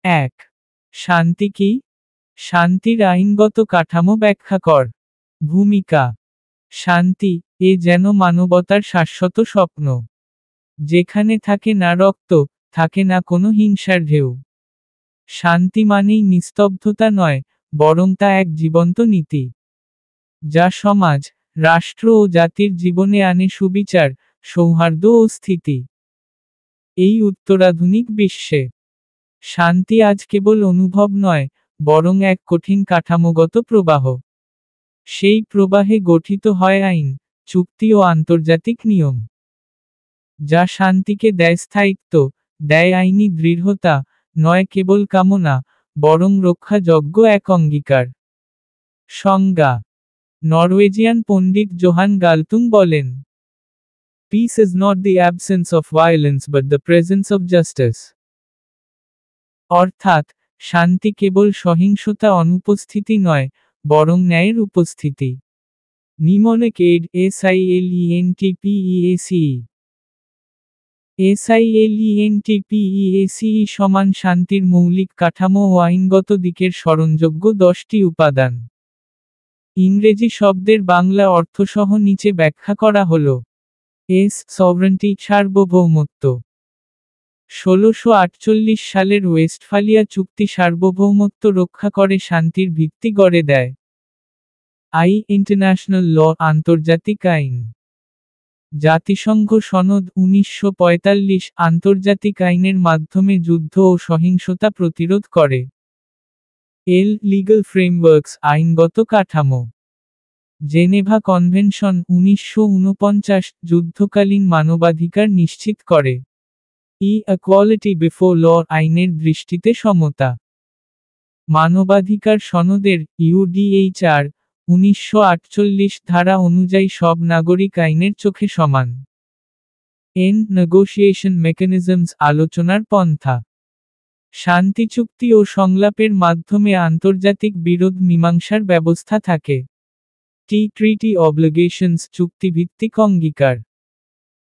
এক। শান্তি কি? শান্তির আইনগত কাঠামো ব্যাখ্যা কর। ভূমিকা। শান্তি, এ যেন মানবতার শাশ্বত স্বপ্ন। যেখানে থাকে না রক্ত, থাকে না কোনো হিংসার ঢেউ। শান্তি মানেই নিস্তব্ধতা নয়, বরং তা এক জীবন্ত নীতি, যা সমাজ, রাষ্ট্র ও জাতির জীবনে আনে সুবিচার, সৌহার্দ্য ও স্থিতি। এই উত্তরাধুনিক বিশ্বে শান্তি আজ কেবল অনুভব নয়, বরং এক কঠিন কাঠামোগত প্রবাহ। সেই প্রবাহে গঠিত হয় আইন, চুক্তি ও আন্তর্জাতিক নিয়ম, যা শান্তিকে দেয় স্থায়িত্ব, দেয় আইনি দৃঢ়তা, নয় কেবল কামনা, বরং রক্ষাযোগ্য এক অঙ্গীকার। সংজ্ঞা। নরওয়েজিয়ান পণ্ডিত জোহান গালতুং বলেন, Peace is not the absence of violence but the presence of justice. অর্থাৎ, শান্তি কেবল সহিংসতা অনুপস্থিতি নয়, বরং ন্যায়ের উপস্থিতি। নিমনেক এড SILENTPEACE SILENTPEACE সমান শান্তির মৌলিক কাঠামো ও আইনগত দিকের স্মরণযোগ্য 10টি উপাদান। ইংরেজি শব্দের বাংলা অর্থসহ নিচে ব্যাখ্যা করা হল। সভরেন্টি সার্বভৌমত্ব। 1648 সালের ওয়েস্টফালিয়া চুক্তি সার্বভৌমত্ব রক্ষা করে শান্তির ভিত্তি গড়ে দেয়। ইন্টারন্যাশনাল ল আন্তর্জাতিক আইন। জাতিসংঘ সনদ 1945 আন্তর্জাতিক আইনের মাধ্যমে যুদ্ধ ও সহিংসতা প্রতিরোধ করে। লিগ্যাল ফ্রেমওয়ার্কস আইনগত কাঠামো। জেনেভা কনভেনশন 1949 যুদ্ধকালীন মানবাধিকার নিশ্চিত করে। ইকুয়ালিটি বিফোর ল আইনের দৃষ্টিতে সমতা। মানবাধিকার সনদের UDHR 1948 ধারা অনুযায়ী সব নাগরিক আইনের চোখে সমান। নেগোশিয়েশন মেকানিজমস আলোচনার পন্থা। শান্তি চুক্তি ও সংলাপের মাধ্যমে আন্তর্জাতিক বিরোধ মীমাংসার ব্যবস্থা থাকে। ট্রিটি অব্লিগেশনস চুক্তিভিত্তিক অঙ্গীকার।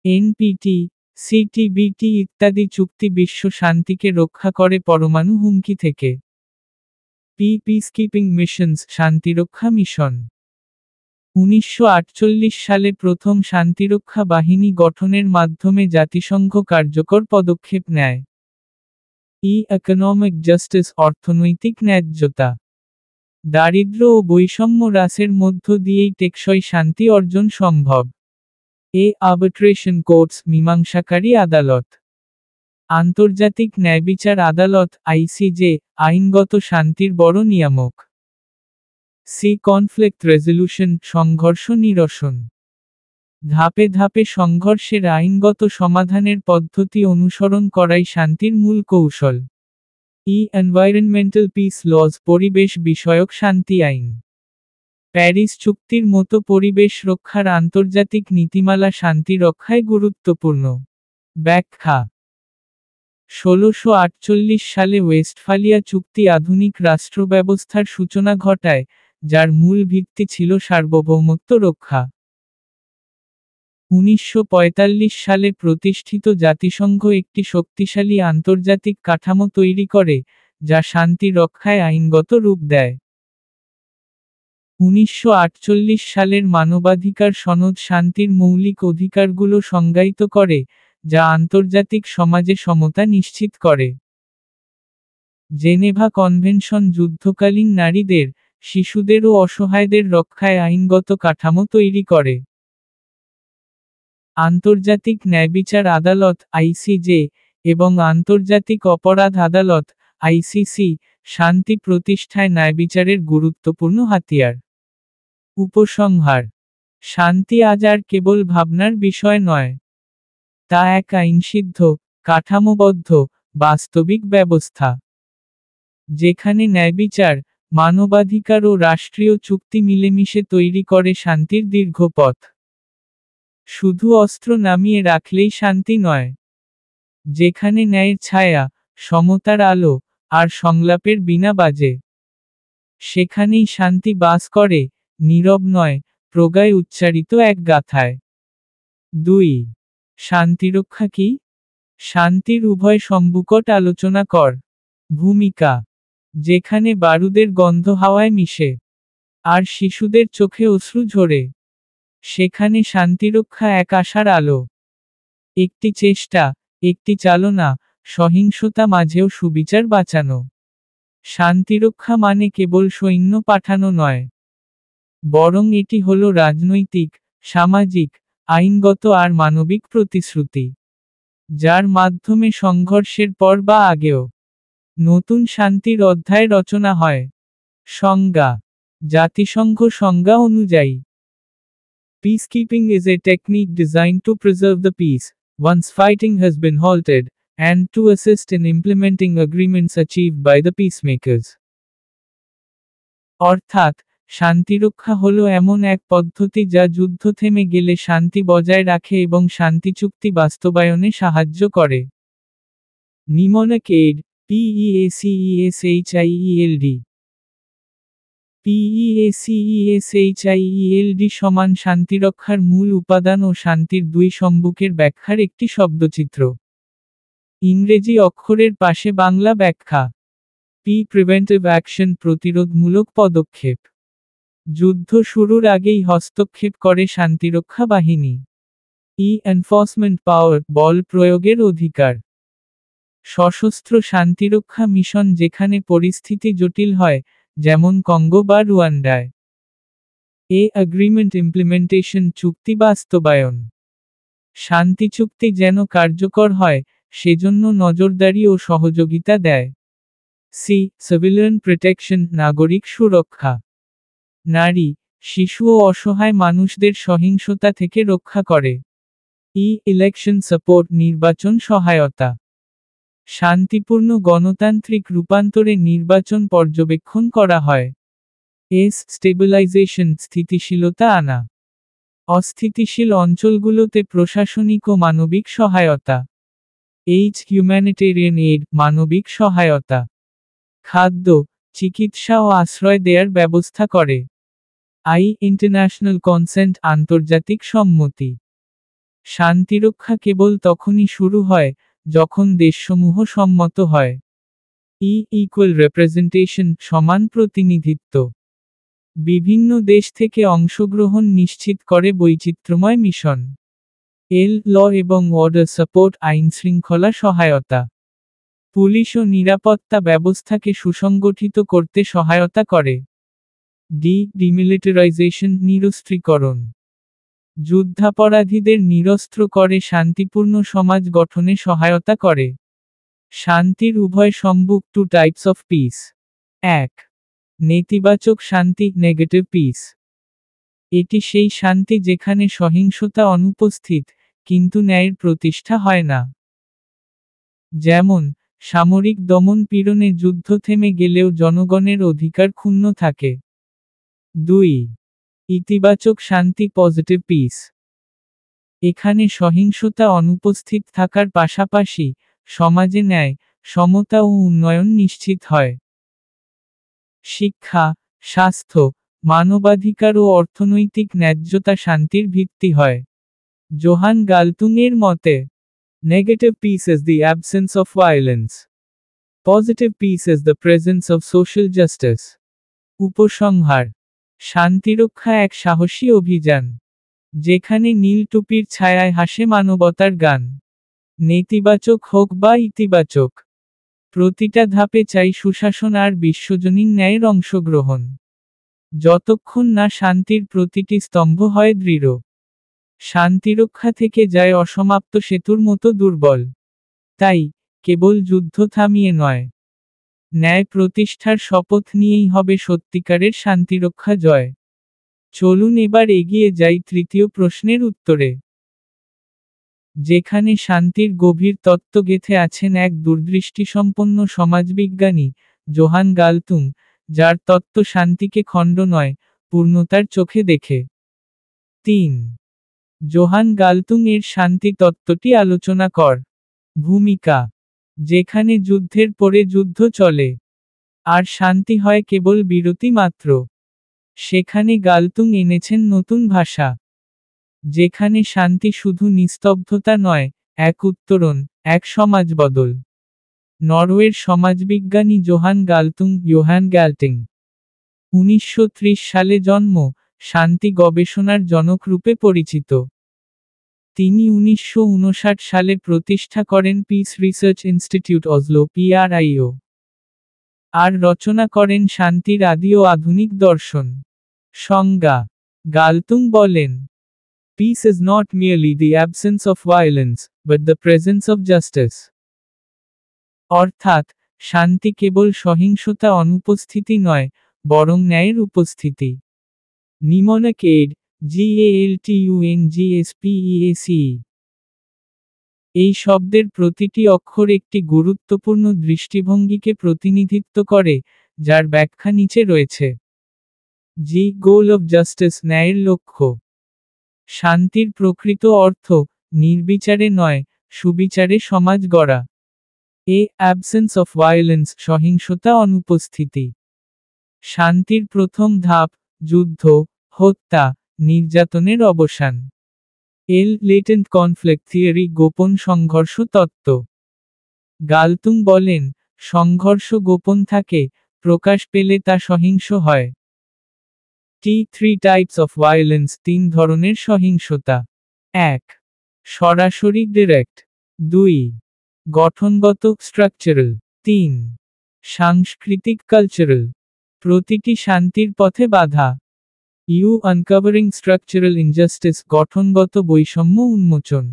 NPT, CTBT ইত্যাদি চুক্তি বিশ্ব শান্তিকে রক্ষা করে পরমাণু হুমকি থেকে। Peacekeeping missions শান্তিরক্ষা mission. 1948 সালে প্রথম শান্তিরক্ষা বাহিনী গঠনের মাধ্যমে জাতিসংঘ কার্যকর পদক্ষেপ নেয়। ইকোনমিক জাস্টিস অর্থনৈতিক ন্যায্যতা। দারিদ্র্য ও বৈষম্য হ্রাসের মধ্য দিয়েই টেকসই শান্তি অর্জন সম্ভব। আর্বিট্রেশন কোর্টস মীমাংসাকারী আদালত। আন্তর্জাতিক ন্যায়বিচার আদালত ICJ আইনগত শান্তির বড় নিয়ামক। কনফ্লিক্ট রেজলিউশন সংঘর্ষ নিরসন। ধাপে ধাপে সংঘর্ষের আইনগত সমাধানের পদ্ধতি অনুসরণ করাই শান্তির মূল কৌশল। এনভায়রনমেন্টাল পিস লজ পরিবেশ বিষয়ক শান্তি আইন। প্যারিস চুক্তির মতো পরিবেশ রক্ষার আন্তর্জাতিক নীতিমালা শান্তি রক্ষায় গুরুত্বপূর্ণ। ব্যাখ্যা। 1648 সালে ওয়েস্টফালিয়া চুক্তি আধুনিক রাষ্ট্রব্যবস্থার সূচনা ঘটায়, যার মূল ভিত্তি ছিল সার্বভৌমত্ব রক্ষা। 1945 সালে প্রতিষ্ঠিত জাতিসংঘ একটি শক্তিশালী আন্তর্জাতিক কাঠামো তৈরি করে, যা শান্তি রক্ষায় আইনগত রূপ দেয়। 1948 সালের মানবাধিকার সনদ শান্তির মৌলিক অধিকারগুলো সংজ্ঞায়িত করে, যা আন্তর্জাতিক সমাজে সমতা নিশ্চিত করে। জেনেভা কনভেনশন যুদ্ধকালীন নারীদের, শিশুদের ও অসহায়দের রক্ষায় আইনগত কাঠামো তৈরি করে। আন্তর্জাতিক ন্যায়বিচার আদালত ICJ এবং আন্তর্জাতিক অপরাধ আদালত ICC শান্তি প্রতিষ্ঠায় ন্যায়বিচারের গুরুত্বপূর্ণ হাতিয়ার। উপসংহার। শান্তি আজ আর কেবল ভাবনার বিষয় নয়। তা এক আইনসিদ্ধ, কাঠামোবদ্ধ, বাস্তবিক ব্যবস্থা, যেখানে ন্যায়বিচার, মানবাধিকার ও রাষ্ট্রীয় চুক্তি মিলেমিশে তৈরি করে শান্তির দীর্ঘ পথ। শুধু অস্ত্র নামিয়ে রাখলেই শান্তি নয়। যেখানে ন্যায়ের ছায়া, সমতার আলো, আর সংলাপের বীণা বাজে, সেখানেই শান্তি বাস করে, নীরব নয়, প্রগায় উচ্চারিত এক গাথায়। 2. শান্তিরক্ষা কি? শান্তির উভয় সম্মুখট আলোচনা কর। ভূমিকা, যেখানে বারুদের গন্ধ হাওয়ায় মিশে আর শিশুদের চোখে অশ্রু ঝরে, সেখানে শান্তিরক্ষা এক আশার আলো। একটি চেষ্টা, একটি চালনা, সহিংসতা মাঝেও সুবিচার বাঁচানো। শান্তিরক্ষা মানে কেবল সৈন্য পাঠানো নয়, বরং এটি হলো রাজনৈতিক, সামাজিক, আইনগত আর মানবিক প্রতিশ্রুতি, যার মাধ্যমে সংঘর্ষের পর বা আগেও নতুন শান্তির অধ্যায় রচনা হয়। সংজ্ঞা, জাতিসংঘ সংজ্ঞা অনুযায়ী, peacekeeping is a technique designed to preserve the peace, once fighting has been halted, and to assist in implementing agreements achieved by the peacemakers. অর্থাৎ, শান্তিরক্ষা হলো এমন এক পদ্ধতি যা যুদ্ধ থেমে গেলে শান্তি বজায় রাখে এবং শান্তি চুক্তি বাস্তবায়নে সাহায্য করে। নিমনক এইড, PEACESHIELD PEACESHIELD সমান শান্তিরক্ষার মূল উপাদান ও শান্তির দুই সম্মুখের ব্যাখ্যার একটি শব্দচিত্র। ইংরেজি অক্ষরের পাশে বাংলা ব্যাখ্যা। P প্রিভেন্টিভ অ্যাকশন, প্রতিরোধমূলক পদক্ষেপ। যুদ্ধ শুরুর আগেই হস্তক্ষেপ করে শান্তিরক্ষা বাহিনী। E এনফোর্সমেন্ট পাওয়ার, বল প্রয়োগের অধিকার। সশস্ত্র শান্তিরক্ষা মিশন, যেখানে পরিস্থিতি জটিল হয়, যেমন কঙ্গো বা রুয়ান্ডায়। এ এগ্রিমেন্ট ইমপ্লিমেন্টেশন, চুক্তি বাস্তবায়ন। শান্তি চুক্তি যেন কার্যকর হয়, সেজন্য নজরদারি ও সহযোগিতা দেয়। সি সিভিলিয়ান প্রোটেকশন, নাগরিক সুরক্ষা। নারী, শিশু ও অসহায় মানুষদের সহিংসতা থেকে রক্ষা করে। ই ইলেকশন সাপোর্ট, নির্বাচন সহায়তা। শান্তিপূর্ণ গণতান্ত্রিক রূপান্তরে নির্বাচন পর্যবেক্ষণ করা হয়। এস স্টেবিলাইজেশন, স্থিতিশীলতা আনা। অস্থিতিশীল অঞ্চলগুলোতে প্রশাসনিক ও মানবিক সহায়তা। এইচ হিউম্যানিটেরিয়ান এইড, মানবিক সহায়তা। খাদ্য, চিকিৎসা ও আশ্রয় দেয়ার ব্যবস্থা করে। আই ইন্টারন্যাশনাল কনসেন্ট, আন্তর্জাতিক সম্মতি। শান্তিরক্ষা কেবল তখনই শুরু হয়, যখন দেশসমূহ সম্মত হয়। ই ইকুয়াল রিপ্রেজেন্টেশন, সমান প্রতিনিধিত্ব। বিভিন্ন দেশ থেকে অংশগ্রহণ নিশ্চিত করে বৈচিত্র্যময় মিশন। এল ল এবং অর্ডার সাপোর্ট, আইনশৃঙ্খলা সহায়তা। পুলিশ ও নিরাপত্তা ব্যবস্থাকে সুসংগঠিত করতে সহায়তা করে। ডি ডিমিলিটারাইজেশন, নিরস্ত্রীকরণ। যুদ্ধাপরাধীদের নিরস্ত্র করে শান্তিপূর্ণ সমাজ গঠনে সহায়তা করে। শান্তির উভয় সম্মুখ, টু টাইপস অফ পিস। 1. নেতিবাচক শান্তি, নেগেটিভ পিস। এটি সেই শান্তি যেখানে সহিংসতা অনুপস্থিত, কিন্তু ন্যায়ের প্রতিষ্ঠা হয় না। যেমন, সামরিক দমন পীড়নে যুদ্ধ থেমে গেলেও জনগণের অধিকার ক্ষুণ্ণ থাকে। 2. ইতিবাচক শান্তি, পজিটিভ পিস। এখানে সহিংসতা অনুপস্থিত থাকার পাশাপাশি সমাজে ন্যায়, সমতা ও উন্নয়ন নিশ্চিত হয়। শিক্ষা, স্বাস্থ্য, মানবাধিকার ও অর্থনৈতিক ন্যায্যতা শান্তির ভিত্তি হয়। জোহান গালতুং এর মতে, negative piece is the absence of violence, positive piece is the presence of social justice. উপসংহার, শান্তিরক্ষা এক সাহসী অভিযান, যেখানে নীল টুপির ছায়ায় হাসে মানবতার গান। নেতিবাচক হোক বা ইতিবাচক, প্রতিটা ধাপে চাই সুশাসন আর বিশ্বজনীন ন্যায়ের অংশগ্রহণ। যতক্ষণ না শান্তির প্রতিটি স্তম্ভ হয় দৃঢ়, শান্তিরক্ষা থেকে যায় অসমাপ্ত সেতুর মতো দুর্বল। তাই, কেবল যুদ্ধ থামিয়ে নয়, ন্যায় প্রতিষ্ঠার শপথ নিয়েই হবে সত্যিকারের শান্তিরক্ষা জয়। চলুন এবার এগিয়ে যাই তৃতীয় প্রশ্নের উত্তরে, যেখানে শান্তির গভীর তত্ত্ব গেঁথে আছেন এক দূরদৃষ্টিসম্পন্ন সমাজবিজ্ঞানী, জোহান গালতুং, যার তত্ত্ব শান্তিকে খণ্ড নয়, পূর্ণতার চোখে দেখে। 3. জোহান গালতুং এর শান্তি তত্ত্বটি আলোচনা কর। ভূমিকা, যেখানে যুদ্ধের পরে যুদ্ধ চলে, আর শান্তি হয় কেবল বিরতি মাত্র, সেখানে গালতুং এনেছেন নতুন ভাষা, যেখানে শান্তি শুধু নিস্তব্ধতা নয়, এক উত্তরণ, এক সমাজ বদল। নরওয়ের সমাজবিজ্ঞানী যোহান গ্যালটিং। 1930 সালে জন্ম, শান্তি গবেষণার জনক রূপে পরিচিত। তিনি 1959 সালে প্রতিষ্ঠা করেন পিস রিসার্চ ইনস্টিটিউট অজলো PRIO। আর রচনা করেন শান্তির আদি ও আধুনিক দর্শন। সংজ্ঞা: গালতুং বলেন, Peace is not merely the absence of violence, but the presence of justice. অর্থাৎ, শান্তি কেবল সহিংসতা অনুপস্থিতি নয়, বরং ন্যায়ের উপস্থিতি। নিমনক এড, GALTUNGSPEACE। এই শব্দের প্রতিটি অক্ষর একটি গুরুত্বপূর্ণ দৃষ্টিভঙ্গিকে প্রতিনিধিত্ব করে, যার ব্যাখ্যা নিচে রয়েছে। গোল অফ জাস্টিস, ন্যায়ের লক্ষ্য। শান্তির প্রকৃত অর্থ, নির্বিচারে নয়, সুবিচারে সমাজ গড়া। অ্যাবসেন্স অফ ভায়োলেন্স, সহিংসতা অনুপস্থিতি। শান্তির প্রথম ধাপ, যুদ্ধ, হত্যা, নির্যাতনের অবসান। লেটেন্ট কনফ্লিক্ট থিওরি, গোপন সংঘর্ষ তত্ত্ব। গালতুং বলেন, সংঘর্ষ গোপন থাকে, প্রকাশ পেলে তা সহিংস হয়। 3 টাইপস অফ ভায়োলেন্স, 3 ধরনের সহিংসতা। 1. সরাসরি ডিরেক্ট। 2. গঠনগত স্ট্রাকচারাল। 3. সাংস্কৃতিক কালচারাল। প্রতিটি শান্তির পথে বাধা। আনকভারিং স্ট্রাকচারাল ইনজাস্টিস, গঠনগত বৈষম্য উন্মোচন।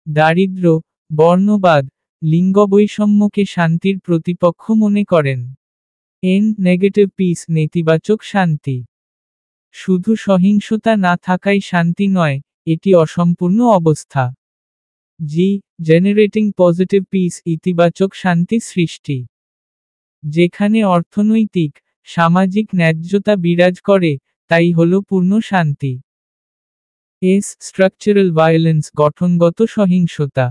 দারিদ্র্য, বর্ণবাদ, লিঙ্গ বৈষম্যকে শান্তির প্রতিপক্ষ মনে করেন। নেগেটিভ পিস, নেতিবাচক শান্তি। শুধু সহিংসতা না থাকাই শান্তি নয়, এটি অসম্পূর্ণ অবস্থা। জেনারেটিং পজিটিভ পিস, ইতিবাচক শান্তি সৃষ্টি। যেখানে অর্থনৈতিক, সামাজিক ন্যায্যতা বিরাজ করে, তাই হল পূর্ণ শান্তি। স্ট্রাকচারাল ভায়োলেন্স, গঠনগত সহিংসতা।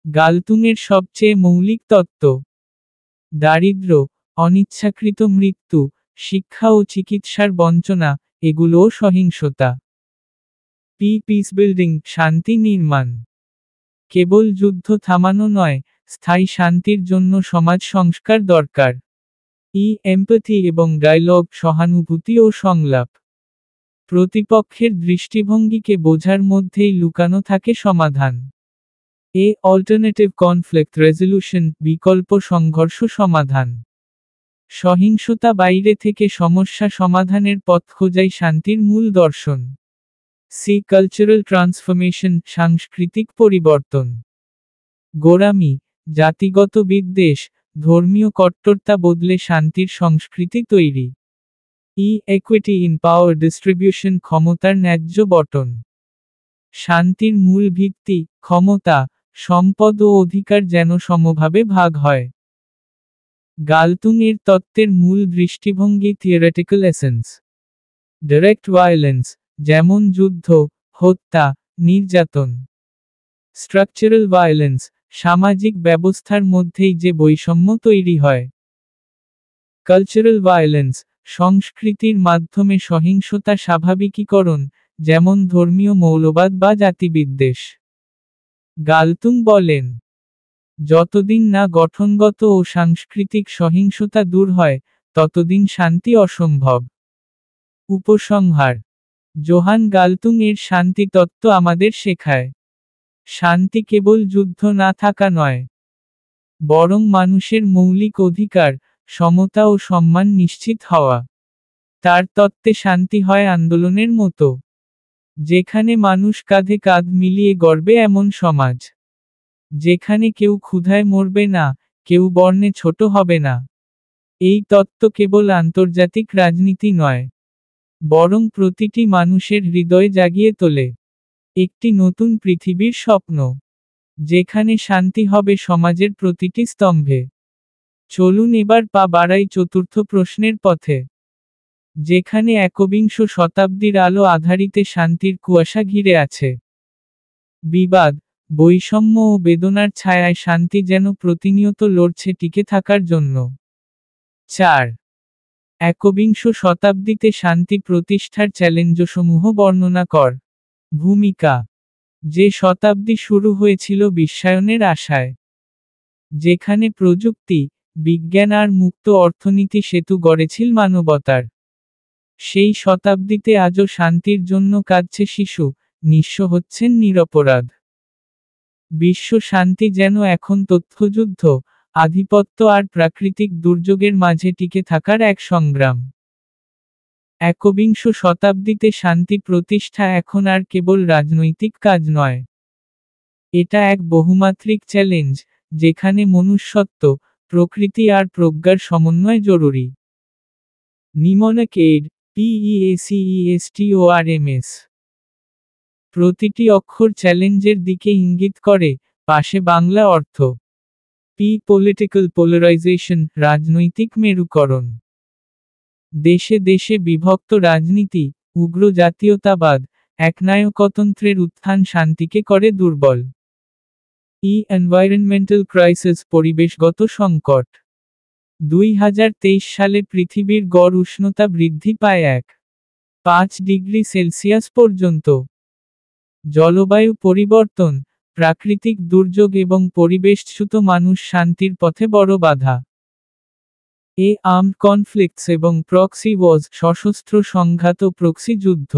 গালতুংয়ের সবচেয়ে মৌলিক তত্ত্ব। দারিদ্র্য, অনিচ্ছাকৃত মৃত্যু, শিক্ষা ও চিকিৎসার বঞ্চনা, এগুলোও সহিংসতা। পিস বিল্ডিং, শান্তি নির্মাণ। কেবল যুদ্ধ থামানো নয়, স্থায়ী শান্তির জন্য সমাজ সংস্কার দরকার। এমপ্যাথি এবং ডায়লগ, সহানুভূতি ও সংলাপ। প্রতিপক্ষের দৃষ্টিভঙ্গিকে বোঝার মধ্যেই লুকানো থাকে সমাধান। অল্টারনেটিভ কনফ্লিক্ট রেজলিউশন, বিকল্প সংঘর্ষ সমাধান। সহিংসতা বাইরে থেকে সমস্যা সমাধানের পথ খোঁজাই শান্তির মূল দর্শন। কালচারাল ট্রান্সফরমেশন, সাংস্কৃতিক পরিবর্তন। গোঁড়ামি, জাতিগত বিদ্বেষ, ধর্মীয় কট্টরতা বদলে শান্তির সংস্কৃতি তৈরি। ইকুইটি ইন পাওয়ার ডিস্ট্রিবিউশন, ক্ষমতার ন্যায্য বণ্টন। শান্তির মূল ভিত্তি, ক্ষমতা, সম্পদ ও অধিকার যেন সমভাবে ভাগ হয়। গালতুং এর তত্ত্বের মূল দৃষ্টিভঙ্গি থিওরিটিক্যাল এসেন্স। ডাইরেক্ট ভায়োলেন্স, যেমন যুদ্ধ, হত্যা, নির্যাতন। স্ট্রাকচারাল ভায়োলেন্স, সামাজিক ব্যবস্থার মধ্যেই যে বৈষম্য তৈরি হয়। কালচারাল ভায়োলেন্স, সংস্কৃতির মাধ্যমে সহিংসতা স্বাভাবিকীকরণ, যেমন ধর্মীয় মৌলবাদ বা জাতিবিদ্বেষ। গালতুং বলেন, যতদিন না গঠনগত ও সাংস্কৃতিক সহিংসতা দূর হয়, ততদিন শান্তি অসম্ভব। উপসংহার: যোহান গালতুং এর শান্তি তত্ত্ব আমাদের শেখায়, শান্তি কেবল যুদ্ধ না থাকা নয়, বরং মানুষের মৌলিক অধিকার, সমতা ও সম্মান নিশ্চিত হওয়া। তার তত্ত্বে শান্তি হয় আন্দোলনের মতো, যেখানে মানুষ কাঁধে কাঁধ মিলিয়ে গড়বে এমন সমাজ, যেখানে কেউ ক্ষুধায় মরবে না, কেউ বর্ণে ছোট হবে না। এই তত্ত্ব কেবল আন্তর্জাতিক রাজনীতি নয়, বরং প্রতিটি মানুষের হৃদয়ে জাগিয়ে তোলে একটি নতুন পৃথিবীর স্বপ্ন, যেখানে শান্তি হবে সমাজের প্রতিটি স্তম্ভে। চলুন এবার পা বাড়াই চতুর্থ প্রশ্নের পথে, যেখানে একবিংশ শতাব্দীর আলো আধারিতে শান্তির কুয়াশা ঘিরে আছে। বিবাদ, বৈষম্য ও বেদনার ছায়ায় শান্তি যেন প্রতিনিয়ত লড়ছে টিকে থাকার জন্য। 4. একবিংশ শতাব্দীতে শান্তি প্রতিষ্ঠার চ্যালেঞ্জসমূহ বর্ণনা কর। ভূমিকা: যে শতাব্দী শুরু হয়েছিল বিশ্বায়নের আশায়, যেখানে প্রযুক্তি, বিজ্ঞান আর মুক্ত অর্থনীতি সেতু গড়েছিল মানবতার। সেই শতাব্দীতে আজও শান্তির জন্য কাঁদছে শিশু, নিঃস্ব হচ্ছেন নিরপরাধ। বিশ্ব শান্তি যেন এখন তথ্যযুদ্ধ, আধিপত্য আর প্রাকৃতিক দুর্যোগের মাঝে টিকে থাকার এক সংগ্রাম। একবিংশ শতাব্দীতে শান্তি প্রতিষ্ঠা এখন আর কেবল রাজনৈতিক কাজ নয়। এটা এক বহুমাত্রিক চ্যালেঞ্জ, যেখানে মনুষ্যত্ব, প্রকৃতি আর প্রজ্ঞার সমন্বয় জরুরি। নিমনক এইড, PEACESTORMS। প্রতিটি অক্ষর চ্যালেঞ্জের দিকে ইঙ্গিত করে, পাশে বাংলা অর্থ। পলিটিক্যাল পোলারাইজেশন, রাজনৈতিক মেরুকরণ। দেশে দেশে বিভক্ত রাজনীতি, উগ্র জাতীয়তাবাদ, একনায়কতন্ত্রের উত্থান শান্তিকে করে দুর্বল। এনভায়রনমেন্টাল ক্রাইসিস, পরিবেশগত সংকট। 2023 সালে পৃথিবীর গড় উষ্ণতা বৃদ্ধি পায় 1.5 ডিগ্রি সেলসিয়াস পর্যন্ত। জলবায়ু পরিবর্তন, প্রাকৃতিক দুর্যোগ এবং পরিবেশচ্যুত মানুষ শান্তির পথে বড় বাধা। আর্মড কনফ্লিক্টস এবং প্রক্সি ওয়ার্স, সশস্ত্র সংঘাত ও প্রক্সি যুদ্ধ।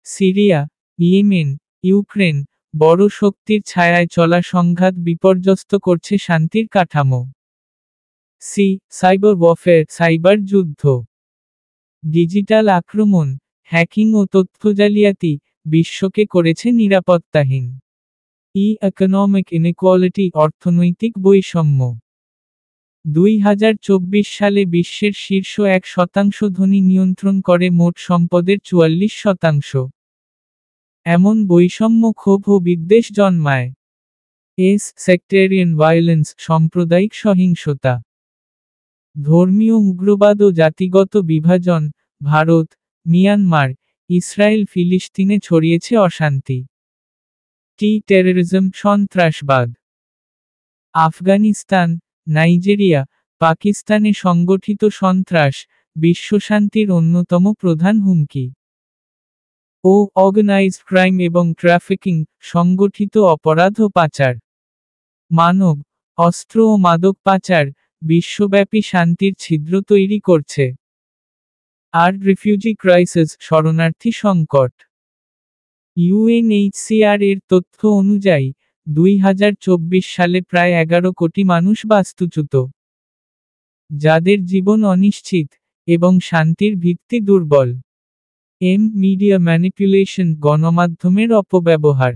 সিরিয়া, ইয়েমেন, ইউক্রেন, বড় শক্তির ছায়ায় চলা সংঘাত বিপর্যস্ত করছে শান্তির কাঠামো। সাইবার ওয়ারফেয়ার, সাইবার যুদ্ধ। ডিজিটাল আক্রমণ, হ্যাকিং ও তথ্য জালিয়াতি, বিশ্বকে করেছে নিরাপত্তাহীন। ইকোনমিক ইনইকুয়ালিটি, অর্থনৈতিক বৈষম্য। 2024 সালে বিশ্বের শীর্ষ 1% ধনী নিয়ন্ত্রণ করে মোট সম্পদের 44%। এমন বৈষম্য ক্ষোভ ও বিদ্বেষ জন্মায়। সেক্টেরিয়ান ভায়োলেন্স, সাম্প্রদায়িক সহিংসতা। ধর্মীয় উগ্রবাদ ও জাতিগত বিভাজন, ভারত, মিয়ানমার, ইসরায়েল ফিলিস্তিনে ছড়িয়েছে অশান্তি। টেররিজম, সন্ত্রাসবাদ। আফগানিস্তান, নাইজেরিয়া, পাকিস্তানে সংগঠিত সন্ত্রাস, বিশ্বশান্তির অন্যতম প্রধান হুমকি। অর্গানাইজড ক্রাইম এবং ট্রাফিকিং, সংগঠিত অপরাধ ও পাচার। মানব, অস্ত্র ও মাদক পাচার, বিশ্বব্যাপী শান্তির ছিদ্র তৈরি করছে। আর রিফিউজি ক্রাইসিস, শরণার্থী সংকট। UNHCR এর তথ্য অনুযায়ী, 2024 সালে প্রায় 11 কোটি মানুষ বাস্তুচ্যুত। যাদের জীবন অনিশ্চিত, এবং শান্তির ভিত্তি দুর্বল। মিডিয়া ম্যানিপুলেশন, গণমাধ্যমের অপব্যবহার।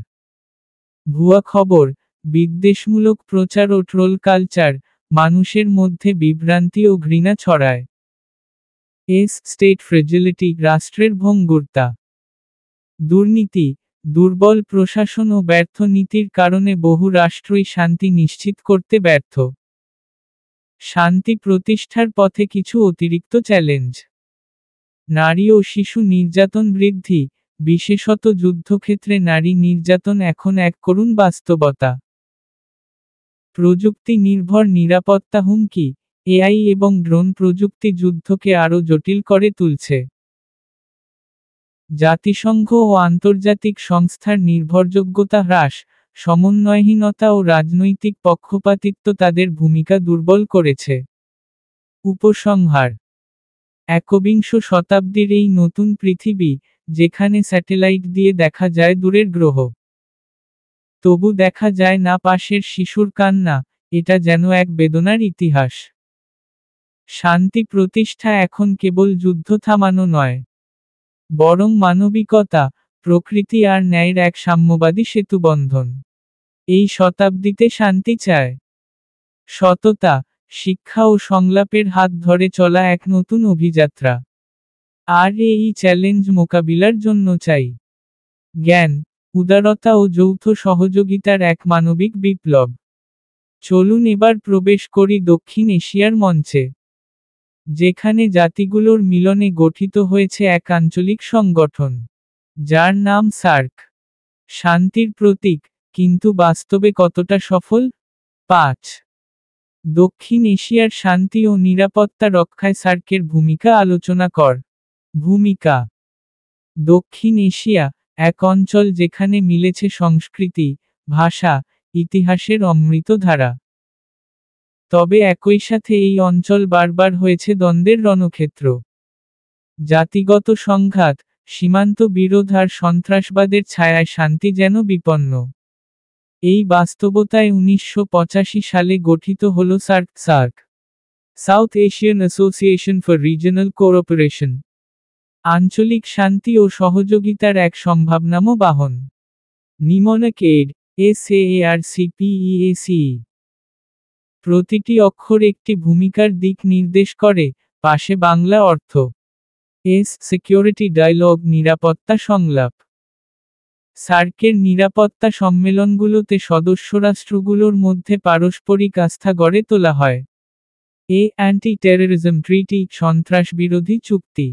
ভুয়া খবর, বিদ্বেষমূলক প্রচার ও ট্রোল কালচার, মানুষের মধ্যে বিভ্রান্তি ও ঘৃণা ছড়ায়। স্টেট ফ্রেজিলিটি, রাষ্ট্রের ভঙ্গুরতা। দুর্নীতি, দুর্বল প্রশাসন ও ব্যর্থ নীতির কারণে বহু রাষ্ট্রই শান্তি নিশ্চিত করতে ব্যর্থ। শান্তি প্রতিষ্ঠার পথে কিছু অতিরিক্ত চ্যালেঞ্জ। নারী ও শিশু নির্যাতন বৃদ্ধি, বিশেষত যুদ্ধক্ষেত্রে নারী নির্যাতন এখন এক করুণ বাস্তবতা। প্রযুক্তি নির্ভর নিরাপত্তা হুমকি, AI এবং ড্রোন প্রযুক্তি যুদ্ধকে আরও জটিল করে তুলছে। জাতিসংঘ ও আন্তর্জাতিক সংস্থার নির্ভরযোগ্যতা হ্রাস, সমন্বয়হীনতা ও রাজনৈতিক পক্ষপাতিত্ব তাদের ভূমিকা দুর্বল করেছে। উপসংহার: একবিংশ শতাব্দীর এই নতুন পৃথিবী, যেখানে স্যাটেলাইট দিয়ে দেখা যায় দূরের গ্রহ, তবু দেখা যায় না পাশের শিশুর কান্না, এটা যেন এক বেদনার ইতিহাস। শান্তি প্রতিষ্ঠা এখন কেবল যুদ্ধ থামানো নয়, বরং মানবিকতা, প্রকৃতি আর ন্যায়ের এক সাম্যবাদী সেতুবন্ধন। এই শতাব্দীতে শান্তি চায় সততা, শিক্ষা ও সংলাপের হাত ধরে চলা এক নতুন অভিযাত্রা। আর এই চ্যালেঞ্জ মোকাবিলার জন্য চাই জ্ঞান, উদারতা ও যৌথ সহযোগিতার এক মানবিক বিপ্লব। চলুন এবার প্রবেশ করি দক্ষিণ এশিয়ার মঞ্চে, যেখানে জাতিগুলোর মিলনে গঠিত হয়েছে এক আঞ্চলিক সংগঠন, যার নাম সার্ক। শান্তির প্রতীক, কিন্তু বাস্তবে কতটা সফল? 5. দক্ষিণ এশিয়ার শান্তি ও নিরাপত্তা রক্ষায় সার্কের ভূমিকা আলোচনা কর। ভূমিকা: দক্ষিণ এশিয়া, এক অঞ্চল যেখানে মিলেছে সংস্কৃতি, ভাষা, ইতিহাসের অমৃত ধারা। তবে একই সাথে এই অঞ্চল বারবার হয়েছে দ্বন্দ্বের রণক্ষেত্র। জাতিগত সংঘাত, সীমান্ত বিরোধ আর সন্ত্রাসবাদের ছায়ায় শান্তি যেন বিপন্ন। এই বাস্তবতায় 1985 সালে গঠিত হল SAARC, south Asian association for regional cooperation, আঞ্চলিক শান্তি ও সহযোগিতার এক সম্ভাবনাম বাহন। নিমনকেড, SAARCPEACE। প্রতিটি অক্ষর একটি ভূমিকার দিক নির্দেশ করে, পাশে বাংলা অর্থ। সিকিউরিটি ডায়ালগ, নিরাপত্তা সংলাপ। সার্কের নিরাপত্তা সম্মেলনগুলোতে সদস্যরাষ্ট্রগুলোর মধ্যে পারস্পরিক আস্থা গড়ে তোলা হয়। অ্যান্টি টেররিজম ট্রিটি, সন্ত্রাসবিরোধী চুক্তি।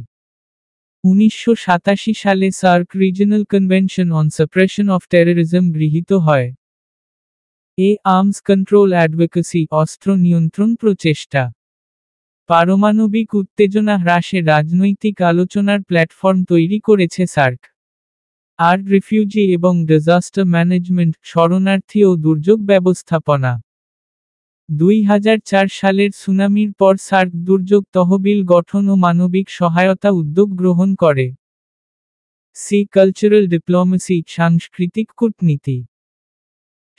1987 সালে SAARC regional convention on suppression of terrorism গৃহীত হয়। আর্মস কন্ট্রোল অ্যাডভোকেসি, অস্ত্র নিয়ন্ত্রণ প্রচেষ্টা। পারমাণবিক উত্তেজনা হ্রাসে রাজনৈতিক আলোচনার প্ল্যাটফর্ম তৈরি করেছে সার্ক। আর রিফিউজি এবং ডিজাস্টার ম্যানেজমেন্ট, শরণার্থী ও দুর্যোগ ব্যবস্থাপনা। 2004 সালের সুনামির পর সার্ক দুর্যোগ তহবিল গঠন ও মানবিক সহায়তা উদ্যোগ গ্রহণ করে। কালচারাল ডিপ্লোমেসি, সাংস্কৃতিক কূটনীতি।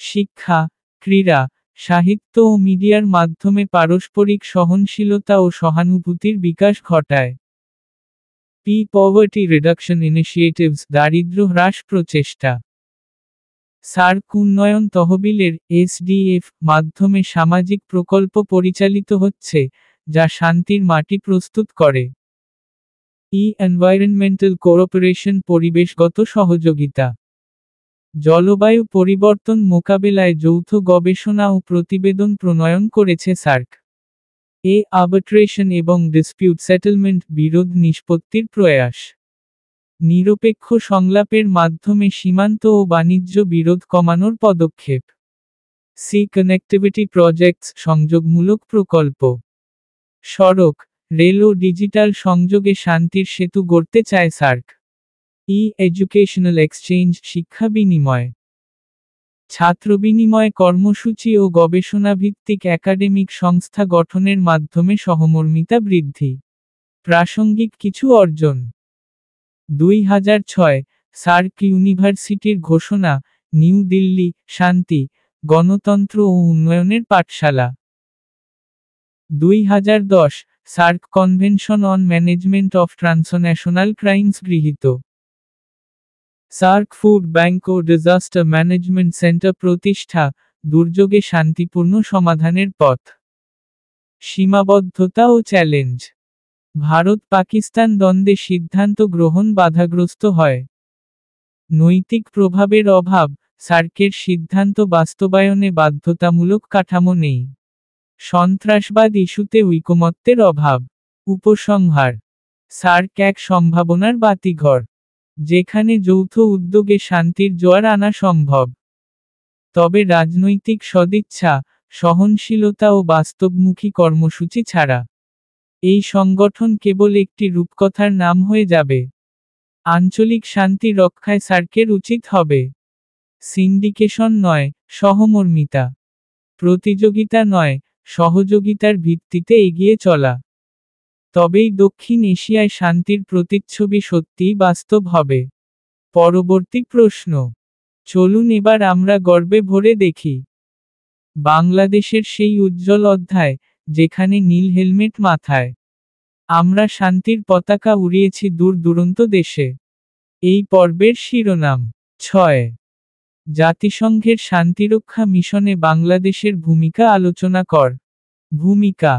শিক্ষা, ক্রীড়া, সাহিত্য ও মিডিয়ার মাধ্যমে পারস্পরিক সহনশীলতা ও সহানুভূতির বিকাশ ঘটায়। পভার্টি রিডাকশন ইনিশিয়েটিভস, দারিদ্র্য হ্রাস প্রচেষ্টা। সার্ক উন্নয়ন তহবিলের SDF মাধ্যমে সামাজিক প্রকল্প পরিচালিত হচ্ছে, যা শান্তির মাটি প্রস্তুত করে। এনভায়রনমেন্টাল কোঅপারেশন, পরিবেশগত সহযোগিতা। জলবায়ু পরিবর্তন মোকাবেলায় যৌথ গবেষণা ও প্রতিবেদন প্রণয়ন করেছে সার্ক। আর্বিট্রেশন এবং ডিসপিউট সেটেলমেন্ট, বিরোধ নিষ্পত্তির প্রয়াস। নিরপেক্ষ সংলাপের মাধ্যমে সীমান্ত ও বাণিজ্য বিরোধ কমানোর পদক্ষেপ। কানেক্টিভিটি প্রজেক্টস, সংযোগমূলক প্রকল্প। সড়ক, রেল ও ডিজিটাল সংযোগে শান্তির সেতু গড়তে চায় সার্ক। এডুকেশনাল এক্সচেঞ্জ, শিক্ষা বিনিময়। ছাত্র বিনিময় কর্মসূচি ও গবেষণাভিত্তিক একাডেমিক সংস্থা গঠনের মাধ্যমে সহমর্মিতা বৃদ্ধি। প্রাসঙ্গিক কিছু অর্জন। 2006 সার্ক ইউনিভার্সিটির ঘোষণা, নিউ দিল্লি, শান্তি, গণতন্ত্র ও উন্নয়নের পাঠশালা। 2010 SAARC convention on management of transnational crimes গৃহীত। সার্ক ফুড ব্যাংক ও ডিজাস্টার ম্যানেজমেন্ট সেন্টার প্রতিষ্ঠা, দুর্যোগে শান্তিপূর্ণ সমাধানের পথ। সীমাবদ্ধতা ও চ্যালেঞ্জ। ভারত-পাকিস্তান দ্বন্দ্বে সিদ্ধান্ত গ্রহণ বাধাগ্রস্ত হয়। নৈতিক প্রভাবের অভাব, সার্কের সিদ্ধান্ত বাস্তবায়নে বাধ্যতামূলক কাঠামো নেই। সন্ত্রাসবাদ ইস্যুতে ঐকমত্যের অভাব। উপসংহার। সার্ক এক সম্ভাবনার বাতিঘর, যেখানে যৌথ উদ্যোগে শান্তির জোয়ার আনা সম্ভব। তবে রাজনৈতিক সদিচ্ছা, সহনশীলতা ও বাস্তবমুখী কর্মসূচি ছাড়া এই সংগঠন কেবল একটি রূপকথার নাম হয়ে যাবে। আঞ্চলিক শান্তি রক্ষায় সার্কের উচিত হবে সিন্ডিকেশন নয়, সহমর্মিতা। প্রতিযোগিতা নয়, সহযোগিতার ভিত্তিতে এগিয়ে চলা। তবেই দক্ষিণ এশিয়ায় শান্তির প্রতিচ্ছবি সত্যিই বাস্তব হবে। পরবর্তী প্রশ্ন। চলুন এবার আমরা গর্বে ভরে দেখি বাংলাদেশের সেই উজ্জ্বল অধ্যায়, যেখানে নীল হেলমেট মাথায় আমরা শান্তির পতাকা উড়িয়েছি দূর দূরান্ত দেশে। এই পর্বের শিরোনাম। 6 জাতিসংঘের শান্তিরক্ষা মিশনে বাংলাদেশের ভূমিকা আলোচনা কর। ভূমিকা।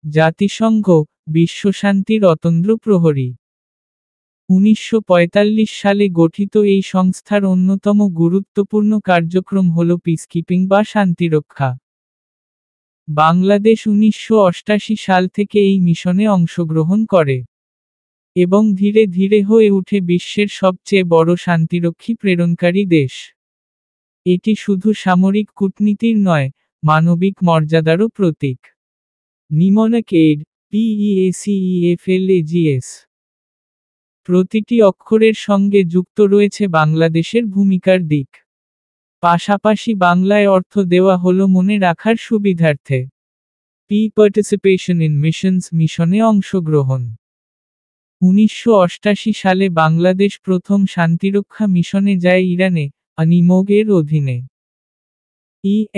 জাতিসংঘ, বিশ্বশান্তির অতন্দ্র প্রহরী। 1945 সালে গঠিত এই সংস্থার অন্যতম গুরুত্বপূর্ণ কার্যক্রম হল পিসকিপিং বা শান্তিরক্ষা। বাংলাদেশ 1988 সাল থেকে এই মিশনে অংশগ্রহণ করে এবং ধীরে ধীরে হয়ে ওঠে বিশ্বের সবচেয়ে বড় শান্তিরক্ষী প্রেরণকারী দেশ। এটি শুধু সামরিক কূটনীতির নয়, মানবিক মর্যাদারও প্রতীক। নিমনকেড, PEACEFLAGS। প্রতিটি অক্ষরের সঙ্গে যুক্ত রয়েছে বাংলাদেশের ভূমিকার দিক। পাশাপাশি বাংলায় অর্থ দেওয়া হলো মনে রাখার সুবিধার্থে। পি পার্টিসিপেশন ইন মিশনস মিশনে অংশগ্রহণ। 1988 সালে বাংলাদেশ প্রথম শান্তিরক্ষা মিশনে যায় ইরানে, আনিমোগ এর অধীনে।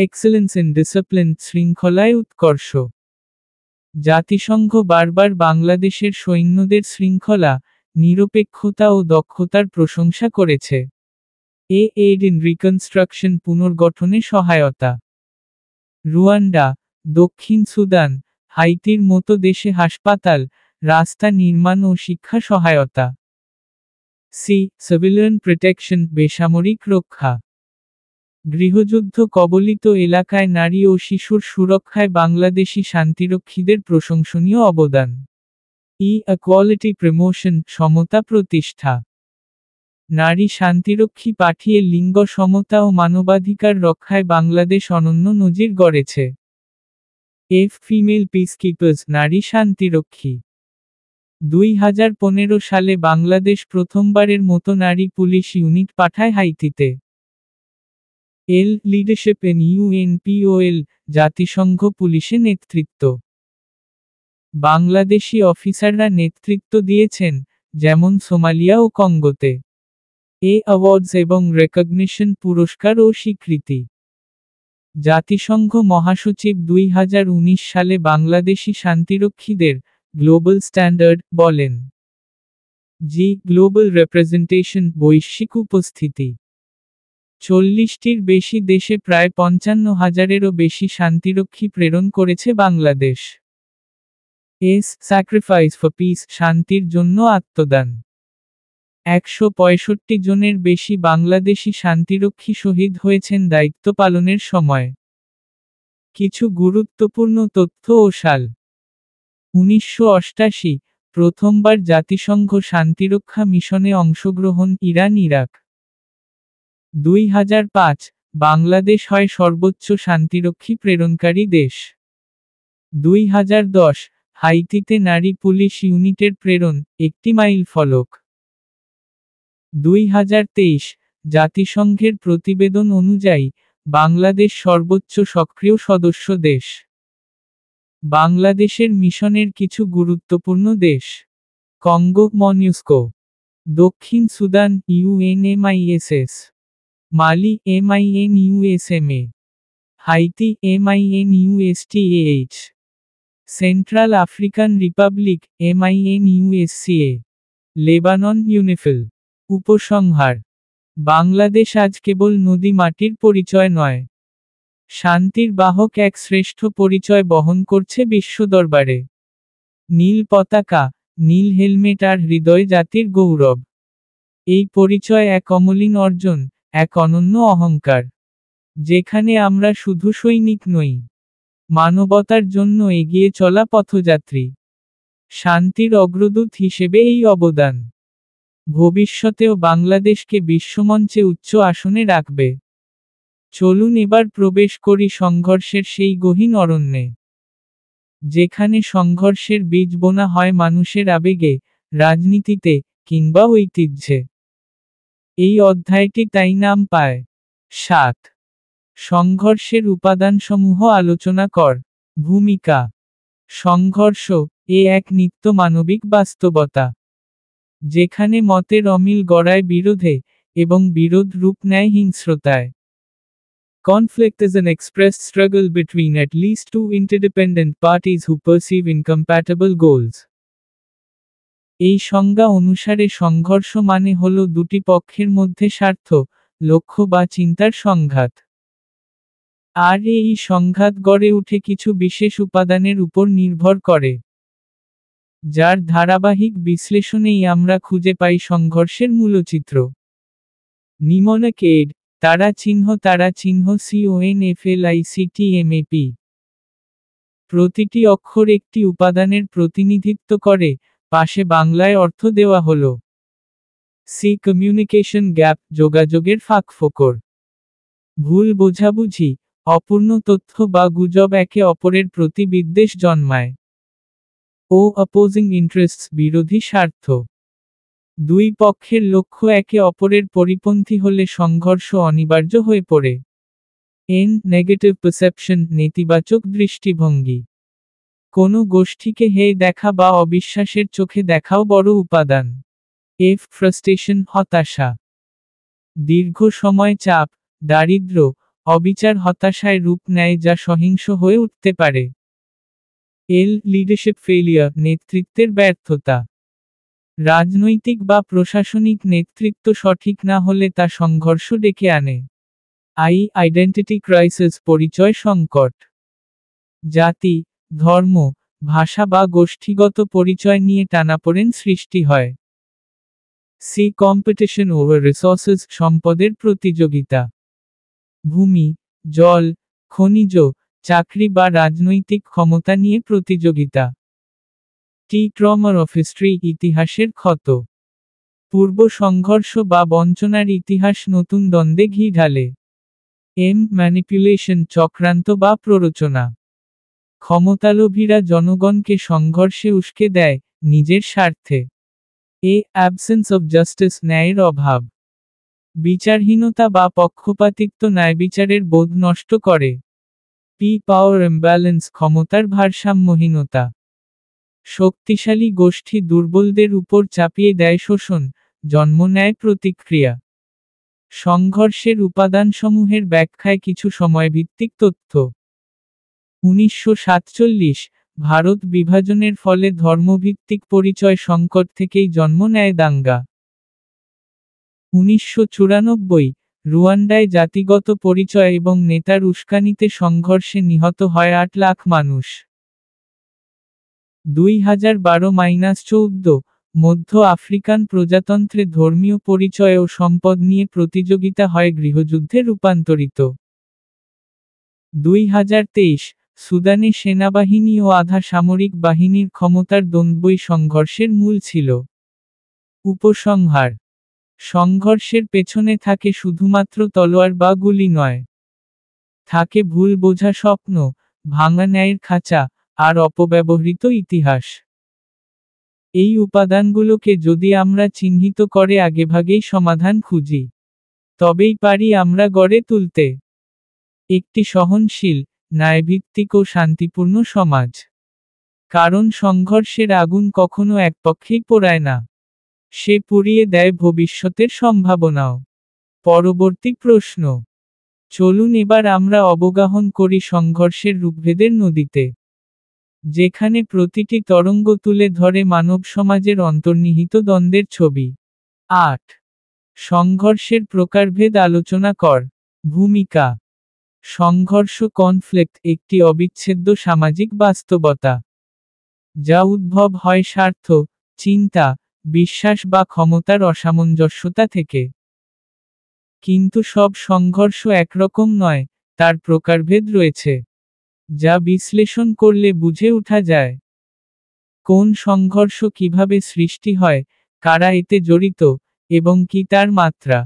এক্সেলেন্স ইন ডিসিপ্লিন শৃঙ্খলায় উৎকর্ষ। জাতিসংঘ বারবার বাংলাদেশের সৈন্যদের শৃঙ্খলা, নিরপেক্ষতা ও দক্ষতার প্রশংসা করেছে। এইড ইন রিকনস্ট্রাকশন পুনর্গঠনে সহায়তা। রুয়ান্ডা, দক্ষিণ সুদান, হাইতির মতো দেশে হাসপাতাল, রাস্তা নির্মাণ ও শিক্ষা সহায়তা। সিভিলিয়ান প্রোটেকশন বেসামরিক রক্ষা। গৃহযুদ্ধ কবলিত এলাকায় নারী ও শিশুর সুরক্ষায় বাংলাদেশি শান্তিরক্ষীদের প্রশংসনীয় অবদান। ইকুয়ালিটি প্রমোশন সমতা প্রতিষ্ঠা। নারী শান্তিরক্ষী পাঠিয়ে লিঙ্গ সমতা ও মানবাধিকার রক্ষায় বাংলাদেশ অনন্য নজির গড়েছে। ফিমেল পিসকিপার্স নারী শান্তিরক্ষী। 2015 সালে বাংলাদেশ প্রথমবারের মতো নারী পুলিশ ইউনিট পাঠায় হাইতিতে। লিডারশিপ ইন ইউএনপিওএল জাতিসংঘ পুলিশে নেতৃত্ব। বাংলাদেশি অফিসাররা নেতৃত্ব দিয়েছেন, যেমন সোমালিয়া ও কঙ্গোতে। অ্যাওয়ার্ডস এবং রেকগনিশন পুরস্কার ও স্বীকৃতি। জাতিসংঘ মহাসচিব 2019 সালে বাংলাদেশি শান্তিরক্ষীদের গ্লোবাল স্ট্যান্ডার্ড বলেন। গ্লোবাল রিপ্রেজেন্টেশন বৈশ্বিক উপস্থিতি। 40টির বেশি দেশে প্রায় 55,000-এরও বেশি শান্তিরক্ষী প্রেরণ করেছে বাংলাদেশ। স্যাক্রিফাইস ফর পিস শান্তির জন্য আত্মদান। 165 জনের বেশি বাংলাদেশি শান্তিরক্ষী শহীদ হয়েছেন দায়িত্ব পালনের সময়। কিছু গুরুত্বপূর্ণ তথ্য ও সাল। 1988 প্রথমবার জাতিসংঘ শান্তিরক্ষা মিশনে অংশগ্রহণ ইরান ইরাক। 2005 বাংলাদেশ হয় সর্বোচ্চ শান্তিরক্ষী প্রেরণকারী দেশ। 2010 হাইতিতে নারী পুলিশ ইউনিটের প্রেরণ, একটি মাইলফলক। 2023 জাতিসংঘের প্রতিবেদন অনুযায়ী, বাংলাদেশ সর্বোচ্চ সক্রিয় সদস্য দেশ। বাংলাদেশের মিশনের কিছু গুরুত্বপূর্ণ দেশ। Congo MONUSCO. দক্ষিণ Sudan UNMISS. Mali MINUSMA। Haiti MINUSTAH। Central African Republic MINUSCA। Lebanon UNIFIL. উপসংহার। বাংলাদেশ আজ কেবল নদী মাটির পরিচয় নয়, শান্তির বাহক এক শ্রেষ্ঠ পরিচয় বহন করছে বিশ্ব দরবারে। নীল পতাকা, নীল হেলমেট আর হৃদয় জাতির গৌরব। এই পরিচয় এক অমলিন অর্জন, এক অনন্য অহংকার। যেখানে আমরা শুধু সৈনিক নই, মানবতার জন্য এগিয়ে চলা পথযাত্রী। শান্তির অগ্রদূত হিসেবে এই অবদান ভবিষ্যতেও বাংলাদেশকে বিশ্বমঞ্চে উচ্চ আসনে রাখবে। চলুন এবার প্রবেশ করি সংঘর্ষের সেই গহীন অরণ্যে, যেখানে সংঘর্ষের বীজ বোনা হয় মানুষের আবেগে, রাজনীতিতে, কিংবা ঐতিহ্যে। এই অধ্যায়টি তাই নাম পায় 7 সংঘর্ষের উপাদানসমূহ আলোচনা কর। ভূমিকা। সংঘর্ষ এক নিত্য মানবিক বাস্তবতা, যেখানে মতের অমিল গড়ায় বিরোধে, এবং বিরোধ রূপ নেয় হিংস্রতায়। Conflict is an expressed struggle between at least two interdependent parties who perceive incompatible goals. এই সংজ্ঞা অনুসারে সংঘর্ষ মানে হল দুটি পক্ষের মধ্যে স্বার্থ, লক্ষ্য বা চিন্তার সংঘাত। আর এই সংঘাত গড়ে উঠে কিছু বিশেষ উপাদানের উপর নির্ভর করে, যার ধারাবাহিক বিশ্লেষণেই আমরা খুঁজে পাই সংঘর্ষের মূলচিত্র। নিমনকেড তারা চিহ্ন CONFLICTMAP। প্রতিটি অক্ষর একটি উপাদানের প্রতিনিধিত্ব করে, পাশে বাংলায় অর্থ দেওয়া হল। কমিউনিকেশন গ্যাপ যোগাযোগের ফাঁকফোকর। ভুল বোঝাবুঝি, অপূর্ণ তথ্য বা গুজব একে অপরের প্রতি বিদ্বেষ জন্মায়। অপোজিং ইন্টারেস্টস বিরোধী স্বার্থ। দুই পক্ষের লক্ষ্য একে অপরের পরিপন্থী হলে সংঘর্ষ অনিবার্য হয়ে পড়ে। নেগেটিভ পারসেপশন, নেতিবাচক দৃষ্টিভঙ্গি। কোনো গোষ্ঠীকে হে দেখা বা অবিশ্বাসের চোখে দেখাও বড় উপাদান। ফ্রাস্ট্রেশন, হতাশা। দীর্ঘ সময় চাপ, দারিদ্র্য, অবিচার হতাশায় রূপ নেয় যা সহিংস হয়ে উঠতে পারে। লিডারশিপ ফেলিয়ার, নেতৃত্বের ব্যর্থতা। রাজনৈতিক বা প্রশাসনিক নেতৃত্ব সঠিক না হলে তা সংঘর্ষ ডেকে আনে। আইডেন্টিটি ক্রাইসিস, পরিচয় সংকট। জাতি, ধর্ম, ভাষা বা গোষ্ঠীগত পরিচয় নিয়ে টানাপোড়েন সৃষ্টি হয়। কম্পিটিশন ওভার রিসোর্সেস, সম্পদের প্রতিযোগিতা। ভূমি, জল, খনিজ, চাকরি বা রাজনৈতিক ক্ষমতা নিয়ে প্রতিযোগিতা। ট্রমার অফ হিস্ট্রি, ইতিহাসের ক্ষত। পূর্ব সংঘর্ষ বা বঞ্চনার ইতিহাস নতুন দ্বন্দ্বে ঘি ঢালে। ম্যানিপুলেশন, চক্রান্ত বা প্ররোচনা। ক্ষমতালোভীরা জনগণকে সংঘর্ষে উস্কে দেয়, নিজের স্বার্থে। অ্যাবসেন্স অফ জাস্টিস, ন্যায়ের অভাব। বিচারহীনতা বা পক্ষপাতিত্ব ন্যায়বিচারের বোধ নষ্ট করে। পাওয়ার ইমব্যালেন্স, ক্ষমতার ভারসাম্যহীনতা। শক্তিশালী গোষ্ঠী দুর্বলদের উপর চাপিয়ে দেয় শোষণ, জন্ম নেয় প্রতিক্রিয়া। সংঘর্ষের উপাদানসমূহের ব্যাখ্যায় কিছু সময়ভিত্তিক তথ্য। 1947 ভারত বিভাজনের ফলে ধর্মভিত্তিক পরিচয় সংকট থেকেই জন্ম নেয় দাঙ্গা। 1994 রুয়ান্ডায় জাতিগত পরিচয় এবং নেতার উস্কানিতে সংঘর্ষে নিহত হয় 8 লাখ মানুষ। 2012-14 মধ্য আফ্রিকান প্রজাতন্ত্রে ধর্মীয় পরিচয় ও সম্পদ নিয়ে প্রতিযোগিতা হয় গৃহযুদ্ধে রূপান্তরিত। 2023 সুদানে সেনাবাহিনী ও আধা সামরিক বাহিনীর ক্ষমতার দ্বন্দ্বই সংঘর্ষের মূল ছিল। উপসংহার: সংঘর্ষের পেছনে থাকে শুধুমাত্র তলোয়ার বা গুলি নয়। থাকে ভুল বোঝা স্বপ্ন, ভাঙা ন্যায়ের খাঁচা, আর অপব্যবহৃত ইতিহাস। এই উপাদানগুলোকে যদি আমরা চিহ্নিত করে আগেভাগেই সমাধান খুঁজি, তবেই পারি আমরা গড়ে তুলতে একটি সহনশীল, ন্যায়ভিত্তিক ও শান্তিপূর্ণ সমাজ। কারণ সংঘর্ষের আগুন কখনো একপক্ষেই পোড়ায় না, সে পুড়িয়ে দেয় ভবিষ্যতের সম্ভাবনাও। পরবর্তী প্রশ্ন: চলুন এবার আমরা অবগাহন করি সংঘর্ষের রূপভেদের নদীতে, যেখানে প্রতিটি তরঙ্গ তুলে ধরে মানব সমাজের অন্তর্নিহিত দ্বন্দ্বের ছবি। 8. সংঘর্ষের প্রকারভেদ আলোচনা কর। ভূমিকা: সংঘর্ষ কনফ্লিক্ট একটি অবিচ্ছেদ্য সামাজিক বাস্তবতা, যা উদ্ভব হয় স্বার্থ, চিন্তা, বিশ্বাস বা ক্ষমতার অসামঞ্জস্যতা থেকে। কিন্তু সব সংঘর্ষ একরকম নয়, তার প্রকারভেদ রয়েছে, যা বিশ্লেষণ করলে বুঝে ওঠা যায়। কোন সংঘর্ষ কিভাবে সৃষ্টি হয়, কারা এতে জড়িত, এবং কি তার মাত্রা।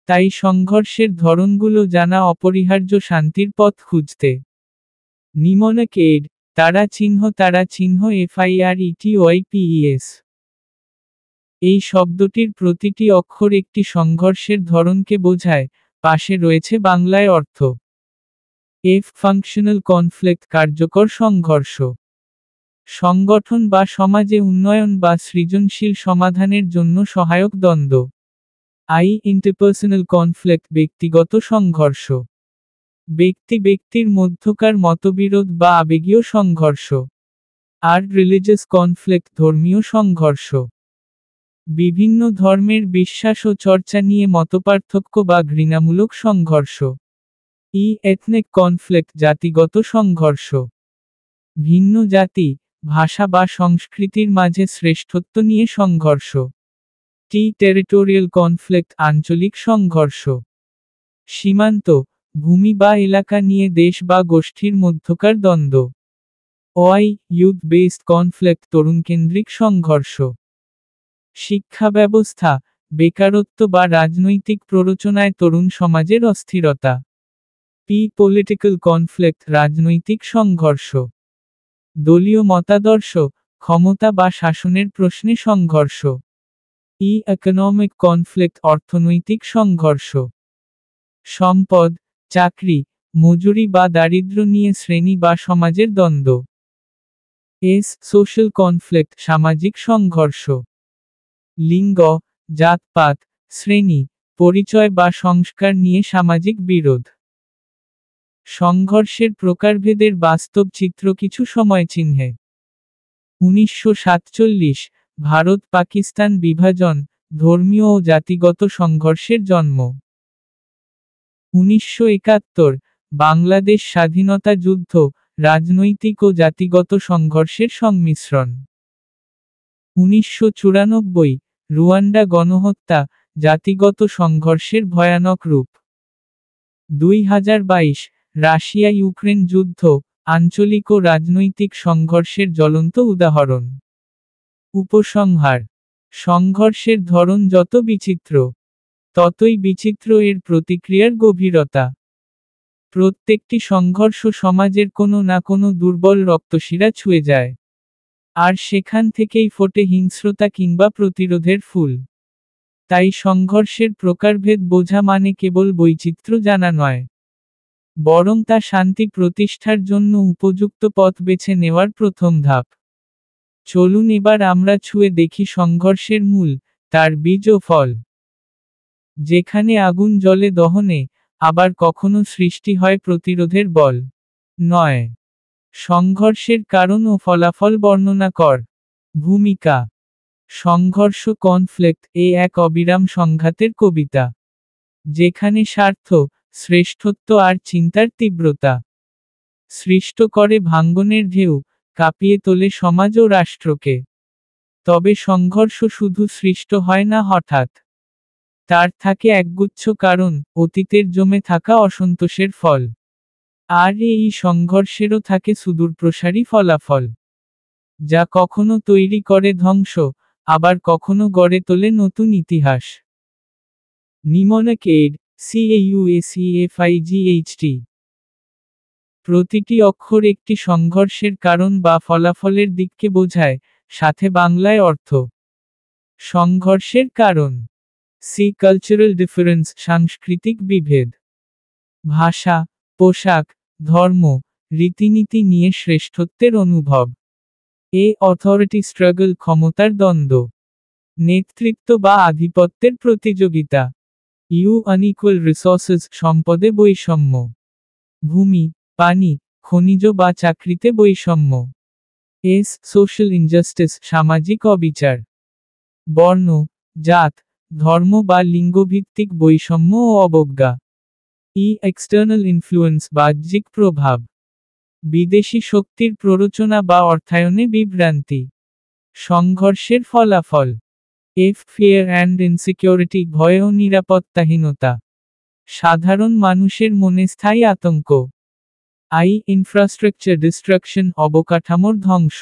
তাই সংঘর্ষের ধরনগুলো জানা অপরিহার্য শান্তির পথ খুঁজতে। নিমনক এড, তারা চিহ্ন FIRETOYPES। এই শব্দটির প্রতিটি অক্ষর একটি সংঘর্ষের ধরনকে বোঝায়, পাশে রয়েছে বাংলায় অর্থ। ফাংশনাল কনফ্লিক্ট, কার্যকর সংঘর্ষ। সংগঠন বা সমাজে উন্নয়ন বা সৃজনশীল সমাধানের জন্য সহায়ক দ্বন্দ্ব। ইন্টারপার্সোনাল কনফ্লিক্ট, ব্যক্তিগত সংঘর্ষ। ব্যক্তির মধ্যকার মতবিরোধ বা আবেগীয় সংঘর্ষ। রিলিজিয়াস কনফ্লিক্ট, ধর্মীয় সংঘর্ষ। বিভিন্ন ধর্মের বিশ্বাস ও চর্চা নিয়ে মতপার্থক্য বা ঘৃণামূলক সংঘর্ষ। এথনিক কনফ্লিক্ট, জাতিগত সংঘর্ষ। ভিন্ন জাতি, ভাষা বা সংস্কৃতির মাঝে শ্রেষ্ঠত্ব নিয়ে সংঘর্ষ। টেরিটোরিয়াল কনফ্লিক্ট, আঞ্চলিক সংঘর্ষ। সীমান্ত, ভূমি বা এলাকা নিয়ে দেশ বা গোষ্ঠীর মধ্যকার দ্বন্দ্ব। ইউথ বেসড কনফ্লিক্ট, তরুণকেন্দ্রিক সংঘর্ষ। শিক্ষা ব্যবস্থা, বেকারত্ব বা রাজনৈতিক প্ররোচনায় তরুণ সমাজের অস্থিরতা। পলিটিক্যাল কনফ্লিক্ট, রাজনৈতিক সংঘর্ষ। দলীয় মতাদর্শ, ক্ষমতা বা শাসনের প্রশ্নে সংঘর্ষ। ইকোনমিক কনফ্লিক্ট অর্থনৈতিক সংঘর্ষ। সম্পদ, চাকরি, মজুরি বা দারিদ্র্য নিয়ে শ্রেণী বা সমাজের দ্বন্দ্ব। সোশ্যাল কনফ্লিক্ট সামাজিক সংঘর্ষ। লিঙ্গ, জাতপাত, শ্রেণী, পরিচয় বা সংস্কার নিয়ে সামাজিক বিরোধ। সংঘর্ষের প্রকারভেদের বাস্তব চিত্র কিছু সময়চিহ্নে। 1947 ভারত-পাকিস্তান বিভাজন, ধর্মীয় ও জাতিগত সংঘর্ষের জন্ম। 1971 বাংলাদেশ স্বাধীনতা যুদ্ধ, রাজনৈতিক ও জাতিগত সংঘর্ষের সংমিশ্রণ। 1994 রুয়ান্ডা গণহত্যা, জাতিগত সংঘর্ষের ভয়ানক রূপ। 2022 রাশিয়া ইউক্রেন যুদ্ধ, আঞ্চলিক ও রাজনৈতিক সংঘর্ষের জ্বলন্ত উদাহরণ। উপসংহার: সংঘর্ষের ধরন যত বিচিত্র, ততই বিচিত্র এর প্রতিক্রিয়ার গভীরতা। প্রত্যেকটি সংঘর্ষ সমাজের কোনো না কোনো দুর্বল রক্তশিরা ছুঁয়ে যায়। আর সেখান থেকেই ফোটে হিংস্রতা কিংবা প্রতিরোধের ফুল। তাই সংঘর্ষের প্রকারভেদ বোঝা মানে কেবল বৈচিত্র্য জানা নয়, বরং তা শান্তি প্রতিষ্ঠার জন্য উপযুক্ত পথ বেছে নেওয়ার প্রথম ধাপ। চলুন এবার আমরা ছুঁয়ে দেখি সংঘর্ষের মূল, তার বীজ ও ফল। যেখানে আগুন জ্বলে দহনে, আবার কখনো সৃষ্টি হয় প্রতিরোধের বল। 9. সংঘর্ষের কারণ ও ফলাফল বর্ণনা কর। ভূমিকা: সংঘর্ষ কনফ্লিক্ট এক অবিরাম সংঘাতের কবিতা, যেখানে স্বার্থ, শ্রেষ্ঠত্ব আর চিন্তার তীব্রতা সৃষ্ট করে ভাঙ্গনের ঢেউ, কাঁপিয়ে তোলে সমাজ ও রাষ্ট্রকে। তবে সংঘর্ষ শুধু সৃষ্ট হয় না হঠাৎ। তার থাকে একগুচ্ছ কারণ, অতীতের জমে থাকা অসন্তোষের ফল। আর এই সংঘর্ষেরও থাকে সুদূরপ্রসারী ফলাফল, যা কখনো তৈরি করে ধ্বংস, আবার কখনো গড়ে তোলে নতুন ইতিহাস। Mnemonic aid, CAUSEFIGHT। প্রতিটি অক্ষর একটি সংঘর্ষের কারণ বা ফলাফলের দিককে বোঝায়, সাথে বাংলায় অর্থ। সংঘর্ষের কারণ: কালচারাল ডিফারেন্স, সাংস্কৃতিক বিভেদ। ভাষা, পোশাক, ধর্ম, রীতিনীতি নিয়ে শ্রেষ্ঠত্বের অনুভব। অথরিটি স্ট্রাগল, ক্ষমতার দ্বন্দ্ব। নেতৃত্ব বা আধিপত্যের প্রতিযোগিতা। আনইকুয়াল রিসোর্সেস, সম্পদে বৈষম্য। ভূমি, পানি, খনিজ বা চাকরিতে বৈষম্য। সোশ্যাল ইনজাস্টিস, সামাজিক অবিচার। বর্ণ, জাত, ধর্ম বা লিঙ্গভিত্তিক বৈষম্য ও অবজ্ঞা। এক্সটার্নাল ইনফ্লুয়েন্স, বাহ্যিক প্রভাব। বিদেশি শক্তির প্ররোচনা বা অর্থায়নে বিভ্রান্তি। সংঘর্ষের ফলাফল: ফিয়ার অ্যান্ড ইনসিকিউরিটি, ভয় ও নিরাপত্তাহীনতা। সাধারণ মানুষের মনে স্থায়ী আতঙ্ক। ইনফ্রাস্ট্রাকচার ডিস্ট্রাকশন, অবকাঠামোর ধ্বংস।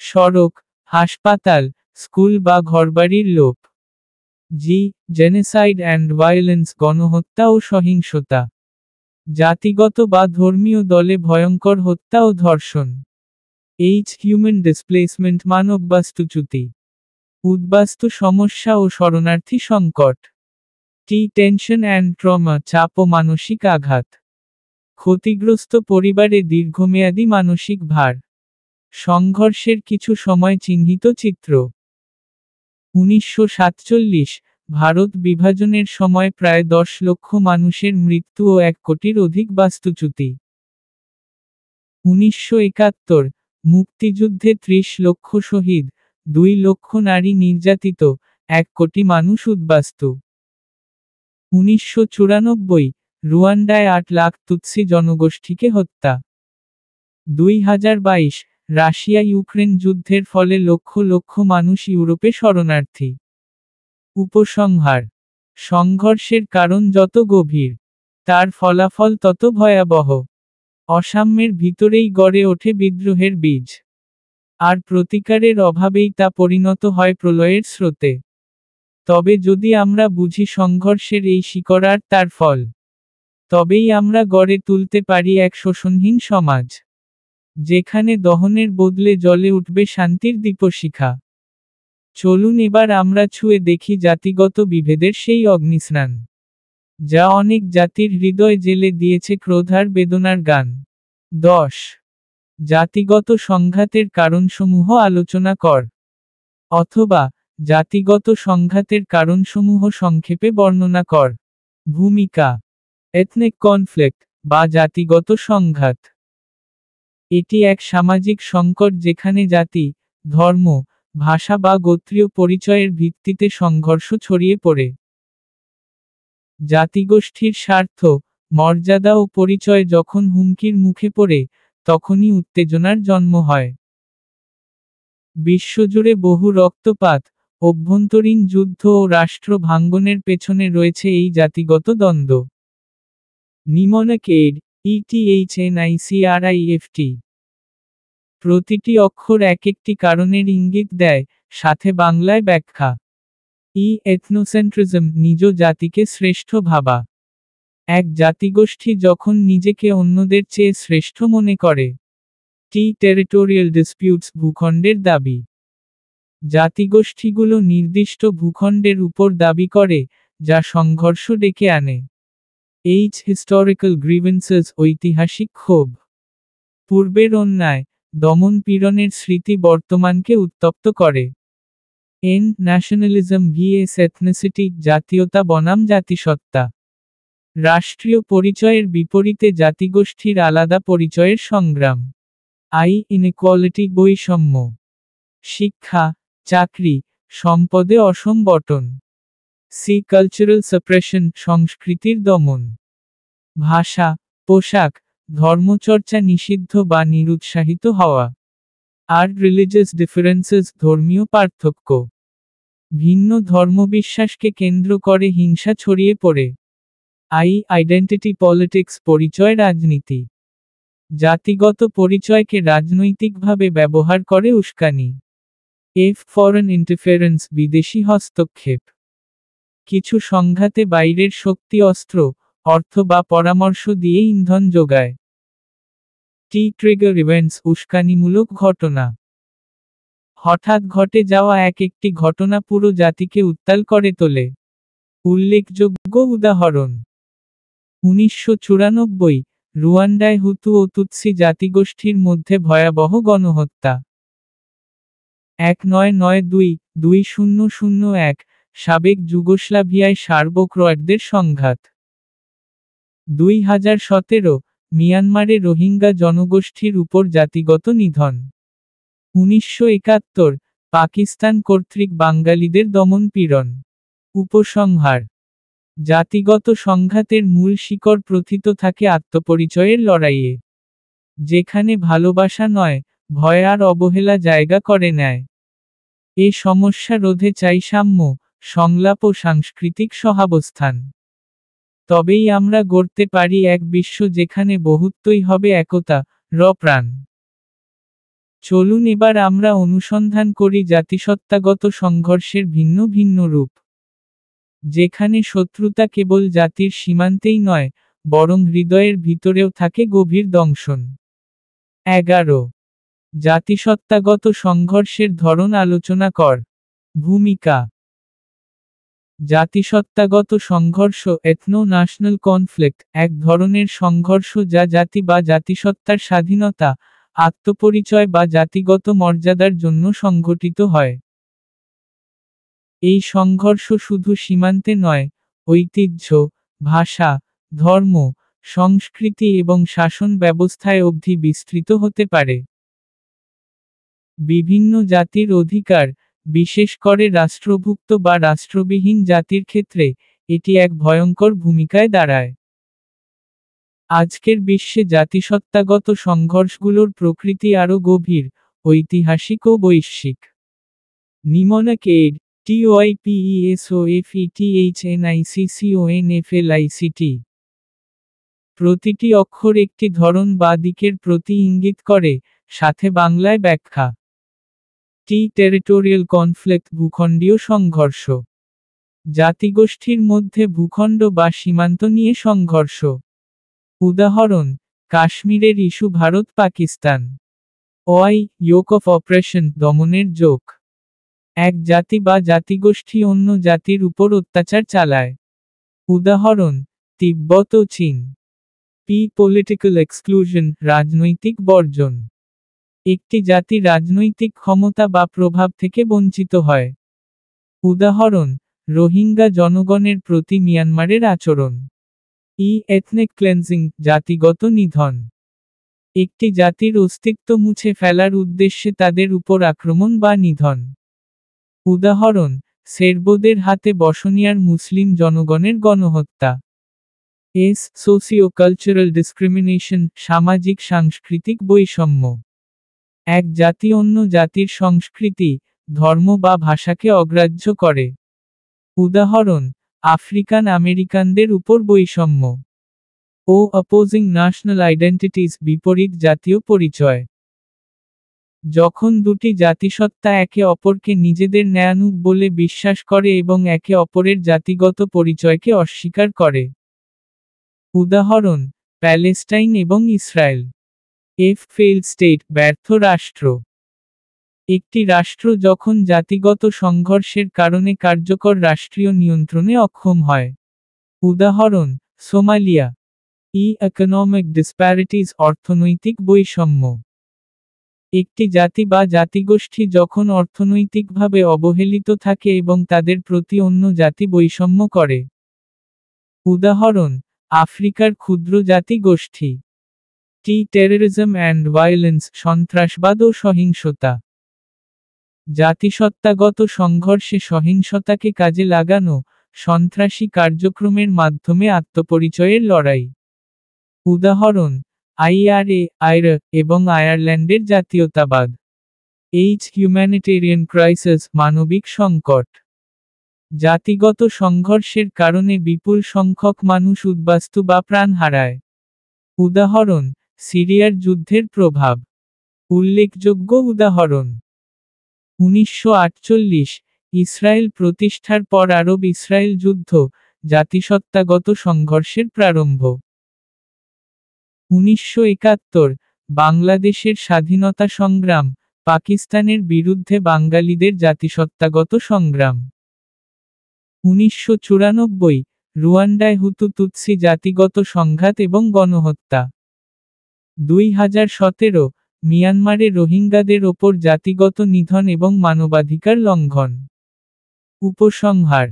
সড়ক, হাসপাতাল, স্কুল বা ঘরবাড়ির লোপ। জেনোসাইড অ্যান্ড ভায়োলেন্স, গণহত্যা ও সহিংসতা। জাতিগত বা ধর্মীয় দলে ভয়ঙ্কর হত্যা ও ধর্ষণ। হিউম্যান ডিসপ্লেসমেন্ট, মানব বাস্তুচ্যুতি। উদ্বাস্তু সমস্যা ও শরণার্থী সংকট। টেনশন অ্যান্ড ট্রমা, চাপ ও মানসিক আঘাত। ক্ষতিগ্রস্ত পরিবারে দীর্ঘমেয়াদী মানসিক ভার। সংঘর্ষের কিছু সময় চিহ্নিত চিত্র। 1947 ভারত বিভাজনের সময় প্রায় 10 লক্ষ মানুষের মৃত্যু ও 1 কোটির অধিক বাস্তুচ্যুতি। 1971 মুক্তিযুদ্ধে 30 লক্ষ শহীদ, 2 লক্ষ নারী নির্যাতিত, 1 কোটি মানুষ উদ্বাস্তু। 1994 রুয়ান্ডায় 8 লাখ তুৎসি জনগোষ্ঠীকে হত্যা। 2022 রাশিয়া ইউক্রেন যুদ্ধের ফলে লক্ষ লক্ষ মানুষ ইউরোপে শরণার্থী। উপসংহার: সংঘর্ষের কারণ যত গভীর, তার ফলাফল তত ভয়াবহ। অসাম্যের ভিতরেই গড়ে ওঠে বিদ্রোহের বীজ। আর প্রতিকারের অভাবেই তা পরিণত হয় প্রলয়ের স্রোতে। তবে যদি আমরা বুঝি সংঘর্ষের এই শিকড় আর তার ফল, তবেই আমরা গড়ে তুলতে পারি এক শোষণহীন সমাজ, যেখানে দহনের বদলে জ্বলে উঠবে শান্তির দীপশিখা। চলুন এবার আমরা ছুঁয়ে দেখি জাতিগত বিভেদের সেই অগ্নিস্নান, যা অনেক জাতির হৃদয় জেলে দিয়েছে ক্রোধ আর বেদনার গান। 10. জাতিগত সংঘাতের কারণসমূহ আলোচনা কর। অথবা জাতিগত সংঘাতের কারণসমূহ সংক্ষেপে বর্ণনা কর। ভূমিকা। এথনিক কনফ্লিক্ট বা জাতিগত সংঘাত। এটি এক সামাজিক সংকট যেখানে জাতি, ধর্ম, ভাষা বা গোত্রীয় পরিচয়ের ভিত্তিতে সংঘর্ষ ছড়িয়ে পড়ে। জাতিগোষ্ঠীর স্বার্থ, মর্যাদা ও পরিচয় যখন হুমকির মুখে পড়ে, তখনই উত্তেজনার জন্ম হয়। বিশ্বজুড়ে বহু রক্তপাত, অভ্যন্তরীণ যুদ্ধ ও রাষ্ট্র ভাঙ্গনের পেছনে রয়েছে এই জাতিগত দ্বন্দ্ব। Mnemonic aid, ETHNICRIFT। প্রতিটি অক্ষর এক একটি কারণের ইঙ্গিত দেয়, সাথে বাংলায় ব্যাখ্যা। এথনোসেন্ট্রিজম, নিজ জাতিকে শ্রেষ্ঠ ভাবা। এক জাতিগোষ্ঠী যখন নিজেকে অন্যদের চেয়ে শ্রেষ্ঠ মনে করে। টেরিটোরিয়াল ডিসপিউটস, ভূখণ্ডের দাবি। জাতিগোষ্ঠীগুলো নির্দিষ্ট ভূখণ্ডের উপর দাবি করে, যা সংঘর্ষ ডেকে আনে। হিস্টোরিক্যাল গ্রিভেন্সেস, ঐতিহাসিক ক্ষোভ। পূর্বের অন্যায়, দমন পীড়নের স্মৃতি বর্তমানকে উত্তপ্ত করে। ন্যাশনালিজম ভিএস এথনিসিটি, জাতীয়তা বনাম জাতিসত্তা। রাষ্ট্রীয় পরিচয়ের বিপরীতে জাতিগোষ্ঠীর আলাদা পরিচয়ের সংগ্রাম। ইনইকুয়ালিটি, বৈষম্য। শিক্ষা, চাকরি, সম্পদে অসম বণ্টন। কালচারাল সাপ্রেশন, সংস্কৃতির দমন। ভাষা, পোশাক, ধর্মচর্চা নিষিদ্ধ বা নিরুৎসাহিত হওয়া। রিলিজিয়াস ডিফারেন্সেস, ধর্মীয় পার্থক্য। ভিন্ন ধর্মবিশ্বাসকে কেন্দ্র করে হিংসা ছড়িয়ে পড়ে। আইডেন্টিটি পলিটিক্স, পরিচয় রাজনীতি। জাতিগত পরিচয়কে রাজনৈতিকভাবে ব্যবহার করে উস্কানি। ফরেন ইন্টারফারেন্স, বিদেশি হস্তক্ষেপ। কিছু সংঘাতে বাইরের শক্তি অস্ত্র, অর্থ বা পরামর্শ দিয়ে ইন্ধন যোগায়। ট্রিগার ইভেন্টস, উস্কানিমূলক ঘটনা। হঠাৎ ঘটে যাওয়া এক একটি ঘটনা পুরো জাতিকে উত্তাল করে তোলে। উল্লেখযোগ্য উদাহরণ: 1994, রুয়ান্ডায় হুতু ও তুৎসি জাতিগোষ্ঠীর মধ্যে ভয়াবহ গণহত্যা। 1992-2001, সাবেক যুগোস্লাভিয়ায় সার্ব ক্রোয়াটদের সংঘাত। 2017, মিয়ানমারে রোহিঙ্গা জনগোষ্ঠীর উপর জাতিগত নিধন। 1971, পাকিস্তান কর্তৃক বাঙালিদের দমন-পীড়ন। উপসংহার: জাতিগত সংঘাতের মূল শিকড় প্রথিত থাকে আত্মপরিচয়ের লড়াইয়ে। যেখানে ভালোবাসা নয়, ভয় আর অবহেলা জায়গা করে নেয়। এ সমস্যা রোধে চাই সাম্য, সংলাপ ও সাংস্কৃতিক সহাবস্থান। তবেই আমরা গড়তে পারি এক বিশ্ব যেখানে বহুত্বই হবে একতা, প্রাণ। চলুন এবার আমরা অনুসন্ধান করি জাতিসত্তাগত সংঘর্ষের ভিন্ন ভিন্ন রূপ। যেখানে শত্রুতা কেবল জাতির সীমান্তেই নয়, বরং হৃদয়ের ভিতরেও থাকে গভীর দংশন। 11. জাতিসত্তাগত সংঘর্ষের ধরন আলোচনা কর। ভূমিকা। জাতিসত্তাগত সংঘর্ষ, এথনো-ন্যাশনাল কনফ্লিক্ট, এক ধরনের সংঘর্ষ যা জাতি বা জাতিসত্তার স্বাধীনতা, আত্মপরিচয় বা জাতিগত মর্যাদার জন্য সংঘটিত হয়। এই সংঘর্ষ শুধু সীমান্তে নয়, ঐতিহ্য, ভাষা, ধর্ম, সংস্কৃতি এবং শাসন ব্যবস্থায় অবধি বিস্তৃত হতে পারে। বিভিন্ন জাতির অধিকার, বিশেষ করে রাষ্ট্রভুক্ত বা রাষ্ট্রবিহীন জাতির ক্ষেত্রে, এটি এক ভয়ঙ্কর ভূমিকায় দাঁড়ায়। আজকের বিশ্বে জাতিসত্তাগত সংঘর্ষগুলোর প্রকৃতি আরও গভীর, ঐতিহাসিক ও বৈশ্বিক। Mnemonic aid, TYPESOFETHNICCONFLICT। প্রতিটি অক্ষর একটি ধরন বা দিকের প্রতি ইঙ্গিত করে, সাথে বাংলায় ব্যাখ্যা। টেরিটোরিয়াল কনফ্লিক্ট, ভূখণ্ডীয় সংঘর্ষ। জাতিগোষ্ঠীর মধ্যে ভূখণ্ড বা সীমান্ত নিয়ে সংঘর্ষ। উদাহরণ: কাশ্মীরের issue, Bharat Pakistan. ইয়োক of operation, দমনের যোগ। এক জাতি বা জাতিগোষ্ঠী অন্য জাতির উপর অত্যাচার চালায়। উদাহরণ, তিব্বত ও চীন। পলিটিক্যাল এক্সক্লুশন, রাজনৈতিক বর্জন। একটি জাতি রাজনৈতিক ক্ষমতা বা প্রভাব থেকে বঞ্চিত হয়। উদাহরণ, রোহিঙ্গা জনগণের প্রতি মিয়ানমারের আচরণ। এথনিক ক্লেন্সিং, জাতিগত নিধন। একটি জাতির অস্তিত্ব মুছে ফেলার উদ্দেশ্যে তাদের উপর আক্রমণ বা নিধন। উদাহরণ, সের্বোদের হাতে বসনিয়ার মুসলিম জনগণের গণহত্যা। সোশিও-কালচারাল ডিসক্রিমিনেশন, সামাজিক সাংস্কৃতিক বৈষম্য। এক জাতি অন্য জাতির সংস্কৃতি, ধর্ম বা ভাষাকে অগ্রাহ্য করে। উদাহরণ, আফ্রিকান আমেরিকানদের উপর বৈষম্য। অপোজিং ন্যাশনাল আইডেন্টিটিস, বিপরীত জাতীয় পরিচয়। যখন দুটি জাতিসত্তা একে অপরকে নিজেদের ন্যায়ানুগ বলে বিশ্বাস করে এবং একে অপরের জাতিগত পরিচয়কে অস্বীকার করে। উদাহরণ, প্যালেস্টাইন এবং ইসরায়েল। ফেইল্ড স্টেট, ব্যর্থ রাষ্ট্র। একটি রাষ্ট্র যখন জাতিগত সংঘর্ষের কারণে কার্যকর রাষ্ট্রীয় নিয়ন্ত্রণে অক্ষম হয়। উদাহরণ, সোমালিয়া। ইকোনমিক ডিসপ্যারিটিজ, অর্থনৈতিক বৈষম্য। একটি জাতি বা জাতিগোষ্ঠী যখন অর্থনৈতিকভাবে অবহেলিত থাকে এবং তাদের প্রতি অন্য জাতি বৈষম্য করে। উদাহরণ, আফ্রিকার ক্ষুদ্র জাতি গোষ্ঠী। টেররিজম অ্যান্ড ভায়োলেন্স, সন্ত্রাসবাদ ও সহিংসতা। জাতিসত্তাগত সংঘর্ষে সহিংসতাকে কাজে লাগানো, সন্ত্রাসী কার্যক্রমের মাধ্যমে আত্মপরিচয়ের লড়াই। উদাহরণ, আইর এবং আয়ারল্যান্ডের জাতীয়তাবাদ। হিউম্যানিটেরিয়ান ক্রাইসিস, মানবিক সংকট। জাতিগত সংঘর্ষের কারণে বিপুল সংখ্যক মানুষ উদ্বাস্তু বা প্রাণ হারায়। উদাহরণ, সিরিয়ার যুদ্ধের প্রভাব। উল্লেখযোগ্য উদাহরণ, 1948 ইসরায়েল প্রতিষ্ঠার পর আরব ইসরায়েল যুদ্ধ, জাতিসত্তাগত সংঘর্ষের প্রারম্ভ। 1971 বাংলাদেশের স্বাধীনতা সংগ্রাম, পাকিস্তানের বিরুদ্ধে বাঙালিদের জাতিসত্তাগত সংগ্রাম। 1994 রুয়ান্ডায় হুতু তুতসি জাতিগত সংঘাত এবং গণহত্যা। 2017 মিয়ানমারে রোহিঙ্গাদের ওপর জাতিগত নিধন এবং মানবাধিকার লঙ্ঘন। উপসংহার,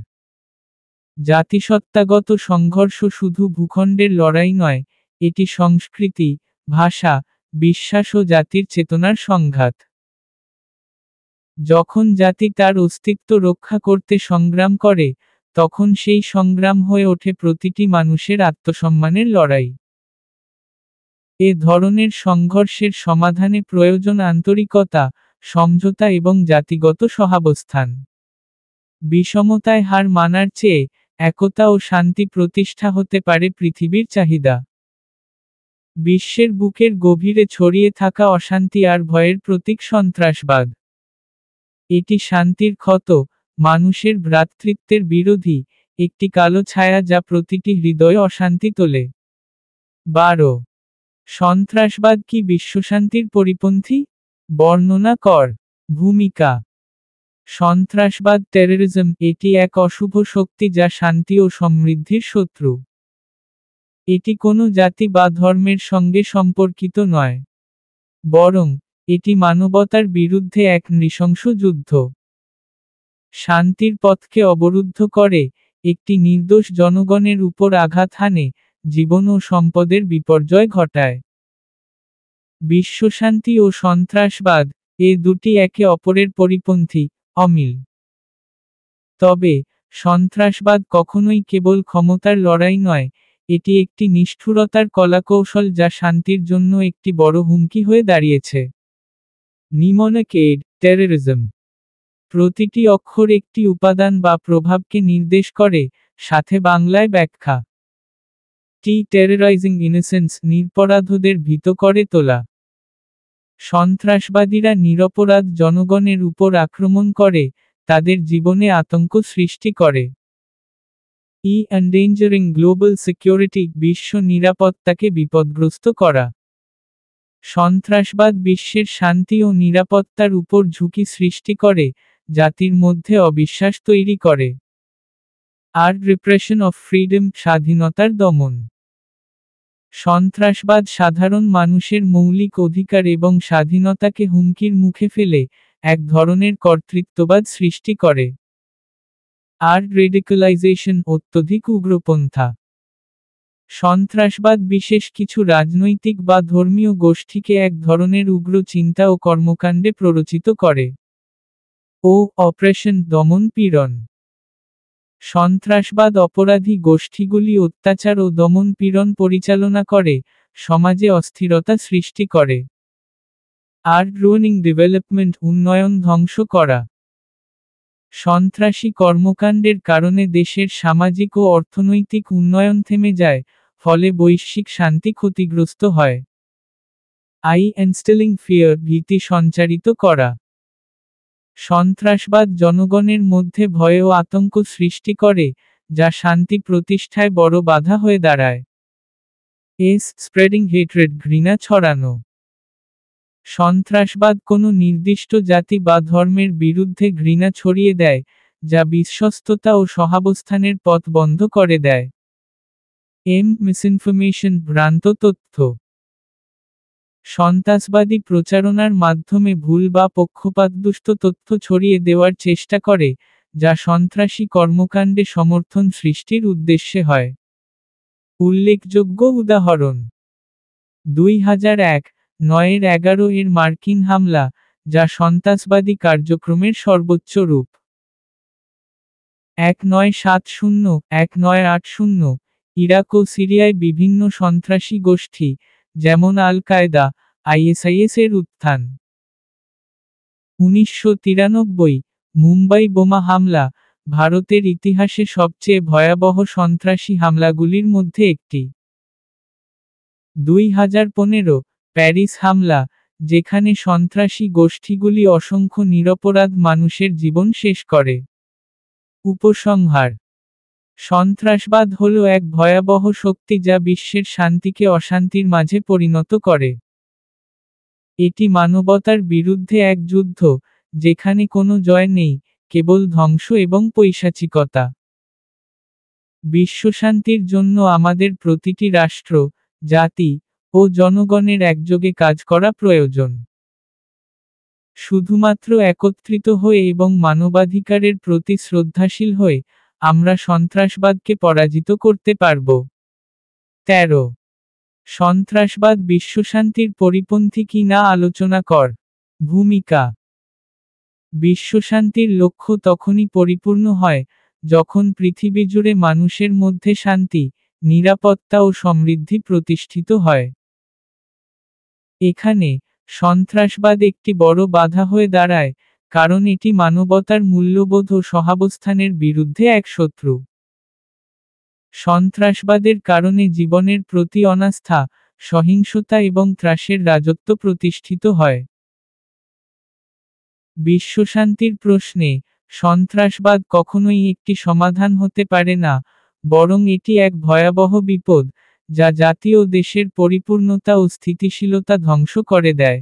জাতিসত্তাগত সংঘর্ষ শুধু ভূখণ্ডের লড়াই নয়, এটি সংস্কৃতি, ভাষা, বিশ্বাস ও জাতির চেতনার সংঘাত। যখন জাতি তার অস্তিত্ব রক্ষা করতে সংগ্রাম করে, তখন সেই সংগ্রাম হয়ে ওঠে প্রতিটি মানুষের আত্মসম্মানের লড়াই। এ ধরনের সংঘর্ষের সমাধানে প্রয়োজন আন্তরিকতা, সমঝোতা এবং জাতিগত সহাবস্থান। বিষমতায় হার মানার চেয়ে, একতা ও শান্তি প্রতিষ্ঠা হতে পারে পৃথিবীর চাহিদা। বিশ্বের বুকের গভীরে ছড়িয়ে থাকা অশান্তি আর ভয়ের প্রতীক সন্ত্রাসবাদ। এটি শান্তির ক্ষত, মানুষের ভ্রাতৃত্বের বিরোধী, একটি কালো ছায়া যা প্রতিটি হৃদয়ে অশান্তি তোলে। 12 সন্ত্রাসবাদ কি বিশ্বশান্তির পরিপন্থী? বর্ণনা কর। ভূমিকা, সন্ত্রাসবাদ টেররিজম, এটি এক অশুভ শক্তি যা শান্তি ও সমৃদ্ধির শত্রু। এটি কোনো জাতি বা ধর্মের সঙ্গে সম্পর্কিত নয়। বরং, এটি মানবতার বিরুদ্ধে এক নৃশংস যুদ্ধ। শান্তির পথকে অবরুদ্ধ করে, একটি নির্দোষ জনগণের উপর আঘাত হানে, জীবন ও সম্পদের বিপর্যয় ঘটায়। বিশ্বশান্তি ও সন্ত্রাসবাদ, এ দুটি একে অপরের পরিপন্থী, অমিল। তবে, সন্ত্রাসবাদ কখনোই কেবল ক্ষমতার লড়াই নয়, এটি একটি নিষ্ঠুরতার কলাকৌশল যা শান্তির জন্য একটি বড় হুমকি হয়ে দাঁড়িয়েছে। নিমোনিকেড, টেররিজম। প্রতিটি অক্ষর একটি উপাদান বা প্রভাবকে নির্দেশ করে, সাথে বাংলায় ব্যাখ্যা। টেররাইজিং ইনোসেন্স, নিরপরাধদের ভীত করে তোলা। সন্ত্রাসবাদীরা নিরপরাধ জনগণের উপর আক্রমণ করে, তাদের জীবনে আতঙ্ক সৃষ্টি করে। এন্ডেঞ্জারিং গ্লোবাল সিকিউরিটি, বিশ্ব নিরাপত্তাকে বিপদগ্রস্ত করা। সন্ত্রাসবাদ বিশ্বের শান্তি ও নিরাপত্তার উপর ঝুঁকি সৃষ্টি করে, জাতির মধ্যে অবিশ্বাস তৈরি করে। আর রিপ্রেশন অফ ফ্রিডম, স্বাধীনতার দমন। সন্ত্রাসবাদ সাধারণ মানুষের মৌলিক অধিকার এবং স্বাধীনতাকে হুমকির মুখে ফেলে এক ধরনের কর্তৃত্ববাদ সৃষ্টি করে। আর রেডিকালাইজেশন, অত্যধিক উগ্রপন্থা। সন্ত্রাসবাদ বিশেষ কিছু রাজনৈতিক বা ধর্মীয় গোষ্ঠীকে এক ধরনের উগ্র চিন্তা ও কর্মকাণ্ডে প্ররোচিত করে। ও অপারেশন, দমন পীড়ন। সন্ত্রাসবাদ অপরাধী গোষ্ঠীগুলি অত্যাচার ও দমন পীড়ন পরিচালনা করে, সমাজে অস্থিরতা সৃষ্টি করে। আর রুইনিং ডেভেলপমেন্ট, উন্নয়ন ধ্বংস করা। সন্ত্রাসী কর্মকাণ্ডের কারণে দেশের সামাজিক ও অর্থনৈতিক উন্নয়ন থেমে যায়, ফলে বৈশ্বিক শান্তি ক্ষতিগ্রস্ত হয়। ইনস্টিলিং ফিয়ার, ভীতি সঞ্চারিত করা। সন্ত্রাসবাদ জনগণের মধ্যে ভয় ও আতঙ্ক সৃষ্টি করে, যা শান্তি প্রতিষ্ঠায় বড় বাধা হয়ে দাঁড়ায়। স্প্রেডিং হেট্রেড, ঘৃণা ছড়ানো। সন্ত্রাসবাদ কোনো নির্দিষ্ট জাতি বা ধর্মের বিরুদ্ধে ঘৃণা ছড়িয়ে দেয়, যা বিশ্বস্ততা ও সহাবস্থানের পথ বন্ধ করে দেয়। মিসইনফরমেশন, ভ্রান্ত তথ্য। সন্ত্রাসবাদী প্রচারণার মাধ্যমে ভুল বা পক্ষপাতদুষ্ট তথ্য ছড়িয়ে দেওয়ার চেষ্টা করে, যা সন্ত্রাসী কর্মকাণ্ডে সমর্থন সৃষ্টির উদ্দেশ্যে হয়। উল্লেখযোগ্য উদাহরণ: 2001-9-এর 11 মার্কিন হামলা, যা সন্ত্রাসবাদী কার্যক্রমের সর্বোচ্চ রূপ। 1970-1980, ইরাক ও সিরিয়ায় বিভিন্ন সন্ত্রাসী গোষ্ঠী, যেমন আল কায়দা, আইএসআইএস এর উত্থান। 1993, মুম্বাই বোমা হামলা, ভারতের ইতিহাসে সবচেয়ে ভয়াবহ সন্ত্রাসী হামলাগুলির মধ্যে একটি। 2015, প্যারিস হামলা, যেখানে সন্ত্রাসী গোষ্ঠীগুলি অসংখ্য নিরপরাধ মানুষের জীবন শেষ করে। উপসংহার: সন্ত্রাসবাদ হল এক ভয়াবহ শক্তি যা বিশ্বের শান্তিকে অশান্তির মাঝে পরিণত করে। এটি মানবতার বিরুদ্ধে এক যুদ্ধ, যেখানে কোনো জয় নেই, কেবল ধ্বংস এবং পৈশাচিকতা। বিশ্বশান্তির জন্য আমাদের প্রতিটি রাষ্ট্র, জাতি ও জনগণের একযোগে কাজ করা প্রয়োজন। শুধুমাত্র একত্রিত হয়ে এবং মানবাধিকারের প্রতি শ্রদ্ধাশীল হয়ে আমরা সন্ত্রাসবাদকে পরাজিত করতে পারব। 13. সন্ত্রাসবাদ বিশ্বশান্তির পরিপন্থী কি না আলোচনা কর। ভূমিকা: বিশ্বশান্তির লক্ষ্য তখনই পরিপূর্ণ হয়, যখন পৃথিবী জুড়ে মানুষের মধ্যে শান্তি, নিরাপত্তা ও সমৃদ্ধি প্রতিষ্ঠিত হয়। এখানে সন্ত্রাসবাদ একটি বড় বাধা হয়ে দাঁড়ায়, কারণ এটি মানবতার মূল্যবোধ ও সহাবস্থানের বিরুদ্ধে এক শত্রু। সন্ত্রাসবাদের কারণে জীবনের প্রতি অনাস্থা, সহিংসতা এবং ত্রাসের রাজত্ব প্রতিষ্ঠিত হয়। বিশ্বশান্তির প্রশ্নে সন্ত্রাসবাদ কখনোই একটি সমাধান হতে পারে না, বরং এটি এক ভয়াবহ বিপদ, যা জাতি ও দেশের পরিপূর্ণতা ও স্থিতিশীলতা ধ্বংস করে দেয়।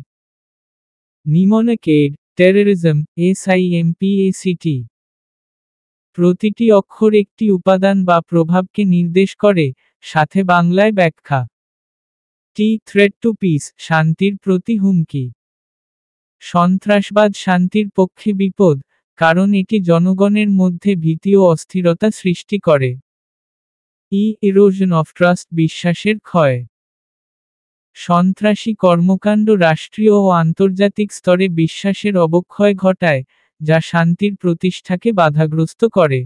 নিমনকেড, টেররিজম, SIMPACT। প্রতিটি অক্ষর একটি উপাদান বা প্রভাবকে নির্দেশ করে, সাথে বাংলায় ব্যাখ্যা। থ্রেট টু পিস, শান্তির প্রতি হুমকি। সন্ত্রাসবাদ শান্তির পক্ষে বিপদ, কারণ এটি জনগণের মধ্যে ভীতি ও অস্থিরতা সৃষ্টি করে। ইরোশন অফ ট্রাস্ট, বিশ্বাসের ক্ষয়। সন্ত্রাসী কর্মকাণ্ড রাষ্ট্রীয় ও আন্তর্জাতিক স্তরে বিশ্বাসের অবক্ষয় ঘটায়, যা শান্তির প্রতিষ্ঠাকে বাধাগ্রস্ত করে।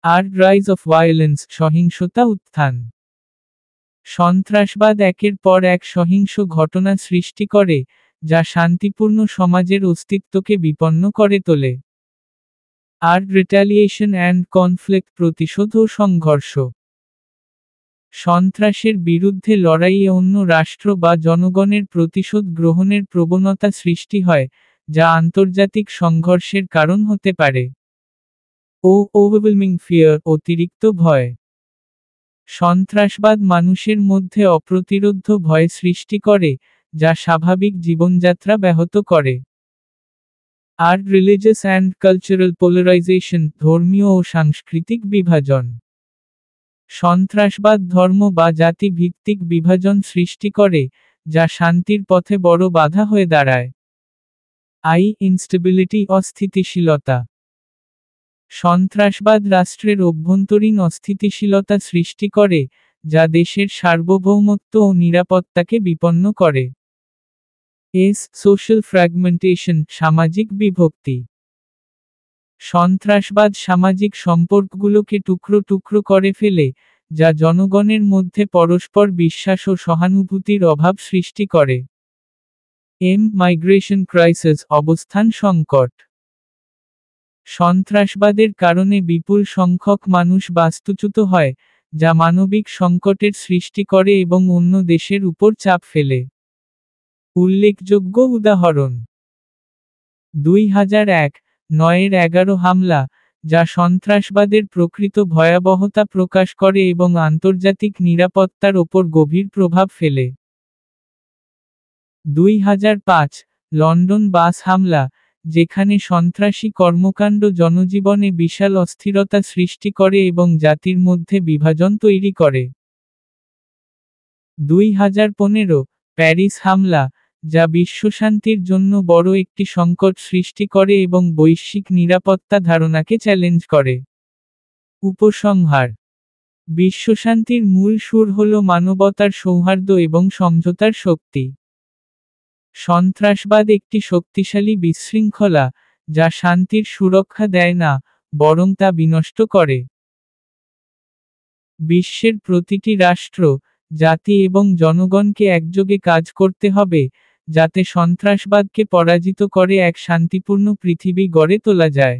আর রাইজ অফ ভায়োলেন্স, সহিংসতা উত্থান। সন্ত্রাসবাদ একের পর এক সহিংস ঘটনা সৃষ্টি করে, যা শান্তিপূর্ণ সমাজের অস্তিত্বকে বিপন্ন করে তোলে। আর রিটালিয়েশন অ্যান্ড কনফ্লিক্ট, প্রতিশোধ ও সংঘর্ষ। সন্ত্রাসের বিরুদ্ধে লড়াইয়ে অন্য রাষ্ট্র বা জনগণের প্রতিশোধ গ্রহণের প্রবণতা সৃষ্টি হয়, যা আন্তর্জাতিক সংঘর্ষের কারণ হতে পারে। ওভারওয়েলমিং ফিয়ার, অতিরিক্ত ভয়। সন্ত্রাসবাদ মানুষের মধ্যে অপ্রতিরোধ্য ভয় সৃষ্টি করে, যা স্বাভাবিক জীবনযাত্রা ব্যাহত করে। আর রিলিজিয়াস অ্যান্ড কালচারাল পোলারাইজেশন, ধর্মীয় ও সাংস্কৃতিক বিভাজন। সন্ত্রাসবাদ ধর্ম বা জাতি ভিত্তিক বিভাজন সৃষ্টি করে, যা শান্তির পথে বড় বাধা হয়ে দাঁড়ায়। ইনস্টেবিলিটি, অস্থিতিশীলতা। সন্ত্রাসবাদ রাষ্ট্রের অভ্যন্তরীণ অস্থিতিশীলতা সৃষ্টি করে, যা দেশের সার্বভৌমত্ব ও নিরাপত্তাকে বিপন্ন করে। সোশ্যাল ফ্র্যাগমেন্টেশন, সামাজিক বিভক্তি। সন্ত্রাসবাদ সামাজিক সম্পর্কগুলোকে টুকরো টুকরো করে ফেলে, যা জনগণের মধ্যে পরস্পর বিশ্বাস ও সহানুভূতির অভাব সৃষ্টি করে। মাইগ্রেশন ক্রাইসিস, অবস্থান সংকট। সন্ত্রাসবাদের কারণে বিপুল সংখ্যক মানুষ বাস্তুচ্যুত হয়, যা মানবিক সংকটের সৃষ্টি করে এবং অন্য দেশের উপর চাপ ফেলে। উল্লেখযোগ্য উদাহরণ: 2001-9-এর 11 হামলা, যা সন্ত্রাসবাদের প্রকৃত ভয়াবহতা প্রকাশ করে এবং আন্তর্জাতিক নিরাপত্তার ওপর গভীর প্রভাব ফেলে। 2005 লন্ডন বাস হামলা, যেখানে সন্ত্রাসী কর্মকাণ্ড জনজীবনে বিশাল অস্থিরতা সৃষ্টি করে এবং জাতির মধ্যে বিভাজন তৈরি করে। 2015 প্যারিস হামলা, যা বিশ্বশান্তির জন্য বড় একটি সংকট সৃষ্টি করে এবং বৈশ্বিক নিরাপত্তা ধারণাকে চ্যালেঞ্জ করে। উপসংহার: বিশ্বশান্তির মূল সুর হল মানবতার সৌহার্দ্য এবং সমঝোতার শক্তি। সন্ত্রাসবাদ একটি শক্তিশালী বিশৃঙ্খলা, যা শান্তির সুরক্ষা দেয় না, বরং তা বিনষ্ট করে। বিশ্বের প্রতিটি রাষ্ট্র, জাতি এবং জনগণকে একযোগে কাজ করতে হবে, যাতে সন্ত্রাসবাদকে পরাজিত করে এক শান্তিপূর্ণ পৃথিবী গড়ে তোলা যায়।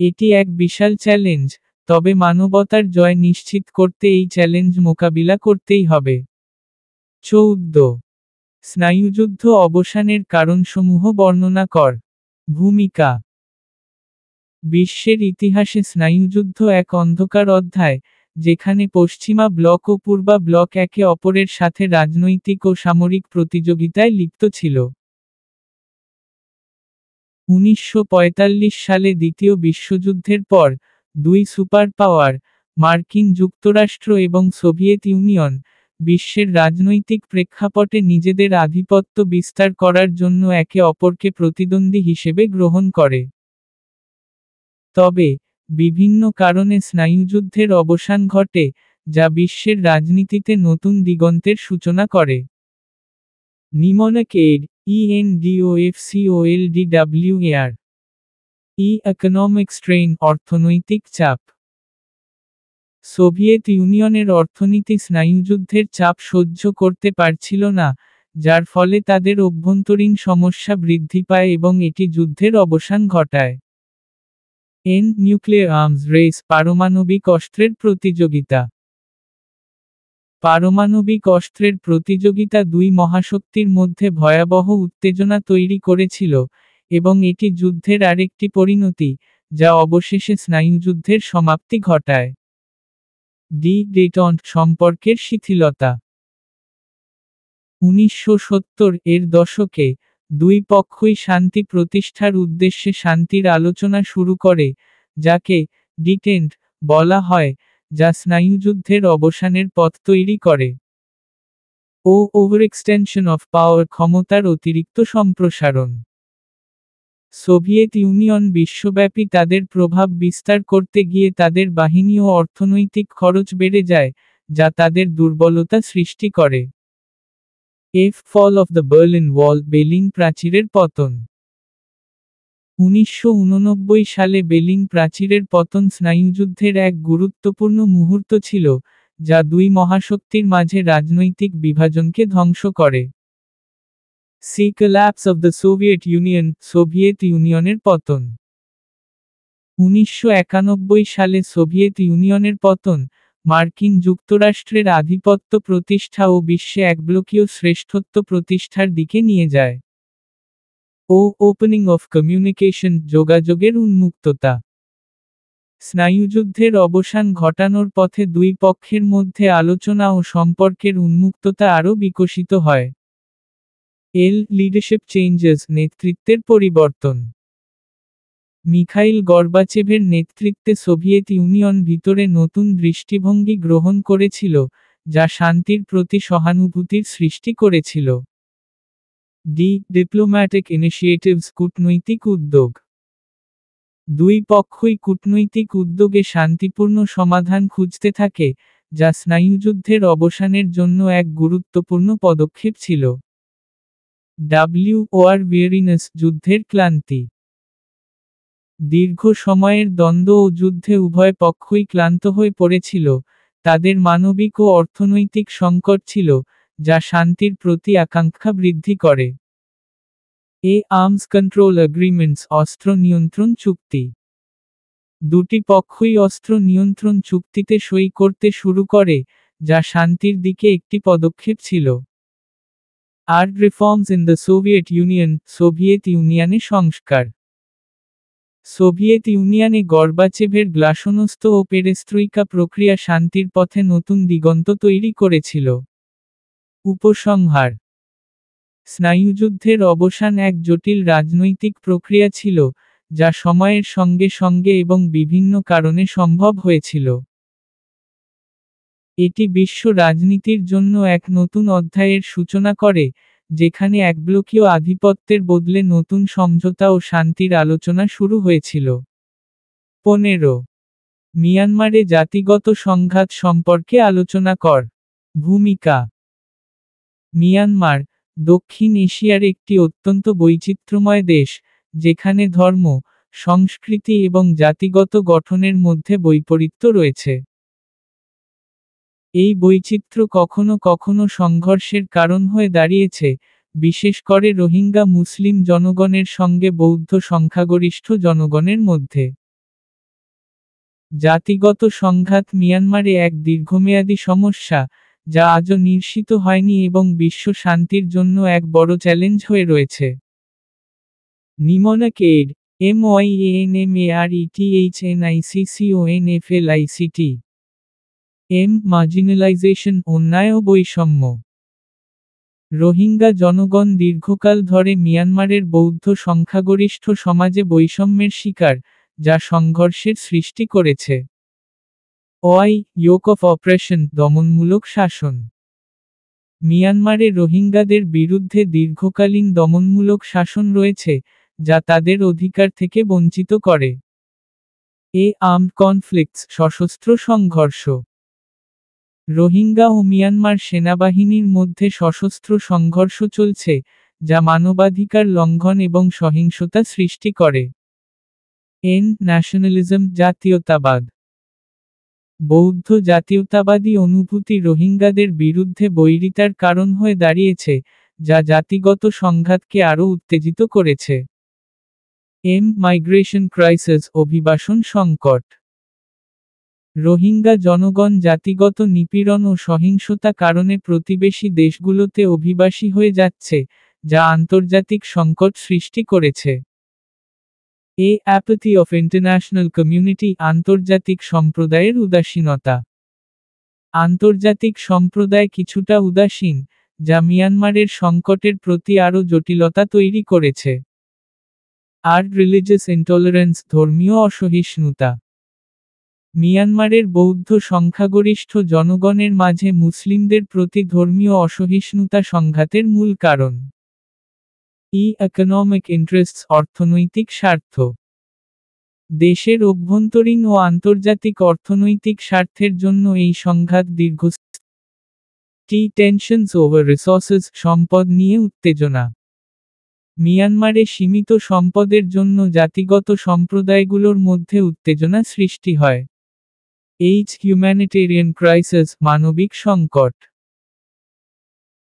এটি এক বিশাল চ্যালেঞ্জ, তবে মানবতার জয় নিশ্চিত করতে এই চ্যালেঞ্জ মোকাবিলা করতেই হবে। 14. স্নায়ুযুদ্ধ অবসানের কারণসমূহ বর্ণনা কর। ভূমিকা: বিশ্বের ইতিহাসে স্নায়ুযুদ্ধ এক অন্ধকার অধ্যায়, যেখানে পশ্চিমা ব্লক ও পূর্বা ব্লক একে অপরের সাথে রাজনৈতিক ও সামরিক প্রতিযোগিতায় লিপ্ত ছিল। 1945 সালে দ্বিতীয় বিশ্বযুদ্ধের পর, দুই সুপার পাওয়ার, মার্কিন যুক্তরাষ্ট্র এবং সোভিয়েত ইউনিয়ন, বিশ্বের রাজনৈতিক প্রেক্ষাপটে নিজেদের আধিপত্য বিস্তার করার জন্য একে অপরকে প্রতিদ্বন্দ্বী হিসেবে গ্রহণ করে। তবে, বিভিন্ন কারণে স্নায়ুযুদ্ধের অবসান ঘটে, যা বিশ্বের রাজনীতিতে নতুন দিগন্তের সূচনা করে। Mnemonic aid, ENDOFCOLDWAR। Economic strain, অর্থনৈতিক চাপ। সোভিয়েত ইউনিয়নের অর্থনীতি স্নায়ুযুদ্ধের চাপ সহ্য করতে পারছিল না, যার ফলে তাদের অভ্যন্তরীণ সমস্যা বৃদ্ধি পায় এবং এটি যুদ্ধের অবসান ঘটায়। নিউক্লিয়ার আর্মস রেস, পারমাণবিক অস্ত্রের প্রতিযোগিতা। পারমাণবিক অস্ত্রের প্রতিযোগিতা দুই মহাশক্তির মধ্যে ভয়াবহ উত্তেজনা তৈরি করেছিল, এবং এটি যুদ্ধের আরেকটি পরিণতি, যা অবশেষে স্নায়ুযুদ্ধের সমাপ্তি ঘটায়। ডেটন্ট সম্পর্কের শিথিলতা। 1970-এর দশকে, দুই পক্ষই শান্তি প্রতিষ্ঠার উদ্দেশ্যে শান্তির আলোচনা শুরু করে, যাকে ডিটেন্ট বলা হয়, যা স্নায়ুযুদ্ধের অবসানের পথ তৈরি করে। ওভারএক্সটেনশন অফ পাওয়ার, ক্ষমতার অতিরিক্ত সম্প্রসারণ। সোভিয়েত ইউনিয়ন বিশ্বব্যাপী তাদের প্রভাব বিস্তার করতে গিয়ে তাদের বাহিনী ও অর্থনৈতিক খরচ বেড়ে যায়, যা তাদের দুর্বলতা সৃষ্টি করে। ফল অফ দ্য বার্লিন ওয়াল, বের্লিন প্রাচীরের পতন। 1989 সালে বের্লিন প্রাচীরের পতন স্নায়ুযুদ্ধের এক গুরুত্বপূর্ণ মুহূর্ত ছিল, যা দুই মহাশক্তির মাঝে রাজনৈতিক বিভাজনকে ধ্বংস করে। collapse of the Soviet Union, Soviet ইউনিয়নের পতন। 1991 সালে সোভিয়েত ইউনিয়নের পতন, মার্কিন যুক্তরাষ্ট্রের আধিপত্য প্রতিষ্ঠা ও বিশ্বে একব্লকীয় শ্রেষ্ঠত্ব প্রতিষ্ঠার দিকে নিয়ে যায়। ওপেনিং অফ কমিউনিকেশন, যোগাযোগের উন্মুক্ততা। স্নায়ুযুদ্ধের অবসান ঘটানোর পথে দুই পক্ষের মধ্যে আলোচনা ও সম্পর্কের উন্মুক্ততা আরও বিকশিত হয়। লিডারশিপ চেঞ্জেস, নেতৃত্বের পরিবর্তন। মিখাইল গর্বাচেভের নেতৃত্বে সোভিয়েত ইউনিয়ন ভিতরে নতুন দৃষ্টিভঙ্গি গ্রহণ করেছিল, যা শান্তির প্রতি সহানুভূতির সৃষ্টি করেছিল। ডিপ্লোম্যাটিক ইনিশিয়েটিভস, কূটনৈতিক উদ্যোগ। দুই পক্ষই কূটনৈতিক উদ্যোগে শান্তিপূর্ণ সমাধান খুঁজতে থাকে, যা স্নায়ুযুদ্ধের অবসানের জন্য এক গুরুত্বপূর্ণ পদক্ষেপ ছিল। ওয়ার ওয়েরিনেস, যুদ্ধের ক্লান্তি। দীর্ঘ সময়ের দ্বন্দ্ব ও যুদ্ধে উভয় পক্ষই ক্লান্ত হয়ে পড়েছিল, তাদের মানবিক ও অর্থনৈতিক সংকট ছিল, যা শান্তির প্রতি আকাঙ্ক্ষা বৃদ্ধি করে। আর্মস কন্ট্রোল এগ্রিমেন্টস, অস্ত্র নিয়ন্ত্রণ চুক্তি। দুটি পক্ষই অস্ত্র নিয়ন্ত্রণ চুক্তিতে সই করতে শুরু করে, যা শান্তির দিকে একটি পদক্ষেপ ছিল। Reforms in the Soviet union, Soviet ইউনিয়নে সংস্কার। সোভিয়েত ইউনিয়নে গর্বাচেভের গ্লাসনস্ত ও পেরেস্ত্রোইকা প্রক্রিয়া শান্তির পথে নতুন দিগন্ত তৈরি করেছিল। উপসংহার: স্নায়ুযুদ্ধের অবসান এক জটিল রাজনৈতিক প্রক্রিয়া ছিল, যা সময়ের সঙ্গে সঙ্গে এবং বিভিন্ন কারণে সম্ভব হয়েছিল। এটি বিশ্ব রাজনীতির জন্য এক নতুন অধ্যায়ের সূচনা করে, যেখানে একব্লকীয় আধিপত্যের বদলে নতুন সমঝোতা ও শান্তির আলোচনা শুরু হয়েছিল। 15. মিয়ানমারে জাতিগত সংঘাত সম্পর্কে আলোচনা কর। ভূমিকা। মিয়ানমার, দক্ষিণ এশিয়ার একটি অত্যন্ত বৈচিত্র্যময় দেশ, যেখানে ধর্ম, সংস্কৃতি এবং জাতিগত গঠনের মধ্যে বৈপরীত্য রয়েছে। এই বৈচিত্র্য কখনো কখনো সংঘর্ষের কারণ হয়ে দাঁড়িয়েছে, বিশেষ করে রোহিঙ্গা মুসলিম জনগণের সঙ্গে বৌদ্ধ সংখ্যাগরিষ্ঠ জনগণের মধ্যে। জাতিগত সংঘাত মিয়ানমারে এক দীর্ঘমেয়াদী সমস্যা, যা আজও নির্ণীত হয়নি এবং বিশ্ব শান্তির জন্য এক বড় চ্যালেঞ্জ হয়ে রয়েছে। Mnemonic aid, MYANMARETHNICCONFLICT। মার্জিনালাইজেশন, অন্যায় ও বৈষম্য। রোহিঙ্গা জনগণ দীর্ঘকাল ধরে মিয়ানমারের বৌদ্ধ সংখ্যাগরিষ্ঠ সমাজে বৈষম্যের শিকার, যা সংঘর্ষের সৃষ্টি করেছে। ইয়োক অফ অপারেশন, দমনমূলক শাসন। মিয়ানমারে রোহিঙ্গাদের বিরুদ্ধে দীর্ঘকালীন দমনমূলক শাসন রয়েছে, যা তাদের অধিকার থেকে বঞ্চিত করে। আর্মড কনফ্লিক্টস, সশস্ত্র সংঘর্ষ। রোহিঙ্গা ও মিয়ানমার সেনাবাহিনীর মধ্যে সশস্ত্র সংঘর্ষ চলছে, যা মানবাধিকার লঙ্ঘন এবং সহিংসতা সৃষ্টি করে। ন্যাশনালিজম, জাতীয়তাবাদ। বৌদ্ধ জাতীয়তাবাদী অনুভূতি রোহিঙ্গাদের বিরুদ্ধে বৈরিতার কারণ হয়ে দাঁড়িয়েছে, যা জাতিগত সংঘাতকে আরও উত্তেজিত করেছে। মাইগ্রেশন ক্রাইসিস, অভিবাসন সংকট। রোহিঙ্গা জনগণ জাতিগত নিপীড়ন ও সহিংসতা কারণে প্রতিবেশী দেশগুলোতে অভিবাসী হয়ে যাচ্ছে, যা আন্তর্জাতিক সংকট সৃষ্টি করেছে। অ্যাপাথি অফ ইন্টারন্যাশনাল কমিউনিটি, আন্তর্জাতিক সম্প্রদায়ের উদাসীনতা। আন্তর্জাতিক সম্প্রদায় কিছুটা উদাসীন, যা মিয়ানমারের সংকটের প্রতি আরও জটিলতা তৈরি করেছে। রিলিজিয়াস ইন্টলারেন্স, ধর্মীয় অসহিষ্ণুতা। মিয়ানমারের বৌদ্ধ সংখ্যাগরিষ্ঠ জনগণের মাঝে মুসলিমদের প্রতি ধর্মীয় অসহিষ্ণুতা সংঘাতের মূল কারণ। ইকোনমিক ইন্টারেস্টস, অর্থনৈতিক স্বার্থ। দেশের অভ্যন্তরীণ ও আন্তর্জাতিক অর্থনৈতিক স্বার্থের জন্য এই সংঘাত দীর্ঘস্থায়ী। টেনশনস ওভার রিসোর্সেস, সম্পদ নিয়ে উত্তেজনা। মিয়ানমারে সীমিত সম্পদের জন্য জাতিগত সম্প্রদায়গুলোর মধ্যে উত্তেজনা সৃষ্টি হয়। হিউম্যানিটেরিয়ান ক্রাইসিস, মানবিক সংকট।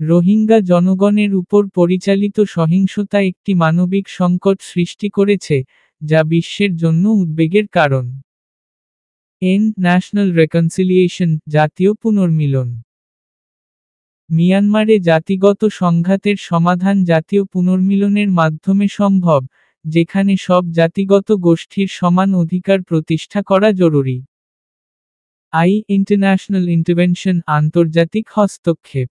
রোহিঙ্গা জনগণের উপর পরিচালিত সহিংসতা একটি মানবিক সংকট সৃষ্টি করেছে, যা বিশ্বের জন্য উদ্বেগের কারণ। ন্যাশনাল রেকনসিলিয়েশন, জাতীয় পুনর্মিলন। মিয়ানমারে জাতিগত সংঘাতের সমাধান জাতীয় পুনর্মিলনের মাধ্যমে সম্ভব, যেখানে সব জাতিগত গোষ্ঠীর সমান অধিকার প্রতিষ্ঠা করা জরুরি। ইন্টারন্যাশনাল ইন্টারভেনশন, আন্তর্জাতিক হস্তক্ষেপ।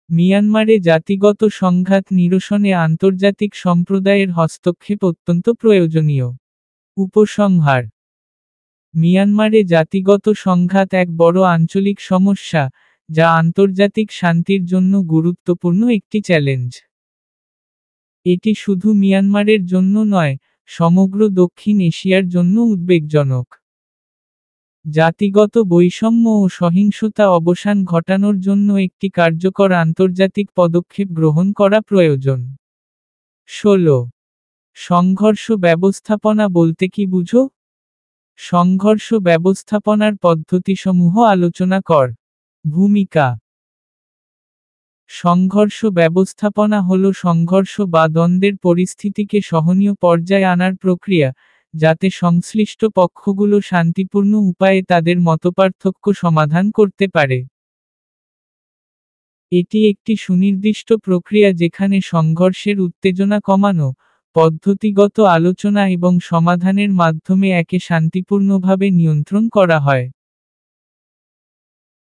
মিয়ানমারে জাতিগত সংঘাত নিরসনে আন্তর্জাতিক সম্প্রদায়ের হস্তক্ষেপ অত্যন্ত প্রয়োজনীয়। উপসংহার: মিয়ানমারে জাতিগত সংঘাত এক বড় আঞ্চলিক সমস্যা, যা আন্তর্জাতিক শান্তির জন্য গুরুত্বপূর্ণ একটি চ্যালেঞ্জ। এটি শুধু মিয়ানমারের জন্য নয়, সমগ্র দক্ষিণ এশিয়ার জন্য উদ্বেগজনক। জাতিগত বৈষম্য ও সহিংসতা অবসান ঘটানোর জন্য একটি কার্যকর আন্তর্জাতিক পদক্ষেপ গ্রহণ করা প্রয়োজন। ১৬. সংঘর্ষ ব্যবস্থাপনা বলতে কি বুঝো? সংঘর্ষ ব্যবস্থাপনার পদ্ধতিসমূহ আলোচনা কর। ভূমিকা: সংঘর্ষ ব্যবস্থাপনা হল সংঘর্ষ বা দ্বন্দ্বের পরিস্থিতিকে সহনীয় পর্যায়ে আনার প্রক্রিয়া, যাতে সংশ্লিষ্ট পক্ষগুলো শান্তিপূর্ণ উপায়ে তাদের মতপার্থক্য সমাধান করতে পারে। এটি একটি সুনির্দিষ্ট প্রক্রিয়া যেখানে সংঘর্ষের উত্তেজনা কমানো, পদ্ধতিগত আলোচনা এবং সমাধানের মাধ্যমে একে শান্তিপূর্ণভাবে নিয়ন্ত্রণ করা হয়।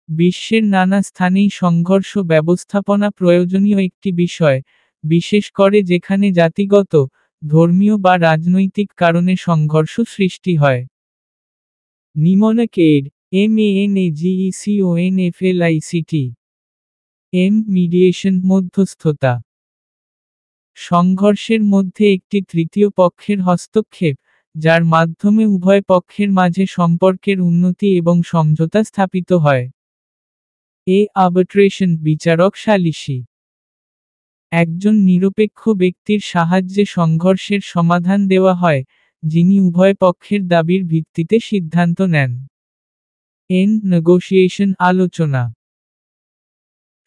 বিশ্বের নানা স্থানেই সংঘর্ষ ব্যবস্থাপনা প্রয়োজনীয় একটি বিষয়, বিশেষ করে যেখানে জাতিগত, ধর্মীয় বা রাজনৈতিক কারণে সংঘর্ষ সৃষ্টি হয়। নিমনকেড, MANAGECONFLICT। মিডিয়েশন, মধ্যস্থতা। সংঘর্ষের মধ্যে একটি তৃতীয় পক্ষের হস্তক্ষেপ, যার মাধ্যমে উভয় পক্ষের মাঝে সম্পর্কের উন্নতি এবং সমঝোতা স্থাপিত হয়। আর্বিট্রেশন, বিচারক সালিসি। একজন নিরপেক্ষ ব্যক্তির সাহায্যে সংঘর্ষের সমাধান দেওয়া হয়, যিনি উভয় পক্ষের দাবির ভিত্তিতে সিদ্ধান্ত নেন। নেগোশিয়েশন, আলোচনা।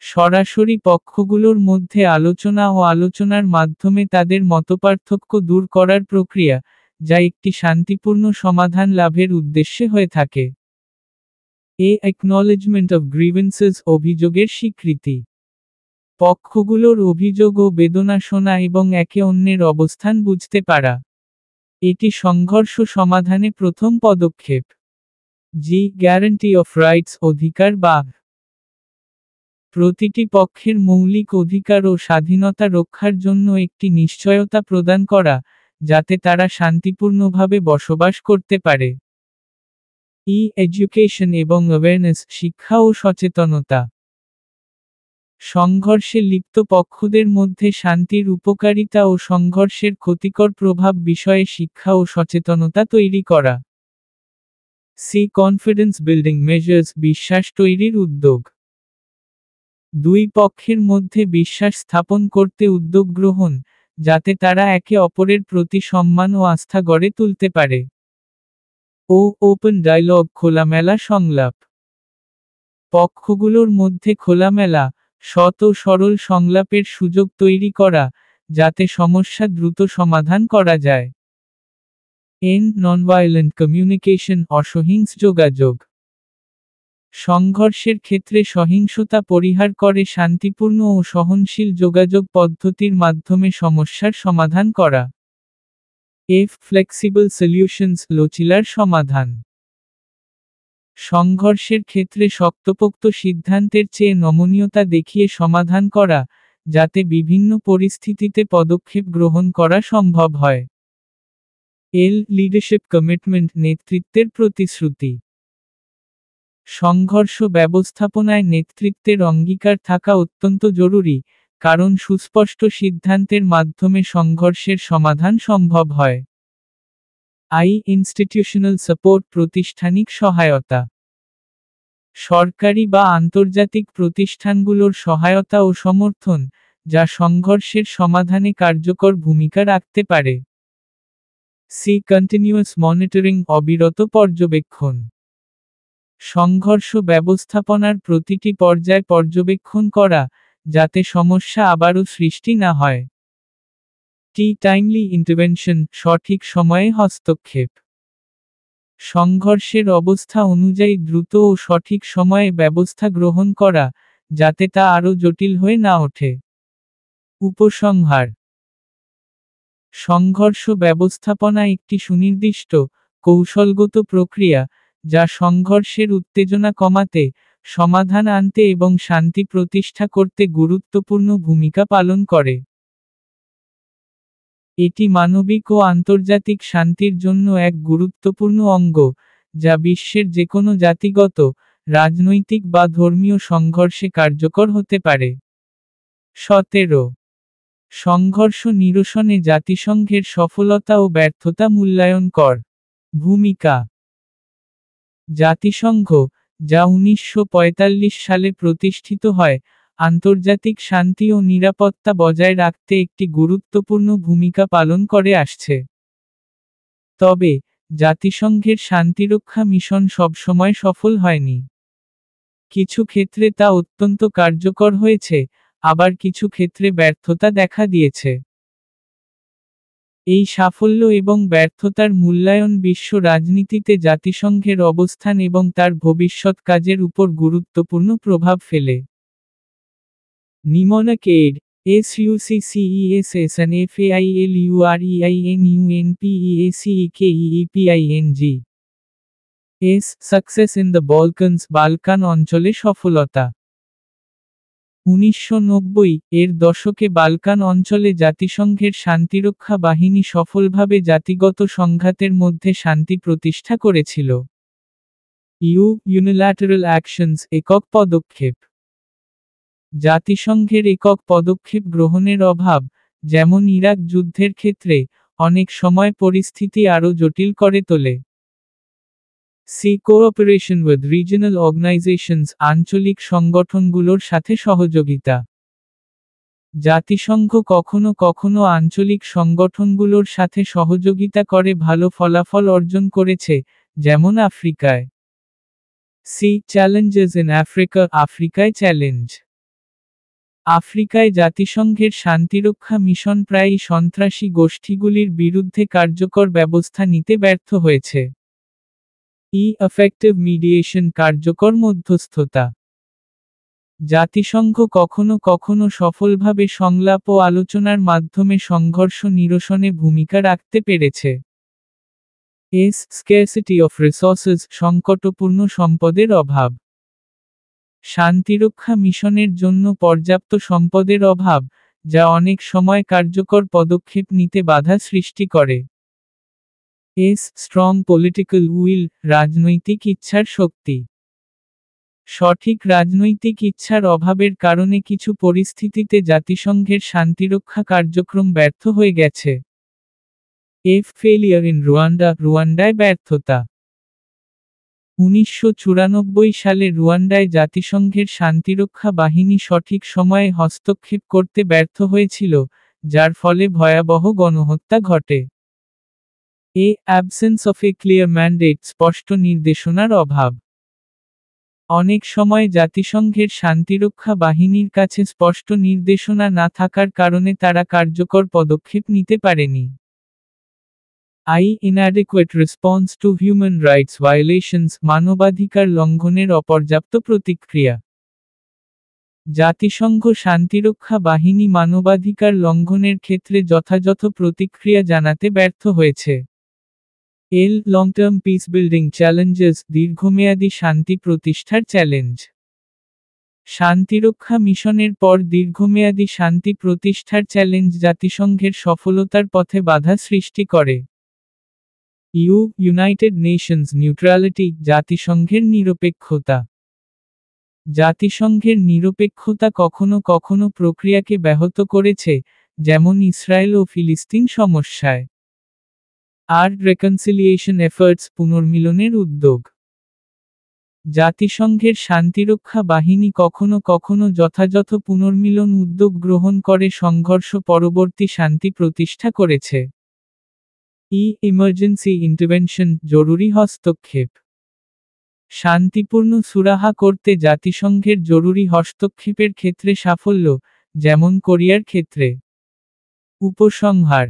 সরাসরি পক্ষগুলোর মধ্যে আলোচনা ও আলোচনার মাধ্যমে তাদের মতপার্থক্য দূর করার প্রক্রিয়া, যা একটি শান্তিপূর্ণ সমাধান লাভের উদ্দেশ্যে হয়ে থাকে। অ্যাকনলেজমেন্ট অফ গ্রিভেন্সেস, অভিযোগের স্বীকৃতি। পক্ষগুলোর অভিযোগ ও বেদনা শোনা এবং একে অন্যের অবস্থান বুঝতে পারা। এটি সংঘর্ষ সমাধানে প্রথম পদক্ষেপ। গ্যারান্টি অফ রাইটস, অধিকার বা প্রতিটি পক্ষের মৌলিক অধিকার ও স্বাধীনতা রক্ষার জন্য একটি নিশ্চয়তা প্রদান করা, যাতে তারা শান্তিপূর্ণভাবে বসবাস করতে পারে। এডুকেশন এবং অ্যাওয়ারনেস, শিক্ষা ও সচেতনতা। সংঘর্ষে লিপ্ত পক্ষদের মধ্যে শান্তির উপকারিতা ও সংঘর্ষের ক্ষতিকর প্রভাব বিষয়ে শিক্ষা ও সচেতনতা তৈরি করা। কনফিডেন্স বিল্ডিং মেজার্স, বিশ্বাস তৈরির উদ্যোগ। দুই পক্ষের মধ্যে বিশ্বাস স্থাপন করতে উদ্যোগ গ্রহণ, যাতে তারা একে অপরের প্রতি সম্মান ও আস্থা গড়ে তুলতে পারে। ওপেন ডায়ালগ, খোলামেলা সংলাপ। পক্ষগুলোর মধ্যে খোলামেলা, সৎ ও সরল সংলাপের সুযোগ তৈরি করা, যাতে সমস্যা দ্রুত সমাধান করা যায়। ননভায়োলেন্ট কমিউনিকেশন, অসহিংস যোগাযোগ। সংঘর্ষের ক্ষেত্রে সহিংসতা পরিহার করে শান্তিপূর্ণ ও সহনশীল যোগাযোগ পদ্ধতির মাধ্যমে সমস্যার সমাধান করা। ফ্লেক্সিবল সলিউশনস, লচিলার সমাধান। সংঘর্ষের ক্ষেত্রে শক্তপোক্ত সিদ্ধান্তের চেয়ে নমনীয়তা দেখিয়ে সমাধান করা, যাতে বিভিন্ন পরিস্থিতিতে পদক্ষেপ গ্রহণ করা সম্ভব হয়। লিডারশিপ কমিটমেন্ট, নেতৃত্বের প্রতিশ্রুতি। সংঘর্ষ ব্যবস্থাপনায় নেতৃত্বের অঙ্গীকার থাকা অত্যন্ত জরুরি, কারণ সুস্পষ্ট সিদ্ধান্তের মাধ্যমে সংঘর্ষের সমাধান সম্ভব হয়। ইনস্টিটিউশনাল সাপোর্ট, প্রতিষ্ঠানিক সহায়তা। সরকারি বা আন্তর্জাতিক প্রতিষ্ঠানগুলোর সহায়তা ও সমর্থন, যা সংঘর্ষের সমাধানে কার্যকর ভূমিকা রাখতে পারে। কন্টিনিউয়াস মনিটরিং, অবিরত পর্যবেক্ষণ। সংঘর্ষ ব্যবস্থাপনার প্রতিটি পর্যায় পর্যবেক্ষণ করা, যাতে সমস্যা আবারও সৃষ্টি না হয়। টাইমলি ইন্টারভেনশন, সঠিক সময়ে হস্তক্ষেপ। সংঘর্ষের অবস্থা অনুযায়ী দ্রুত ও সঠিক সময়ে ব্যবস্থা গ্রহণ করা, যাতে তা আরও জটিল হয়ে না ওঠে। উপসংহার: সংঘর্ষ ব্যবস্থাপনা একটি সুনির্দিষ্ট, কৌশলগত প্রক্রিয়া, যা সংঘর্ষের উত্তেজনা কমাতে, সমাধান আনতে এবং শান্তি প্রতিষ্ঠা করতে গুরুত্বপূর্ণ ভূমিকা পালন করে। এটি মানবিক ও আন্তর্জাতিক শান্তির জন্য এক গুরুত্বপূর্ণ অঙ্গ, যা বিশ্বের যেকোনো জাতিগত, রাজনৈতিক বা ধর্মীয় সংঘর্ষে কার্যকর হতে পারে। 17 সংঘর্ষ নিরসনে জাতিসংঘের সফলতা ও ব্যর্থতা মূল্যায়ন কর। ভূমিকা। জাতিসংঘ, যা 1945 সালে প্রতিষ্ঠিত হয়, আন্তর্জাতিক শান্তি ও নিরাপত্তা বজায় রাখতে একটি গুরুত্বপূর্ণ ভূমিকা পালন করে আসছে। তবে, জাতিসংঘের শান্তিরক্ষা মিশন সবসময় সফল হয়নি। কিছু ক্ষেত্রে তা অত্যন্ত কার্যকর হয়েছে, আবার কিছু ক্ষেত্রে ব্যর্থতা দেখা দিয়েছে। এই সাফল্য এবং ব্যর্থতার মূল্যায়ন বিশ্ব রাজনীতিতে জাতিসংঘের অবস্থান এবং তার ভবিষ্যৎ কাজের উপর গুরুত্বপূর্ণ প্রভাব ফেলে। Mnemonic aid, SUCCESSNFAILUREINUNPEACEKEEPING success in the Balkan অঞ্চলে সফলতা। 1990 এর দশকে বালকান অঞ্চলে জাতিসংঘের শান্তিরক্ষা বাহিনী সফলভাবে জাতিগত সংঘাতের মধ্যে শান্তি প্রতিষ্ঠা করেছিল। ইউনিল্যাটারাল অ্যাকশনস একক পদক্ষেপ। জাতিসংঘের একক পদক্ষেপ গ্রহণের অভাব, যেমন ইরাক যুদ্ধের ক্ষেত্রে, অনেক সময় পরিস্থিতি আরও জটিল করে তোলে। কোঅপারেশন উইথ রিজিনাল অর্গানাইজেশনস আঞ্চলিক সংগঠনগুলোর সাথে সহযোগিতা। জাতিসংঘ কখনো কখনো আঞ্চলিক সংগঠনগুলোর সাথে সহযোগিতা করে ভালো ফলাফল অর্জন করেছে, যেমন আফ্রিকায়। চ্যালেঞ্জেস ইন আফ্রিকায় চ্যালেঞ্জ। আফ্রিকায় জাতিসংঘের শান্তিরক্ষা মিশন প্রায়ই সন্ত্রাসী গোষ্ঠীগুলির বিরুদ্ধে কার্যকর ব্যবস্থা নিতে ব্যর্থ হয়েছে। এফেক্টিভ মিডিয়েশন কার্যকর মধ্যস্থতা। জাতিসংঘ কখনো কখনো সফলভাবে সংলাপ ও আলোচনার মাধ্যমে সংঘর্ষ নিরসনে ভূমিকা রাখতে পেরেছে। স্ক্যারসিটি অফ রিসোর্সেস সংকটপূর্ণ সম্পদের অভাব। শান্তিরক্ষা মিশনের জন্য পর্যাপ্ত সম্পদের অভাব, যা অনেক সময় কার্যকর পদক্ষেপ নিতে বাধা সৃষ্টি করে। স্ট্রং পলিটিক্যাল উইল রাজনৈতিক ইচ্ছার শক্তি। সঠিক রাজনৈতিক ইচ্ছার অভাবের কারণে কিছু পরিস্থিতিতে জাতিসংঘের শান্তিরক্ষা কার্যক্রম ব্যর্থ হয়ে গেছে। ফেলিয়ার ইন রুয়ান্ডায় ব্যর্থতা। 1994 সালে রুয়ান্ডায় জাতিসংঘের শান্তিরক্ষা বাহিনী সঠিক সময়ে হস্তক্ষেপ করতে ব্যর্থ হয়েছিল, যার ফলে ভয়াবহ গণহত্যা ঘটে। Absence of A clear mandate স্পষ্ট নির্দেশনার অভাব। অনেক সময় জাতিসংঘের শান্তিরক্ষা বাহিনীর কাছে স্পষ্ট নির্দেশনা না থাকার কারণে তারা কার্যকর পদক্ষেপ নিতে পারেনি। inadequate response to human rights violations মানবাধিকার লঙ্ঘনের অপর্যাপ্ত প্রতিক্রিয়া। জাতিসংঘ শান্তিরক্ষা বাহিনী মানবাধিকার লঙ্ঘনের ক্ষেত্রে যথাযথ প্রতিক্রিয়া জানাতে ব্যর্থ হয়েছে। Long term piece building challenges দীর্ঘমেয়াদী শান্তি প্রতিষ্ঠার চ্যালেঞ্জ। শান্তিরক্ষা মিশনের পর দীর্ঘমেয়াদী শান্তি প্রতিষ্ঠার চ্যালেঞ্জ জাতিসংঘের সফলতার পথে বাধা সৃষ্টি করে। ইউনাইটেড নেশনস নিউট্রালিটি জাতিসংঘের নিরপেক্ষতা। জাতিসংঘের নিরপেক্ষতা কখনো কখনো প্রক্রিয়াকে ব্যাহত করেছে, যেমন ইসরায়েল ও ফিলিস্তিন সমস্যায়। রেকনসিলিয়েশন এফার্টস পুনর্মিলনের উদ্যোগ। জাতিসংঘের শান্তিরক্ষা বাহিনী কখনো কখনো যথাযথ পুনর্মিলন উদ্যোগ গ্রহণ করে সংঘর্ষ পরবর্তী শান্তি প্রতিষ্ঠা করেছে। ইমার্জেন্সি ইন্টারভেনশন জরুরি হস্তক্ষেপ। শান্তিপূর্ণ সুরাহা করতে জাতিসংঘের জরুরি হস্তক্ষেপের ক্ষেত্রে সাফল্য, যেমন কোরিয়ার ক্ষেত্রে। উপসংহার।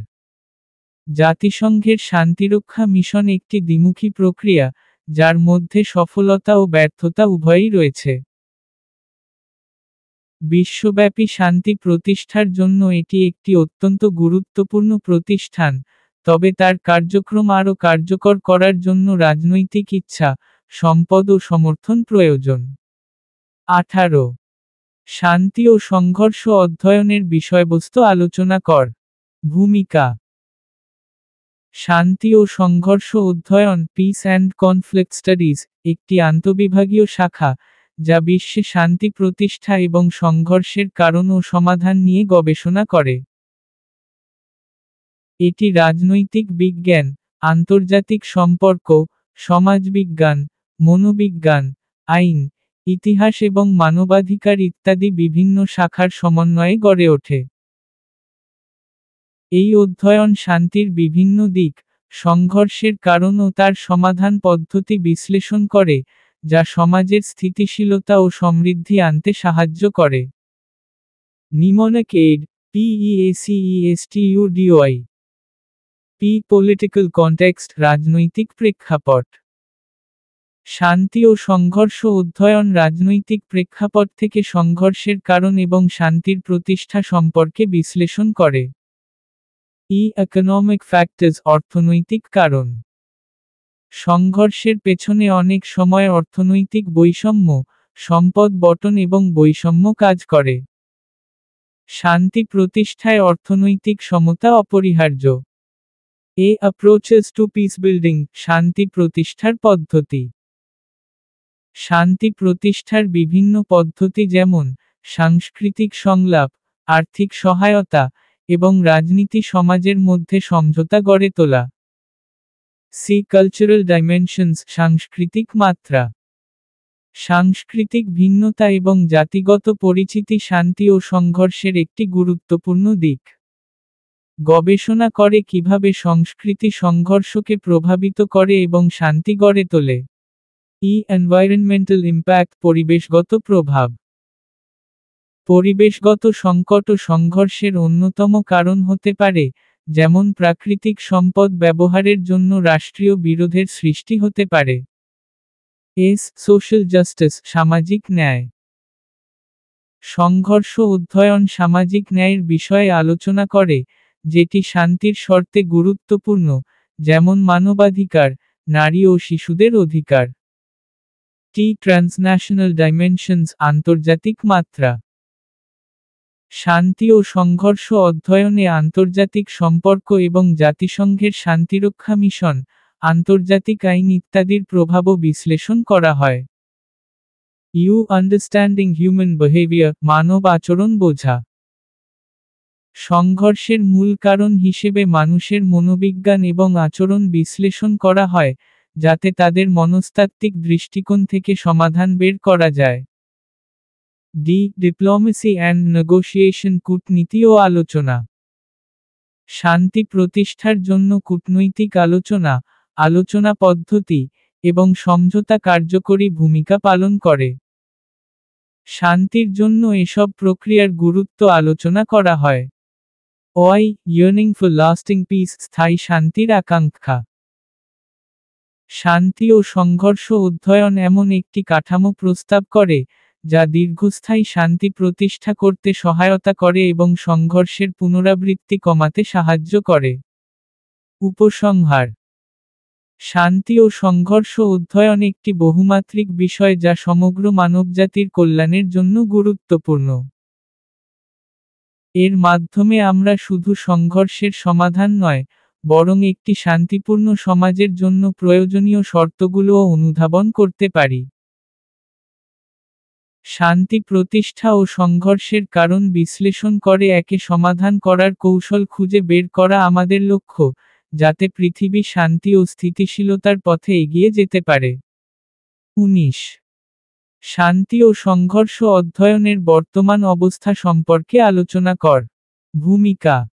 জাতিসংঘের শান্তিরক্ষা মিশন একটি দ্বিমুখী প্রক্রিয়া, যার মধ্যে সফলতা ও ব্যর্থতা উভয়ই রয়েছে। বিশ্বব্যাপী শান্তি প্রতিষ্ঠার জন্য এটি একটি অত্যন্ত গুরুত্বপূর্ণ প্রতিষ্ঠান, তবে তার কার্যক্রম আরও কার্যকর করার জন্য রাজনৈতিক ইচ্ছা, সম্পদ ও সমর্থন প্রয়োজন। 18 শান্তি ও সংঘর্ষ অধ্যয়নের বিষয়বস্তু আলোচনা কর। ভূমিকা শান্তি ও সংঘর্ষ অধ্যয়ন পিস অ্যান্ড কনফ্লিক্ট স্টাডিজ একটি আন্তঃবিভাগীয় শাখা, যা বিশ্বে শান্তি প্রতিষ্ঠা এবং সংঘর্ষের কারণ ও সমাধান নিয়ে গবেষণা করে। এটি রাজনৈতিক বিজ্ঞান, আন্তর্জাতিক সম্পর্ক, সমাজবিজ্ঞান, মনোবিজ্ঞান, আইন, ইতিহাস এবং মানবাধিকার ইত্যাদি বিভিন্ন শাখার সমন্বয়ে গড়ে ওঠে। এই অধ্যয়ন শান্তির বিভিন্ন দিক, সংঘর্ষের কারণ ও তার সমাধান পদ্ধতি বিশ্লেষণ করে, যা সমাজের স্থিতিশীলতা ও সমৃদ্ধি আনতে সাহায্য করে। Mnemonic aid, PEACESTUDY P political context রাজনৈতিক প্রেক্ষাপট। শান্তি ও সংঘর্ষ অধ্যয়ন রাজনৈতিক প্রেক্ষাপট থেকে সংঘর্ষের কারণ এবং শান্তির প্রতিষ্ঠা সম্পর্কে বিশ্লেষণ করে। ইকোনমিক ফ্যাক্টরস অর্থনৈতিক কারণ। সংঘর্ষের পেছনে অনেক সময় অর্থনৈতিক বৈষম্য, সম্পদ বণ্টন এবং বৈষম্য কাজ করে। শান্তি প্রতিষ্ঠায় অর্থনৈতিক সমতা অপরিহার্য। অ্যাপ্রোচেস টু পিস বিল্ডিং শান্তি প্রতিষ্ঠার পদ্ধতি। শান্তি প্রতিষ্ঠার বিভিন্ন পদ্ধতি যেমন সাংস্কৃতিক সংলাপ, আর্থিক সহায়তা, এবং রাজনীতি সমাজের মধ্যে সমঝোতা গড়ে তোলা। কালচারাল ডাইমেনশনস সাংস্কৃতিক মাত্রা। সাংস্কৃতিক ভিন্নতা এবং জাতিগত পরিচিতি শান্তি ও সংঘর্ষের একটি গুরুত্বপূর্ণ দিক। গবেষণা করে কিভাবে সংস্কৃতি সংঘর্ষকে প্রভাবিত করে এবং শান্তি গড়ে তোলে। এনভায়রনমেন্টাল ইম্প্যাক্ট পরিবেশগত প্রভাব। পরিবেশগত সংকট ও সংঘর্ষের অন্যতম কারণ হতে পারে, যেমন প্রাকৃতিক সম্পদ ব্যবহারের জন্য রাষ্ট্রীয় বিরোধের সৃষ্টি হতে পারে। সোশ্যাল জাস্টিস সামাজিক ন্যায়। সংঘর্ষ অধ্যয়ন সামাজিক ন্যায়ের বিষয়ে আলোচনা করে, যেটি শান্তির শর্তে গুরুত্বপূর্ণ, যেমন মানবাধিকার, নারী ও শিশুদের অধিকার। ট্রান্সন্যাশনাল ডাইমেনশনস আন্তর্জাতিক মাত্রা। শান্তি ও সংঘর্ষ অধ্যয়নে আন্তর্জাতিক সম্পর্ক এবং জাতিসংঘের শান্তিরক্ষা মিশন, আন্তর্জাতিক আইন ইত্যাদির প্রভাবও বিশ্লেষণ করা হয়। আন্ডারস্ট্যান্ডিং হিউম্যান বিহেভিয়ার মানব আচরণ বোঝা। সংঘর্ষের মূল কারণ হিসেবে মানুষের মনোবিজ্ঞান এবং আচরণ বিশ্লেষণ করা হয়, যাতে তাদের মনস্তাত্ত্বিক দৃষ্টিকোণ থেকে সমাধান বের করা যায়। ডিপ্লোমেসি অ্যান্ড নেগোশিয়েশন কূটনীতি ও আলোচনা। শান্তি প্রতিষ্ঠার জন্য কূটনৈতিক আলোচনা, আলোচনা পদ্ধতি, এবং সমঝোতা কার্যকরী ভূমিকা পালন করে। শান্তির জন্য এসব প্রক্রিয়ার গুরুত্ব আলোচনা করা হয়। yearning for lasting peace স্থায়ী শান্তির আকাঙ্ক্ষা। শান্তি ও সংঘর্ষ অধ্যয়ন এমন একটি কাঠামো প্রস্তাব করে, যা দীর্ঘস্থায়ী শান্তি প্রতিষ্ঠা করতে সহায়তা করে এবং সংঘর্ষের পুনরাবৃত্তি কমাতে সাহায্য করে। উপসংহার। শান্তি ও সংঘর্ষ অধ্যয়ন একটি বহুমাত্রিক বিষয় যা সমগ্র মানবজাতির কল্যাণের জন্য গুরুত্বপূর্ণ। এর মাধ্যমে আমরা শুধু সংঘর্ষের সমাধান নয়, বরং একটি শান্তিপূর্ণ সমাজের জন্য প্রয়োজনীয় শর্তগুলোও অনুধাবন করতে পারি। শান্তি প্রতিষ্ঠা ও সংঘর্ষের কারণ বিশ্লেষণ করে একে সমাধান করার কৌশল খুঁজে বের করা আমাদের লক্ষ্য, যাতে পৃথিবী শান্তি ও স্থিতিশীলতার পথে এগিয়ে যেতে পারে। 19 শান্তি ও সংঘর্ষ অধ্যয়নের বর্তমান অবস্থা সম্পর্কে আলোচনা কর। ভূমিকা।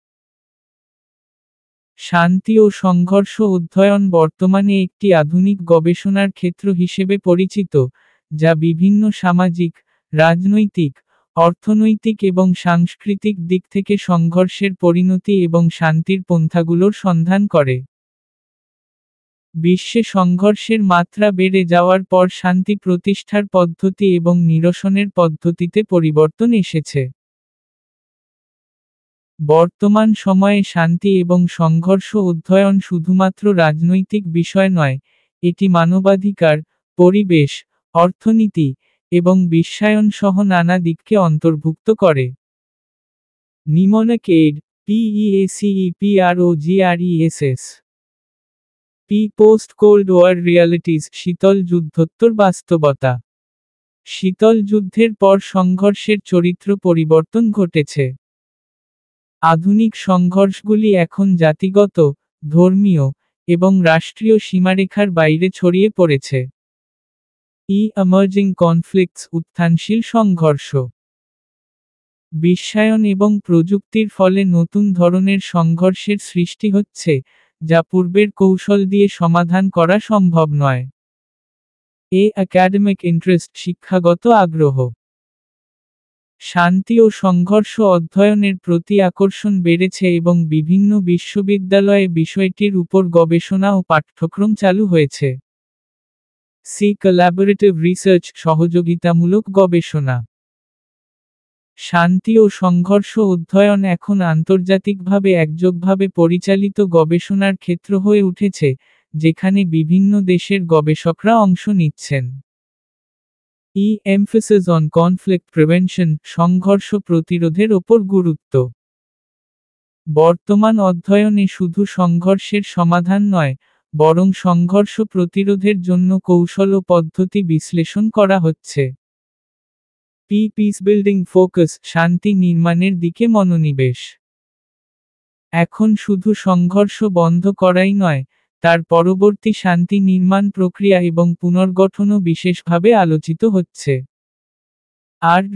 শান্তি ও সংঘর্ষ অধ্যয়ন বর্তমানে একটি আধুনিক গবেষণার ক্ষেত্র হিসেবে পরিচিত, যা বিভিন্ন সামাজিক, রাজনৈতিক, অর্থনৈতিক এবং সাংস্কৃতিক দিক থেকে সংঘর্ষের পরিণতি এবং শান্তির পন্থাগুলোর সন্ধান করে। বিশ্বে সংঘর্ষের মাত্রা বেড়ে যাওয়ার পর শান্তি প্রতিষ্ঠার পদ্ধতি এবং নিরসনের পদ্ধতিতে পরিবর্তন এসেছে। বর্তমান সময়ে শান্তি এবং সংঘর্ষ অধ্যয়ন শুধুমাত্র রাজনৈতিক বিষয় নয়, এটি মানবাধিকার, পরিবেশ, অর্থনীতি, এবং বিশ্বায়ন সহ নানা দিককে অন্তর্ভুক্ত করে। Mnemonic aid, PEACEPROGRESS। Post cold war realities, শীতল যুদ্ধোত্তর বাস্তবতা। শীতল যুদ্ধের পর সংঘর্ষের চরিত্র পরিবর্তন ঘটেছে। আধুনিক সংঘর্ষগুলি এখন জাতিগত, ধর্মীয়, এবং রাষ্ট্রীয় সীমারেখার বাইরে ছড়িয়ে পড়েছে। এমার্জিং কনফ্লিক্টস, উত্থানশীল সংঘর্ষ। বিশ্বায়ন এবং প্রযুক্তির ফলে নতুন ধরনের সংঘর্ষের সৃষ্টি হচ্ছে, যা পূর্বের কৌশল দিয়ে সমাধান করা সম্ভব নয়। একাডেমিক ইন্টারেস্ট, শিক্ষাগত আগ্রহ। শান্তি ও সংঘর্ষ অধ্যয়নের প্রতি আকর্ষণ বেড়েছে এবং বিভিন্ন বিশ্ববিদ্যালয়ে বিষয়টির উপর গবেষণা ও পাঠ্যক্রম চালু হয়েছে। কোলাবোরেটিভ রিসার্চ, সহযোগিতামূলক গবেষণা। শান্তি ও সংঘর্ষ অধ্যয়ন এখন আন্তর্জাতিকভাবে একযোগভাবে পরিচালিত গবেষণার ক্ষেত্র হয়ে উঠেছে, যেখানে বিভিন্ন দেশের গবেষকরা অংশ নিচ্ছেন। এমফাসিস অন কনফ্লিক্ট প্রিভেনশন, সংঘর্ষ প্রতিরোধের ওপর গুরুত্ব। বর্তমান অধ্যয়নে শুধু সংঘর্ষের সমাধান নয়, বরং সংঘর্ষ প্রতিরোধের জন্য কৌশল ও পদ্ধতি বিশ্লেষণ করা হচ্ছে। পিস বিল্ডিং ফোকাস, শান্তি নির্মাণের দিকে মনোনিবেশ। এখন শুধু সংঘর্ষ বন্ধ করাই নয়, তার পরবর্তী শান্তি নির্মাণ প্রক্রিয়া এবং পুনর্গঠনও বিশেষভাবে আলোচিত হচ্ছে।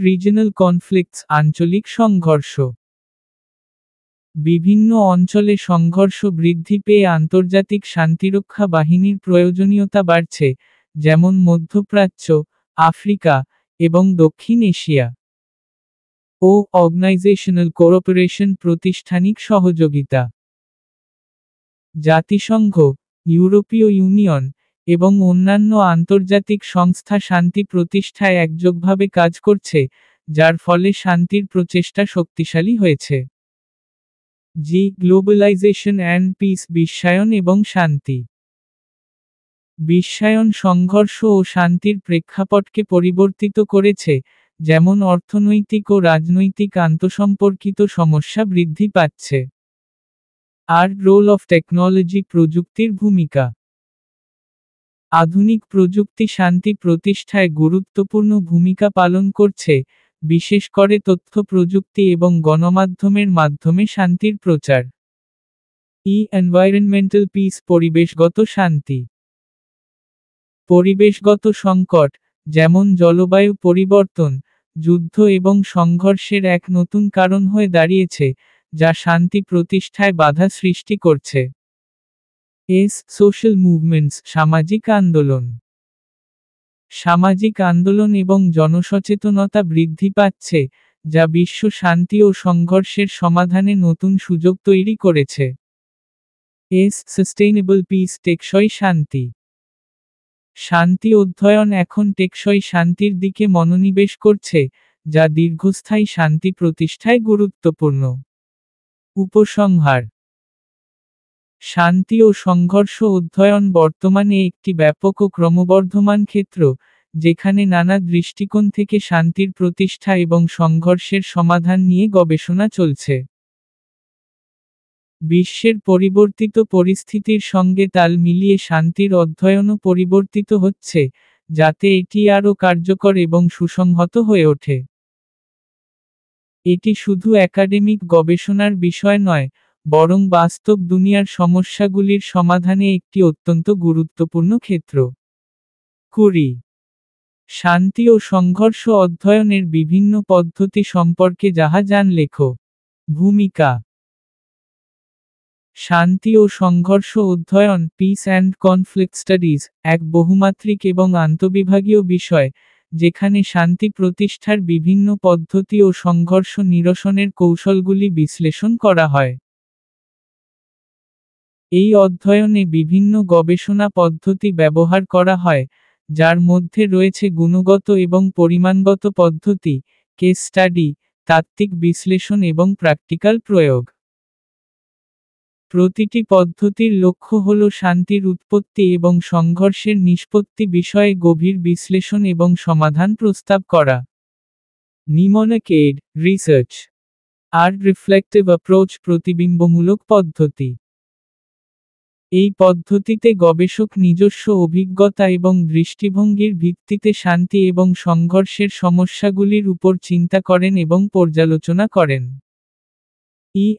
রিজিনাল কনফ্লিক্টস, আঞ্চলিক সংঘর্ষ। বিভিন্ন অঞ্চলে সংঘর্ষ বৃদ্ধি পেয়ে আন্তর্জাতিক শান্তিরক্ষা বাহিনীর প্রয়োজনীয়তা বাড়ছে, যেমন মধ্যপ্রাচ্য, আফ্রিকা, এবং দক্ষিণ এশিয়া। অর্গানাইজেশনাল কোঅপারেশন, প্রতিষ্ঠানিক সহযোগিতা। জাতিসংঘ, ইউরোপীয় ইউনিয়ন, এবং অন্যান্য আন্তর্জাতিক সংস্থা শান্তি প্রতিষ্ঠায় একযোগভাবে কাজ করছে, যার ফলে শান্তির প্রচেষ্টা শক্তিশালী হয়েছে। গ্লোবালাইজেশন অ্যান্ড পিস, বিশ্বায়ন এবং শান্তি। বিশ্বায়ন সংঘর্ষ ও শান্তির প্রেক্ষাপটকে পরিবর্তিত করেছে, যেমন অর্থনৈতিক ও রাজনৈতিক আন্তঃসম্পর্কিত সমস্যা বৃদ্ধি পাচ্ছে। রোল অফ টেকনোলজি, প্রযুক্তির ভূমিকা। আধুনিক প্রযুক্তি শান্তি প্রতিষ্ঠায় গুরুত্বপূর্ণ ভূমিকা পালন করছে, বিশেষ করে তথ্য প্রযুক্তি এবং গণমাধ্যমের মাধ্যমে শান্তির প্রচার। এনভায়রনমেন্টাল পিস, পরিবেশগত শান্তি। পরিবেশগত সংকট, যেমন জলবায়ু পরিবর্তন, যুদ্ধ এবং সংঘর্ষের এক নতুন কারণ হয়ে দাঁড়িয়েছে, যা শান্তি প্রতিষ্ঠায় বাধা সৃষ্টি করছে। সোশ্যাল মুভমেন্টস, সামাজিক আন্দোলন। সামাজিক আন্দোলন এবং জনসচেতনতা বৃদ্ধি পাচ্ছে, যা বিশ্ব শান্তি ও সংঘর্ষের সমাধানে নতুন সুযোগ তৈরি করেছে। সাস্টেইনেবল পিস, টেকসই শান্তি। শান্তি অধ্যয়ন এখন টেকসই শান্তির দিকে মনোনিবেশ করছে, যা দীর্ঘস্থায়ী শান্তি প্রতিষ্ঠায় গুরুত্বপূর্ণ। উপসংহার। শান্তি ও সংঘর্ষ অধ্যয়ন বর্তমানে একটি ব্যাপক ও ক্রমবর্ধমান ক্ষেত্র, যেখানে নানা দৃষ্টিকোণ থেকে শান্তির প্রতিষ্ঠা এবং সংঘর্ষের সমাধান নিয়ে গবেষণা চলছে। বিশ্বের পরিবর্তিত পরিস্থিতির সঙ্গে তাল মিলিয়ে শান্তির অধ্যয়নও পরিবর্তিত হচ্ছে, যাতে এটি আরও কার্যকর এবং সুসংহত হয়ে ওঠে। এটি শুধু একাডেমিক গবেষণার বিষয় নয়, বরং বাস্তব দুনিয়ার সমস্যাগুলির সমাধানে একটি অত্যন্ত গুরুত্বপূর্ণ ক্ষেত্র। শান্তি ও সংঘর্ষ অধ্যয়নের বিভিন্ন পদ্ধতি সম্পর্কে যাহা জান লেখো। ভূমিকা। শান্তি ও সংঘর্ষ অধ্যয়ন, পিস অ্যান্ড কনফ্লিক্ট স্টাডিজ, এক বহুমাত্রিক এবং আন্তঃবিভাগীয় বিষয়, যেখানে শান্তি প্রতিষ্ঠার বিভিন্ন পদ্ধতি ও সংঘর্ষ নিরসনের কৌশলগুলি বিশ্লেষণ করা হয়। এই অধ্যয়নে বিভিন্ন গবেষণা পদ্ধতি ব্যবহার করা হয়, যার মধ্যে রয়েছে গুণগত এবং পরিমাণগত পদ্ধতি, কেস স্টাডি, তাত্ত্বিক বিশ্লেষণ এবং প্র্যাকটিক্যাল প্রয়োগ। প্রতিটি পদ্ধতির লক্ষ্য হল শান্তির উৎপত্তি এবং সংঘর্ষের নিষ্পত্তি বিষয়ে গভীর বিশ্লেষণ এবং সমাধান প্রস্তাব করা। নিমনিক এইড রিসার্চ আর রিফ্লেক্টিভ অ্যাপ্রোচ প্রতিবিম্বমূলক পদ্ধতি। এই পদ্ধতিতে গবেষক নিজস্ব অভিজ্ঞতা এবং দৃষ্টিভঙ্গির ভিত্তিতে শান্তি এবং সংঘর্ষের সমস্যাগুলির উপর চিন্তা করেন এবং পর্যালোচনা করেন।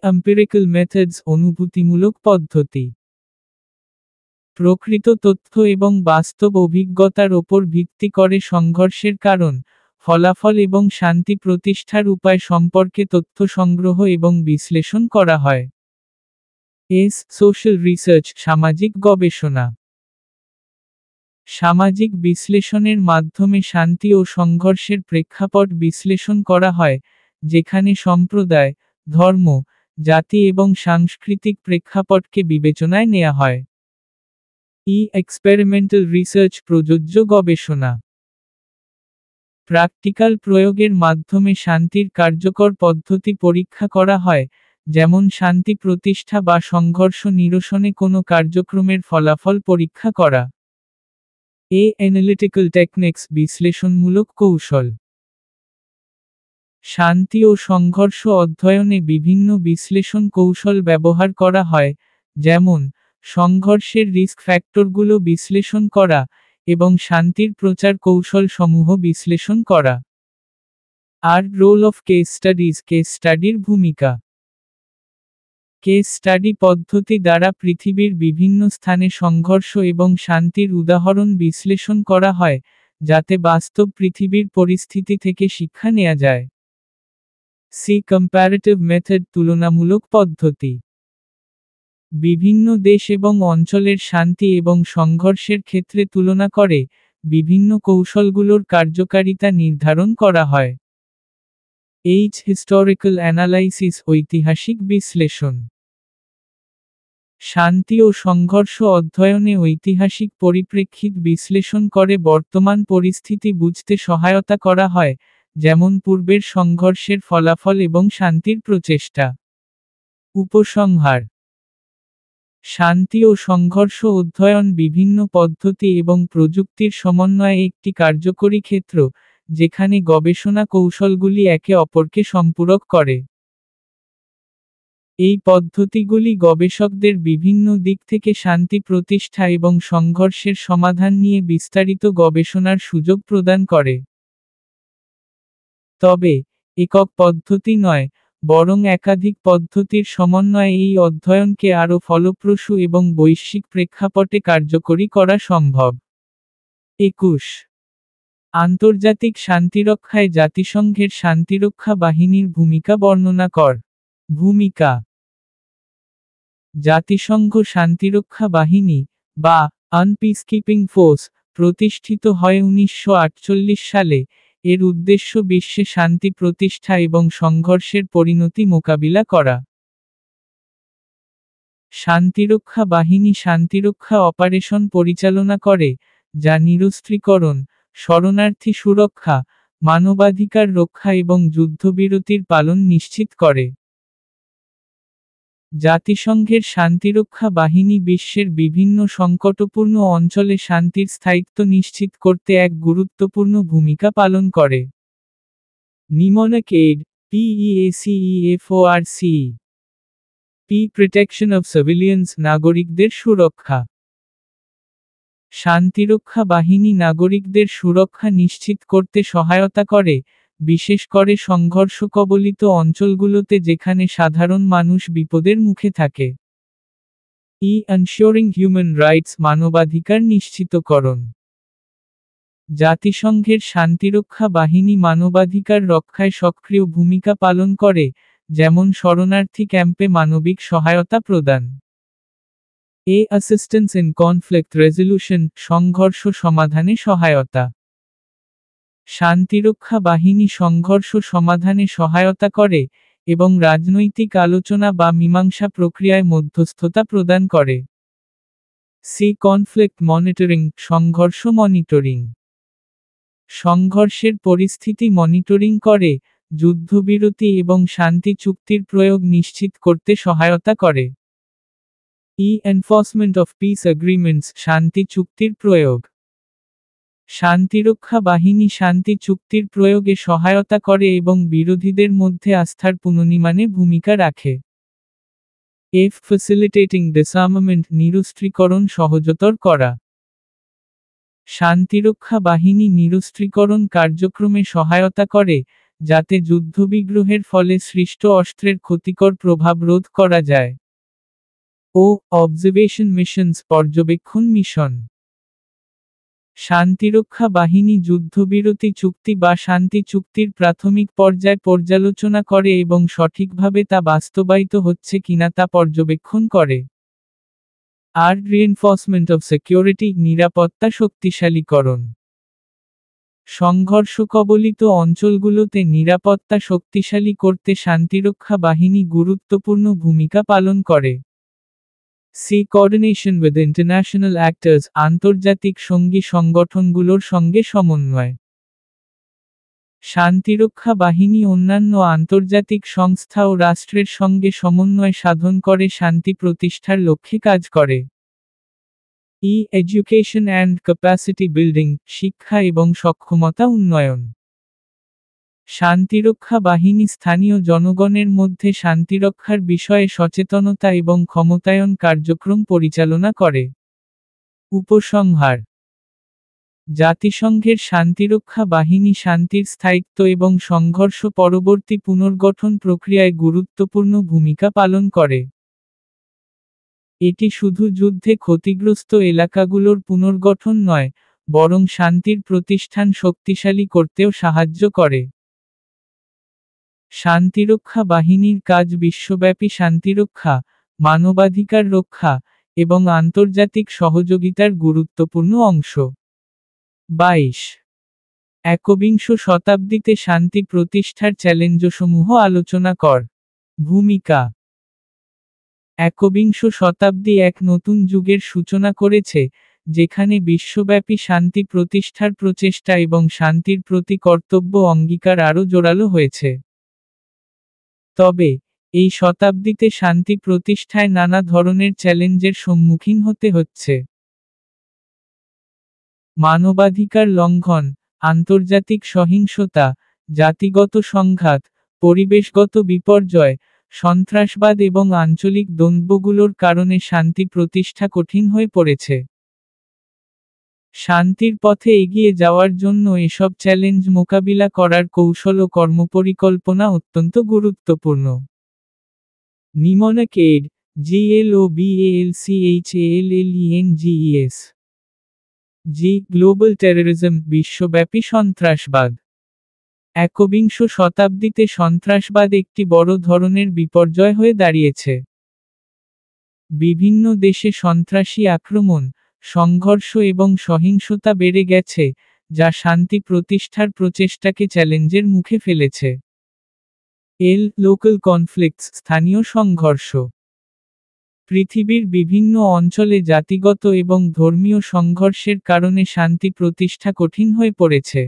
এম্পিরিক্যাল মেথডস অনুভূতিমূলক পদ্ধতি। প্রকৃত তথ্য এবং বাস্তব অভিজ্ঞতার ওপর ভিত্তি করে সংঘর্ষের কারণ, ফলাফল এবং শান্তি প্রতিষ্ঠার উপায় সম্পর্কে তথ্য সংগ্রহ এবং বিশ্লেষণ করা হয়। সোশ্যাল রিসার্চ সামাজিক গবেষণা। সামাজিক বিশ্লেষণের মাধ্যমে শান্তি ও সংঘর্ষের প্রেক্ষাপট বিশ্লেষণ করা হয়, যেখানে সম্প্রদায়, ধর্ম, জাতি এবং সাংস্কৃতিক প্রেক্ষাপটকে বিবেচনায় নেওয়া হয়। এক্সপেরিমেন্টাল রিসার্চ প্রযোজ্য গবেষণা। প্র্যাকটিক্যাল প্রয়োগের মাধ্যমে শান্তির কার্যকর পদ্ধতি পরীক্ষা করা হয়, যেমন শান্তি প্রতিষ্ঠা বা সংঘর্ষ নিরসনে কোনো কার্যক্রমের ফলাফল পরীক্ষা করা। অ্যানালিটিক্যাল টেকনিক্স বিশ্লেষণমূলক কৌশল। শান্তি ও সংঘর্ষ অধ্যয়নে বিভিন্ন বিশ্লেষণ কৌশল ব্যবহার করা হয়, যেমন সংঘর্ষের রিস্ক ফ্যাক্টরগুলো বিশ্লেষণ করা এবং শান্তির প্রচার কৌশলসমূহ বিশ্লেষণ করা। Role of case studies case স্টাডির ভূমিকা। কেস স্টাডি পদ্ধতি দ্বারা পৃথিবীর বিভিন্ন স্থানে সংঘর্ষ এবং শান্তির উদাহরণ বিশ্লেষণ করা হয়, যাতে বাস্তব পৃথিবীর পরিস্থিতি থেকে শিক্ষা নেওয়া যায়। কম্প্যারেটিভ মেথড তুলনামূলক পদ্ধতি। বিভিন্ন দেশ এবং অঞ্চলের শান্তি এবং সংঘর্ষের ক্ষেত্রে তুলনা করে, বিভিন্ন কৌশলগুলোর কার্যকারিতা নির্ধারণ করা হয়। হিস্টোরিক্যাল অ্যানালাইসিস ঐতিহাসিক বিশ্লেষণ। শান্তি ও সংঘর্ষ অধ্যয়নে ঐতিহাসিক পরিপ্রেক্ষিত বিশ্লেষণ করে বর্তমান পরিস্থিতি বুঝতে সহায়তা করা হয়, যেমন পূর্বের সংঘর্ষের ফলাফল এবং শান্তির প্রচেষ্টা। উপসংহার। শান্তি ও সংঘর্ষ অধ্যয়ন বিভিন্ন পদ্ধতি এবং প্রযুক্তির সমন্বয়ে একটি কার্যকরী ক্ষেত্র, যেখানে গবেষণা কৌশলগুলি একে অপরকে সম্পূরক করে। এই পদ্ধতিগুলি গবেষকদের বিভিন্ন দিক থেকে শান্তি প্রতিষ্ঠা এবং সংঘর্ষের সমাধান নিয়ে বিস্তারিত গবেষণার সুযোগ প্রদান করে। তবে, একক পদ্ধতি নয়, বরং একাধিক পদ্ধতির সমন্বয়ে এই অধ্যয়নকে আরও ফলপ্রসূ এবং বৈশ্বিক প্রেক্ষাপটে কার্যকরী করা সম্ভব। 21. আন্তর্জাতিক শান্তিরক্ষায় জাতিসংঘের শান্তিরক্ষা বাহিনীর ভূমিকা বর্ণনা কর। ভূমিকা। জাতিসংঘ শান্তিরক্ষা বাহিনী, বা আনপিসকিপিং ফোর্স, প্রতিষ্ঠিত হয় 1948 সালে। এর উদ্দেশ্য বিশ্বে শান্তি প্রতিষ্ঠা এবং সংঘর্ষের পরিণতি মোকাবিলা করা। শান্তিরক্ষা বাহিনী শান্তিরক্ষা অপারেশন পরিচালনা করে, যা নিরস্ত্রীকরণ, শরণার্থী সুরক্ষা, মানবাধিকার রক্ষা এবং যুদ্ধবিরতির পালন নিশ্চিত করে। জাতিসংঘের শান্তিরক্ষা বাহিনী বিশ্বের বিভিন্ন সংকটপূর্ণ অঞ্চলে শান্তির স্থায়িত্ব নিশ্চিত করতে এক গুরুত্বপূর্ণ ভূমিকা পালন করে। Mnemonic aid, PEACEFORC। Protection of civilians নাগরিকদের সুরক্ষা। শান্তিরক্ষা বাহিনী নাগরিকদের সুরক্ষা নিশ্চিত করতে সহায়তা করে, বিশেষ করে সংঘর্ষ কবলিত অঞ্চলগুলোতে যেখানে সাধারণ মানুষ বিপদের মুখে থাকে। এনশিওরিং হিউম্যান রাইটস মানবাধিকার নিশ্চিতকরণ। জাতিসংঘের শান্তিরক্ষা বাহিনী মানবাধিকার রক্ষায় সক্রিয় ভূমিকা পালন করে, যেমন শরণার্থী ক্যাম্পে মানবিক সহায়তা প্রদান। অ্যাসিস্ট্যান্স ইন কনফ্লিক্ট রেজলিউশন সংঘর্ষ সমাধানে সহায়তা। শান্তিরক্ষা বাহিনী সংঘর্ষ সমাধানে সহায়তা করে, এবং রাজনৈতিক আলোচনা বা মীমাংসা প্রক্রিয়ায় মধ্যস্থতা প্রদান করে। কনফ্লিক্ট মনিটরিং সংঘর্ষ মনিটরিং। সংঘর্ষের পরিস্থিতি মনিটরিং করে, যুদ্ধবিরতি এবং শান্তি চুক্তির প্রয়োগ নিশ্চিত করতে সহায়তা করে। এনফোর্সমেন্ট অফ পিস এগ্রিমেন্টস শান্তি চুক্তির প্রয়োগ। শান্তিরক্ষা বাহিনী শান্তি চুক্তির প্রয়োগে সহায়তা করে এবং বিরোধীদের মধ্যে আস্থার পুনর্নির্মাণে ভূমিকা রাখে। ফ্যাসিলিটেটিং ডিসআর্মামেন্ট নিরস্ত্রীকরণ সহজতর করা। শান্তিরক্ষা বাহিনী নিরস্ত্রীকরণ কার্যক্রমে সহায়তা করে, যাতে যুদ্ধবিগ্রহের ফলে সৃষ্ট অস্ত্রের ক্ষতিকর প্রভাব রোধ করা যায়। অবজারভেশন মিশনস পর্যবেক্ষণ মিশন। শান্তিরক্ষা বাহিনী যুদ্ধবিরতি চুক্তি বা শান্তি চুক্তির প্রাথমিক পর্যায় পর্যালোচনা করে এবং সঠিকভাবে তা বাস্তবায়িত হচ্ছে কিনা তা পর্যবেক্ষণ করে। রিএনফোর্সমেন্ট অফ সিকিউরিটি নিরাপত্তা শক্তিশালীকরণ। সংঘর্ষ কবলিত অঞ্চলগুলোতে নিরাপত্তা শক্তিশালী করতে শান্তিরক্ষা বাহিনী গুরুত্বপূর্ণ ভূমিকা পালন করে। কোঅর্ডিনেশন উইথ ইন্টারন্যাশনাল অ্যাক্টরস আন্তর্জাতিক সঙ্গী সংগঠনগুলোর সঙ্গে সমন্বয়। শান্তিরক্ষা বাহিনী অন্যান্য আন্তর্জাতিক সংস্থা ও রাষ্ট্রের সঙ্গে সমন্বয় সাধন করে শান্তি প্রতিষ্ঠার লক্ষ্যে কাজ করে। এডুকেশন অ্যান্ড ক্যাপাসিটি বিল্ডিং শিক্ষা এবং সক্ষমতা উন্নয়ন। শান্তিরক্ষা বাহিনী স্থানীয় জনগণের মধ্যে শান্তিরক্ষার বিষয়ে সচেতনতা এবং ক্ষমতায়ন কার্যক্রম পরিচালনা করে। উপসংহার: জাতিসংঘের শান্তিরক্ষা বাহিনী শান্তির স্থায়িত্ব এবং সংঘর্ষ পরবর্তী পুনর্গঠন প্রক্রিয়ায় গুরুত্বপূর্ণ ভূমিকা পালন করে। এটি শুধু যুদ্ধে ক্ষতিগ্রস্ত এলাকাগুলোর পুনর্গঠন নয়, বরং শান্তির প্রতিষ্ঠান শক্তিশালী করতেও সাহায্য করে। শান্তিরক্ষা বাহিনীর কাজ বিশ্বব্যাপী শান্তিরক্ষা, মানবাধিকার রক্ষা, এবং আন্তর্জাতিক সহযোগিতার গুরুত্বপূর্ণ অংশ। 22 একবিংশ শতাব্দীতে শান্তি প্রতিষ্ঠার চ্যালেঞ্জসমূহ আলোচনা কর। ভূমিকা: একবিংশ শতাব্দী এক নতুন যুগের সূচনা করেছে, যেখানে বিশ্বব্যাপী শান্তি প্রতিষ্ঠার প্রচেষ্টা এবং শান্তির প্রতি কর্তব্য অঙ্গীকার আরও জোরালো হয়েছে। তবে, এই শতাব্দীতে শান্তি প্রতিষ্ঠায় নানা ধরনের চ্যালেঞ্জের সম্মুখীন হতে হচ্ছে। মানবাধিকার লঙ্ঘন, আন্তর্জাতিক সহিংসতা, জাতিগত সংঘাত, পরিবেশগত বিপর্যয়, সন্ত্রাসবাদ এবং আঞ্চলিক দ্বন্দ্বগুলোর কারণে শান্তি প্রতিষ্ঠা কঠিন হয়ে পড়েছে। শান্তির পথে এগিয়ে যাওয়ার জন্য এসব চ্যালেঞ্জ মোকাবিলা করার কৌশল ও কর্মপরিকল্পনা অত্যন্ত গুরুত্বপূর্ণ। Mnemonic aid, GLOBALCHALLENGES। Global terrorism বিশ্বব্যাপী সন্ত্রাসবাদ। একবিংশ শতাব্দীতে সন্ত্রাসবাদ একটি বড় ধরনের বিপর্যয় হয়ে দাঁড়িয়েছে। বিভিন্ন দেশে সন্ত্রাসী আক্রমণ, সংঘর্ষ এবং সহিংসতা বেড়ে গেছে, যা শান্তি প্রতিষ্ঠার প্রচেষ্টাকে চ্যালেঞ্জের মুখে ফেলেছে। লোকাল কনফ্লিক্টস স্থানীয় সংঘর্ষ। পৃথিবীর বিভিন্ন অঞ্চলে জাতিগত এবং ধর্মীয় সংঘর্ষের কারণে শান্তি প্রতিষ্ঠা কঠিন হয়ে পড়েছে।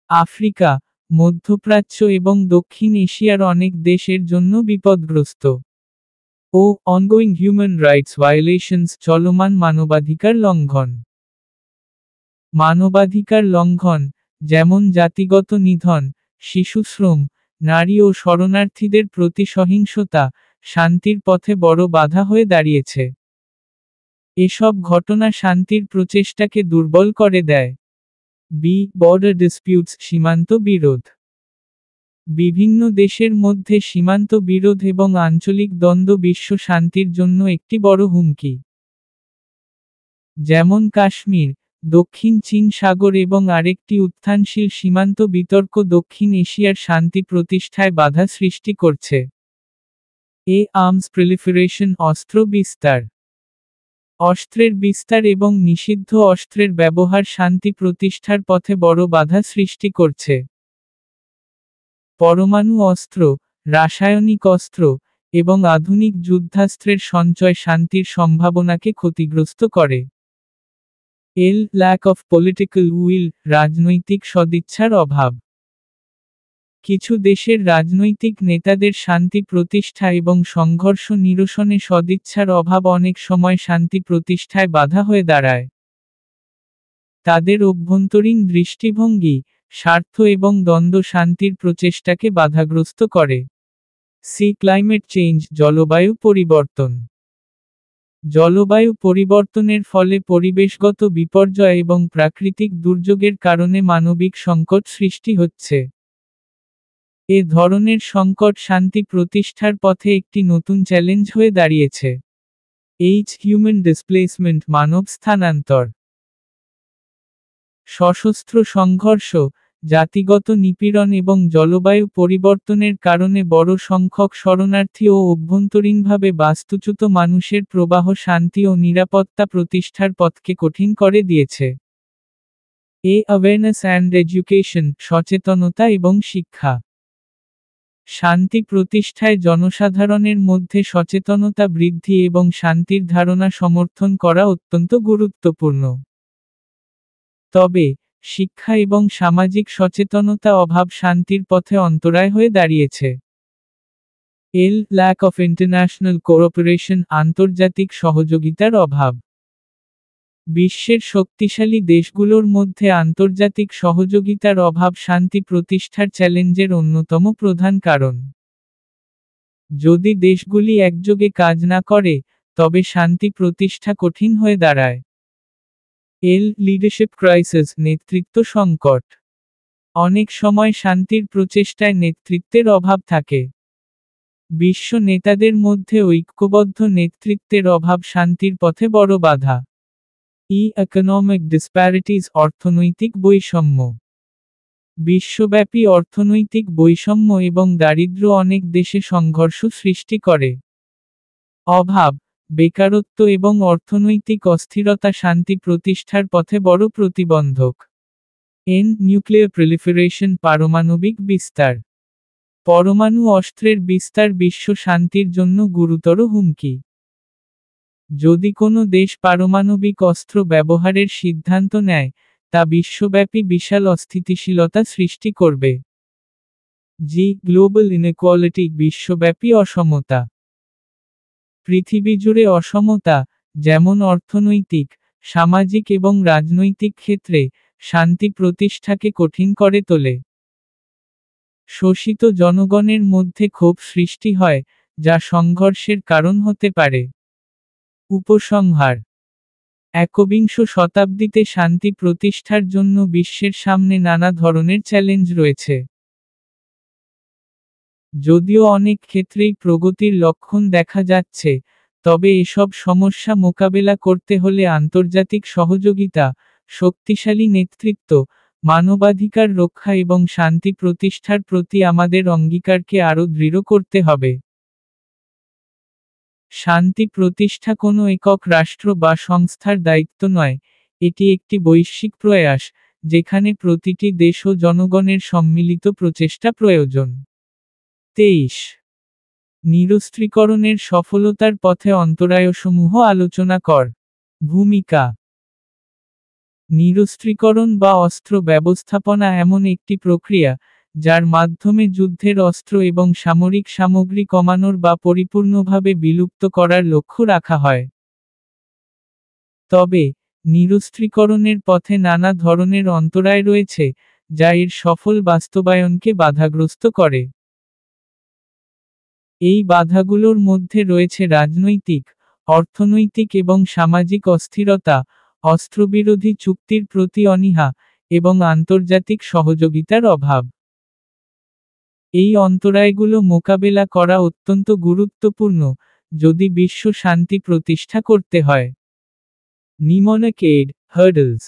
আফ্রিকা, মধ্যপ্রাচ্য এবং দক্ষিণ এশিয়ার অনেক দেশের জন্য বিপদগ্রস্ত। অনগোয়িং হিউম্যান রাইটস ভায়োলেশনস চলমান মানবাধিকার লঙ্ঘন। মানবাধিকার লঙ্ঘন, যেমন জাতিগত নিধন, শিশুশ্রম, নারী ও শরণার্থীদের প্রতি সহিংসতা, শান্তির পথে বড় বাধা হয়ে দাঁড়িয়েছে। এসব ঘটনা শান্তির প্রচেষ্টাকে দুর্বল করে দেয়। বর্ডার ডিসপিউটস সীমান্ত বিরোধ। বিভিন্ন দেশের মধ্যে সীমান্ত বিরোধ এবং আঞ্চলিক দ্বন্দ্ব বিশ্ব শান্তির জন্য একটি বড় হুমকি। যেমন কাশ্মীর, দক্ষিণ চীন সাগর এবং আরেকটি উত্থানশীল সীমান্ত বিতর্ক দক্ষিণ এশিয়ার শান্তি প্রতিষ্ঠায় বাধা সৃষ্টি করছে। আর্মস প্রিলিফারেশন অস্ত্র বিস্তার। অস্ত্রের বিস্তার এবং নিষিদ্ধ অস্ত্রের ব্যবহার শান্তি প্রতিষ্ঠার পথে বড় বাধা সৃষ্টি করছে। পরমাণু অস্ত্র, রাসায়নিক অস্ত্র, এবং আধুনিক যুদ্ধাস্ত্রের সঞ্চয় শান্তির সম্ভাবনাকে ক্ষতিগ্রস্ত করে। ল্যাক অফ পলিটিক্যাল উইল রাজনৈতিক সদিচ্ছার অভাব। কিছু দেশের রাজনৈতিক নেতাদের শান্তি প্রতিষ্ঠা এবং সংঘর্ষ নিরসনে সদিচ্ছার অভাব অনেক সময় শান্তি প্রতিষ্ঠায় বাধা হয়ে দাঁড়ায়। তাদের অভ্যন্তরীণ দৃষ্টিভঙ্গি, স্বার্থ এবং দ্বন্দ্ব শান্তির প্রচেষ্টাকে বাধাগ্রস্ত করে। ক্লাইমেট চেঞ্জ, জলবায়ু পরিবর্তন। জলবায়ু পরিবর্তনের ফলে পরিবেশগত বিপর্যয় এবং প্রাকৃতিক দুর্যোগের কারণে মানবিক সংকট সৃষ্টি হচ্ছে। এ ধরনের সংকট শান্তি প্রতিষ্ঠার পথে একটি নতুন চ্যালেঞ্জ হয়ে দাঁড়িয়েছে। হিউম্যান ডিসপ্লেসমেন্ট, মানব স্থানান্তর। সশস্ত্র সংঘর্ষ, জাতিগত নিপীড়ন এবং জলবায়ু পরিবর্তনের কারণে বড় সংখ্যক শরণার্থী ও অভ্যন্তরীণভাবে বাস্তুচ্যুত মানুষের প্রবাহ শান্তি ও নিরাপত্তা প্রতিষ্ঠার পথকে কঠিন করে দিয়েছে। অ্যাওয়ারনেস অ্যান্ড এডুকেশন, সচেতনতা এবং শিক্ষা। শান্তি প্রতিষ্ঠায় জনসাধারণের মধ্যে সচেতনতা বৃদ্ধি এবং শান্তির ধারণা সমর্থন করা অত্যন্ত গুরুত্বপূর্ণ। তবে, শিক্ষা এবং সামাজিক সচেতনতা অভাব শান্তির পথে অন্তরায় হয়ে দাঁড়িয়েছে। ল্যাক অফ ইন্টারন্যাশনাল কোঅপারেশন, আন্তর্জাতিক সহযোগিতার অভাব। বিশ্বের শক্তিশালী দেশগুলোর মধ্যে আন্তর্জাতিক সহযোগিতার অভাব শান্তি প্রতিষ্ঠার চ্যালেঞ্জের অন্যতম প্রধান কারণ। যদি দেশগুলি একযোগে কাজ না করে, তবে শান্তি প্রতিষ্ঠা কঠিন হয়ে দাঁড়ায়। লিডারশিপ ক্রাইসিস, নেতৃত্ব সংকট। অনেক সময় শান্তির প্রচেষ্টায় নেতৃত্বের অভাব থাকে। বিশ্ব নেতাদের মধ্যে ঐক্যবদ্ধ নেতৃত্বের অভাব শান্তির পথে বড় বাধা। ইকোনমিক ডিসপ্যারিটিজ, অর্থনৈতিক বৈষম্য। বিশ্বব্যাপী অর্থনৈতিক বৈষম্য এবং দারিদ্র্য অনেক দেশে সংঘর্ষ সৃষ্টি করে। অভাব, বেকারত্ব এবং অর্থনৈতিক অস্থিরতা শান্তি প্রতিষ্ঠার পথে বড় প্রতিবন্ধক। নিউক্লিয়ার প্রিলিফারেশন, পারমাণবিক বিস্তার। পরমাণু অস্ত্রের বিস্তার বিশ্ব শান্তির জন্য গুরুতর হুমকি। যদি কোনো দেশ পারমাণবিক অস্ত্র ব্যবহারের সিদ্ধান্ত নেয়, তা বিশ্বব্যাপী বিশাল অস্থিতিশীলতা সৃষ্টি করবে। গ্লোবাল ইনইকুয়ালিটি, বিশ্বব্যাপী অসমতা। পৃথিবীজুড়ে অসমতা, যেমন অর্থনৈতিক, সামাজিক এবং রাজনৈতিক ক্ষেত্রে, শান্তি প্রতিষ্ঠাকে কঠিন করে তোলে। শোষিত জনগণের মধ্যে ক্ষোভ সৃষ্টি হয়, যা সংঘর্ষের কারণ হতে পারে। উপসংহার: একবিংশ শতাব্দীতে শান্তি প্রতিষ্ঠার জন্য বিশ্বের সামনে নানা ধরনের চ্যালেঞ্জ রয়েছে। যদিও অনেক ক্ষেত্রেই প্রগতির লক্ষণ দেখা যাচ্ছে, তবে এসব সমস্যা মোকাবেলা করতে হলে আন্তর্জাতিক সহযোগিতা, শক্তিশালী নেতৃত্ব, মানবাধিকার রক্ষা এবং শান্তি প্রতিষ্ঠার প্রতি আমাদের অঙ্গীকারকে আরও দৃঢ় করতে হবে। শান্তি প্রতিষ্ঠা কোনো একক রাষ্ট্র বা সংস্থার দায়িত্ব নয়, এটি একটি বৈশ্বিক প্রয়াস, যেখানে প্রতিটি দেশ ও জনগণের সম্মিলিত প্রচেষ্টা প্রয়োজন। 23. নিরস্ত্রীকরণের সফলতার পথে অন্তরায়সমূহ আলোচনা কর। ভূমিকা: নিরস্ত্রীকরণ বা অস্ত্র ব্যবস্থাপনা এমন একটি প্রক্রিয়া, যার মাধ্যমে যুদ্ধের অস্ত্র এবং সামরিক সামগ্রী কমানোর বা পরিপূর্ণভাবে বিলুপ্ত করার লক্ষ্য রাখা হয়। তবে, নিরস্ত্রীকরণের পথে নানা ধরনের অন্তরায় রয়েছে, যা এর সফল বাস্তবায়নকে বাধাগ্রস্ত করে। এই বাধাগুলোর মধ্যে রয়েছে রাজনৈতিক, অর্থনৈতিক এবং সামাজিক অস্থিরতা, অস্ত্রবিরোধী চুক্তির প্রতি অনীহা, এবং আন্তর্জাতিক সহযোগিতার অভাব। এই অন্তরায়গুলো মোকাবেলা করা অত্যন্ত গুরুত্বপূর্ণ, যদি বিশ্ব শান্তি প্রতিষ্ঠা করতে হয়। নিমোনিকেড, হার্ডলস।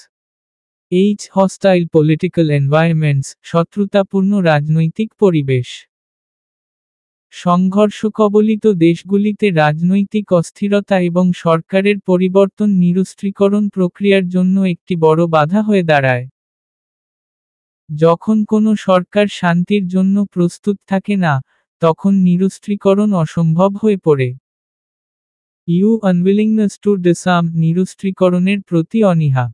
হস্টাইল পলিটিক্যাল এনভায়রনমেন্টস, শত্রুতাপূর্ণ রাজনৈতিক পরিবেশ। সংঘর্ষকবলিত দেশগুলিতে রাজনৈতিক অস্থিরতা এবং সরকারের পরিবর্তন নিরস্ত্রীকরণ প্রক্রিয়ার জন্য একটি বড় বাধা হয়ে দাঁড়ায়। যখন কোনো সরকার শান্তির জন্য প্রস্তুত থাকে না, তখন নিরস্ত্রীকরণ অসম্ভব হয়ে পড়ে। আনউইলিংনেস টু ডিসআর্ম, নিরস্ত্রীকরণের প্রতি অনীহা।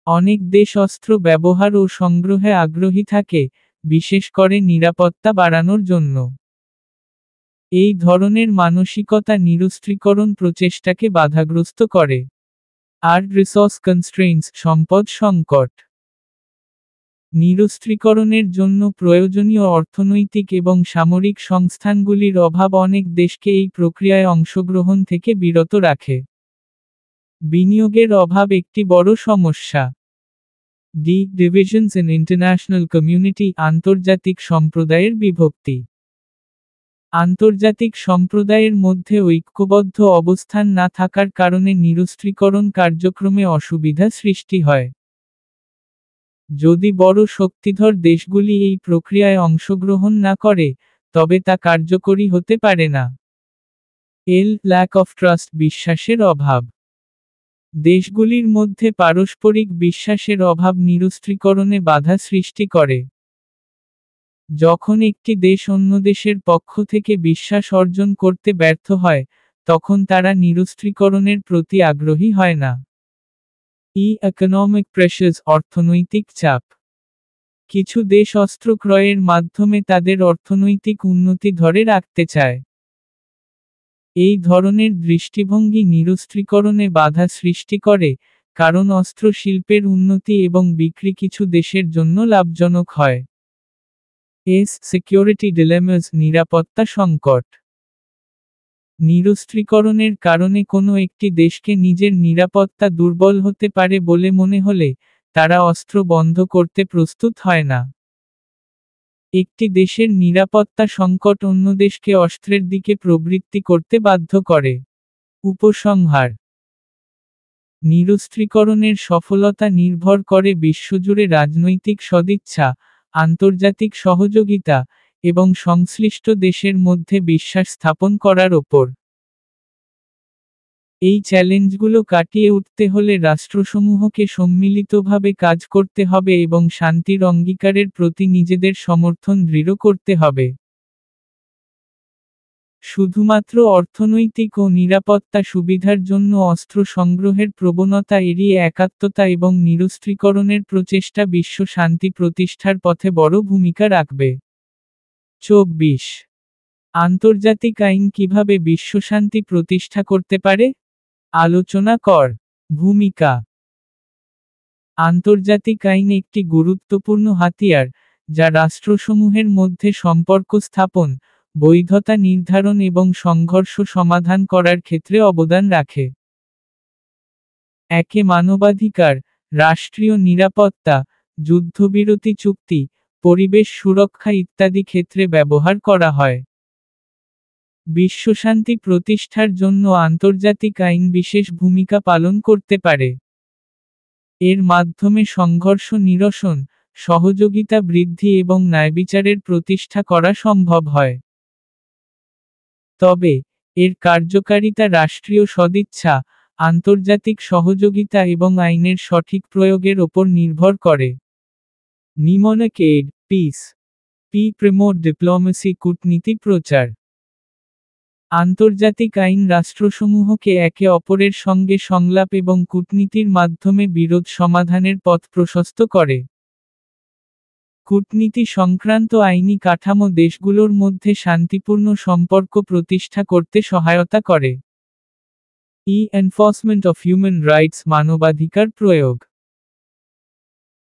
অনেক দেশ অস্ত্র ব্যবহার ও সংগ্রহে আগ্রহী থাকে, বিশেষ করে নিরাপত্তা বাড়ানোর জন্য। এই ধরনের মানসিকতা নিরস্ত্রীকরণ প্রচেষ্টাকে বাধাগ্রস্ত করে। আর রিসোর্স কনস্ট্রেইনস, সম্পদ সংকট। নিরস্ত্রীকরণের জন্য প্রয়োজনীয় অর্থনৈতিক এবং সামরিক সংস্থানগুলির অভাব অনেক দেশকে এই প্রক্রিয়ায় অংশগ্রহণ থেকে বিরত রাখে। বিনিয়োগের অভাব একটি বড় সমস্যা। ডিভিশনস ইন ইন্টারন্যাশনাল কমিউনিটি, আন্তর্জাতিক সম্প্রদায়ের বিভক্তি। আন্তর্জাতিক সম্প্রদায়ের মধ্যে ঐক্যবদ্ধ অবস্থান না থাকার কারণে নিরস্ত্রীকরণ কার্যক্রমে অসুবিধা সৃষ্টি হয়। যদি বড় শক্তিধর দেশগুলি এই প্রক্রিয়ায় অংশগ্রহণ না করে, তবে তা কার্যকরী হতে পারে না। ল্যাক অফ ট্রাস্ট, বিশ্বাসের অভাব। দেশগুলির মধ্যে পারস্পরিক বিশ্বাসের অভাব নিরস্ত্রীকরণে বাধা সৃষ্টি করে। যখন একটি দেশ অন্য দেশের পক্ষ থেকে বিশ্বাস অর্জন করতে ব্যর্থ হয়, তখন তারা নিরস্ত্রীকরণের প্রতি আগ্রহী হয় না। ইকোনমিক প্রেশার্স, অর্থনৈতিক চাপ। কিছু দেশ অস্ত্র ক্রয়ের মাধ্যমে তাদের অর্থনৈতিক উন্নতি ধরে রাখতে চায়। এই ধরনের দৃষ্টিভঙ্গি নিরস্ত্রীকরণে বাধা সৃষ্টি করে, কারণ অস্ত্র শিল্পের উন্নতি এবং বিক্রি কিছু দেশের জন্য লাভজনক হয়। সিকিউরিটি ডিলেমাস, নিরাপত্তা সংকট। নিরস্ত্রীকরণের কারণে কোনো একটি দেশকে নিজের নিরাপত্তা দুর্বল হতে পারে বলে মনে হলে, তারা অস্ত্র বন্ধ করতে প্রস্তুত হয় না। একটি দেশের নিরাপত্তা সংকট অন্য দেশকে অস্ত্রের দিকে প্রবৃত্তি করতে বাধ্য করে। উপসংহার: নিরস্ত্রীকরণের সফলতা নির্ভর করে বিশ্বজুড়ে রাজনৈতিক সদিচ্ছা, আন্তর্জাতিক সহযোগিতা, এবং সংশ্লিষ্ট দেশের মধ্যে বিশ্বাস স্থাপন করার ওপর। এই চ্যালেঞ্জগুলো কাটিয়ে উঠতে হলে রাষ্ট্রসমূহকে সম্মিলিতভাবে কাজ করতে হবে এবং শান্তির অঙ্গীকারের প্রতি নিজেদের সমর্থন দৃঢ় করতে হবে। শুধুমাত্র অর্থনৈতিক ও নিরাপত্তা সুবিধার জন্য অস্ত্র সংগ্রহের প্রবণতা এড়িয়ে একাত্মতা এবং নিরস্ত্রীকরণের প্রচেষ্টা বিশ্ব শান্তি প্রতিষ্ঠার পথে বড় ভূমিকা রাখবে। 24. আন্তর্জাতিক আইন কিভাবে বিশ্বশান্তি প্রতিষ্ঠা করতে পারে? আলোচনা কর। ভূমিকা: আন্তর্জাতিক আইন একটি গুরুত্বপূর্ণ হাতিয়ার, যা রাষ্ট্রসমূহের মধ্যে সম্পর্ক স্থাপন, বৈধতা নির্ধারণ এবং সংঘর্ষ সমাধান করার ক্ষেত্রে অবদান রাখে। মানবাধিকার, রাষ্ট্রীয় নিরাপত্তা, যুদ্ধবিরতি চুক্তি, পরিবেশ সুরক্ষা ইত্যাদি ক্ষেত্রে ব্যবহার করা হয়। বিশ্বশান্তি প্রতিষ্ঠার জন্য আন্তর্জাতিক আইন বিশেষ ভূমিকা পালন করতে পারে। এর মাধ্যমে সংঘর্ষ নিরসন, সহযোগিতা বৃদ্ধি এবং ন্যায়বিচারের প্রতিষ্ঠা করা সম্ভব হয়। তবে, এর কার্যকারিতা রাষ্ট্রীয় সদিচ্ছা, আন্তর্জাতিক সহযোগিতা এবং আইনের সঠিক প্রয়োগের ওপর নির্ভর করে। নিমনক এড, পিস। প্রমোট ডিপ্লোমেসি, কূটনীতি প্রচার। আন্তর্জাতিক আইন রাষ্ট্রসমূহকে একে অপরের সঙ্গে সংলাপ এবং কূটনীতির মাধ্যমে বিরোধ সমাধানের পথ প্রশস্ত করে। কূটনীতি সংক্রান্ত আইনি কাঠামো দেশগুলোর মধ্যে শান্তিপূর্ণ সম্পর্ক প্রতিষ্ঠা করতে সহায়তা করে। এনফোর্সমেন্ট অফ হিউম্যান রাইটস, মানবাধিকার প্রয়োগ।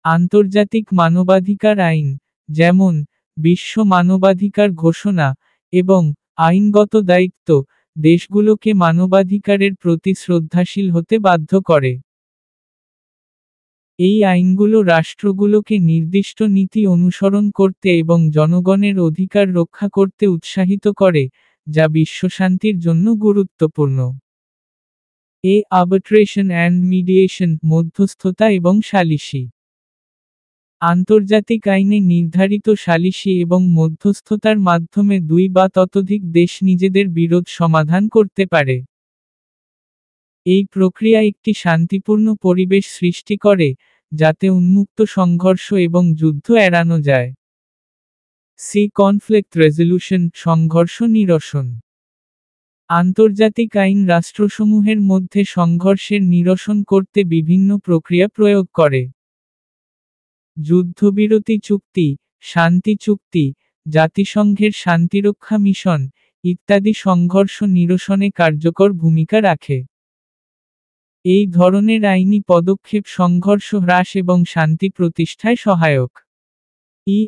আন্তর্জাতিক মানবাধিকার আইন, যেমন বিশ্ব মানবাধিকার ঘোষণা, এবং আইনগত দায়িত্ব, দেশগুলোকে মানবাধিকারের প্রতি শ্রদ্ধাশীল হতে বাধ্য করে। এই আইনগুলো রাষ্ট্রগুলোকে নির্দিষ্ট নীতি অনুসরণ করতে এবং জনগণের অধিকার রক্ষা করতে উৎসাহিত করে, যা বিশ্বশান্তির জন্য গুরুত্বপূর্ণ। আর্বিট্রেশন অ্যান্ড মিডিয়েশন, মধ্যস্থতা এবং সালিসি। আন্তর্জাতিক আইনে নির্ধারিত সালিসি এবং মধ্যস্থতার মাধ্যমে দুই বা ততোধিক দেশ নিজেদের বিরোধ সমাধান করতে পারে। এই প্রক্রিয়া একটি শান্তিপূর্ণ পরিবেশ সৃষ্টি করে, যাতে উন্মুক্ত সংঘর্ষ এবং যুদ্ধ এড়ানো যায়। কনফ্লিক্ট রেজলিউশন, সংঘর্ষ নিরসন। আন্তর্জাতিক আইন রাষ্ট্রসমূহের মধ্যে সংঘর্ষের নিরসন করতে বিভিন্ন প্রক্রিয়া প্রয়োগ করে। যুদ্ধবিরতি চুক্তি, শান্তি চুক্তি, জাতিসংঘের শান্তিরক্ষা মিশন ইত্যাদি সংঘর্ষ নিরসনে কার্যকর ভূমিকা রাখে। এই ধরনের আইনি পদক্ষেপ সংঘর্ষ হ্রাস এবং শান্তি প্রতিষ্ঠায় সহায়ক।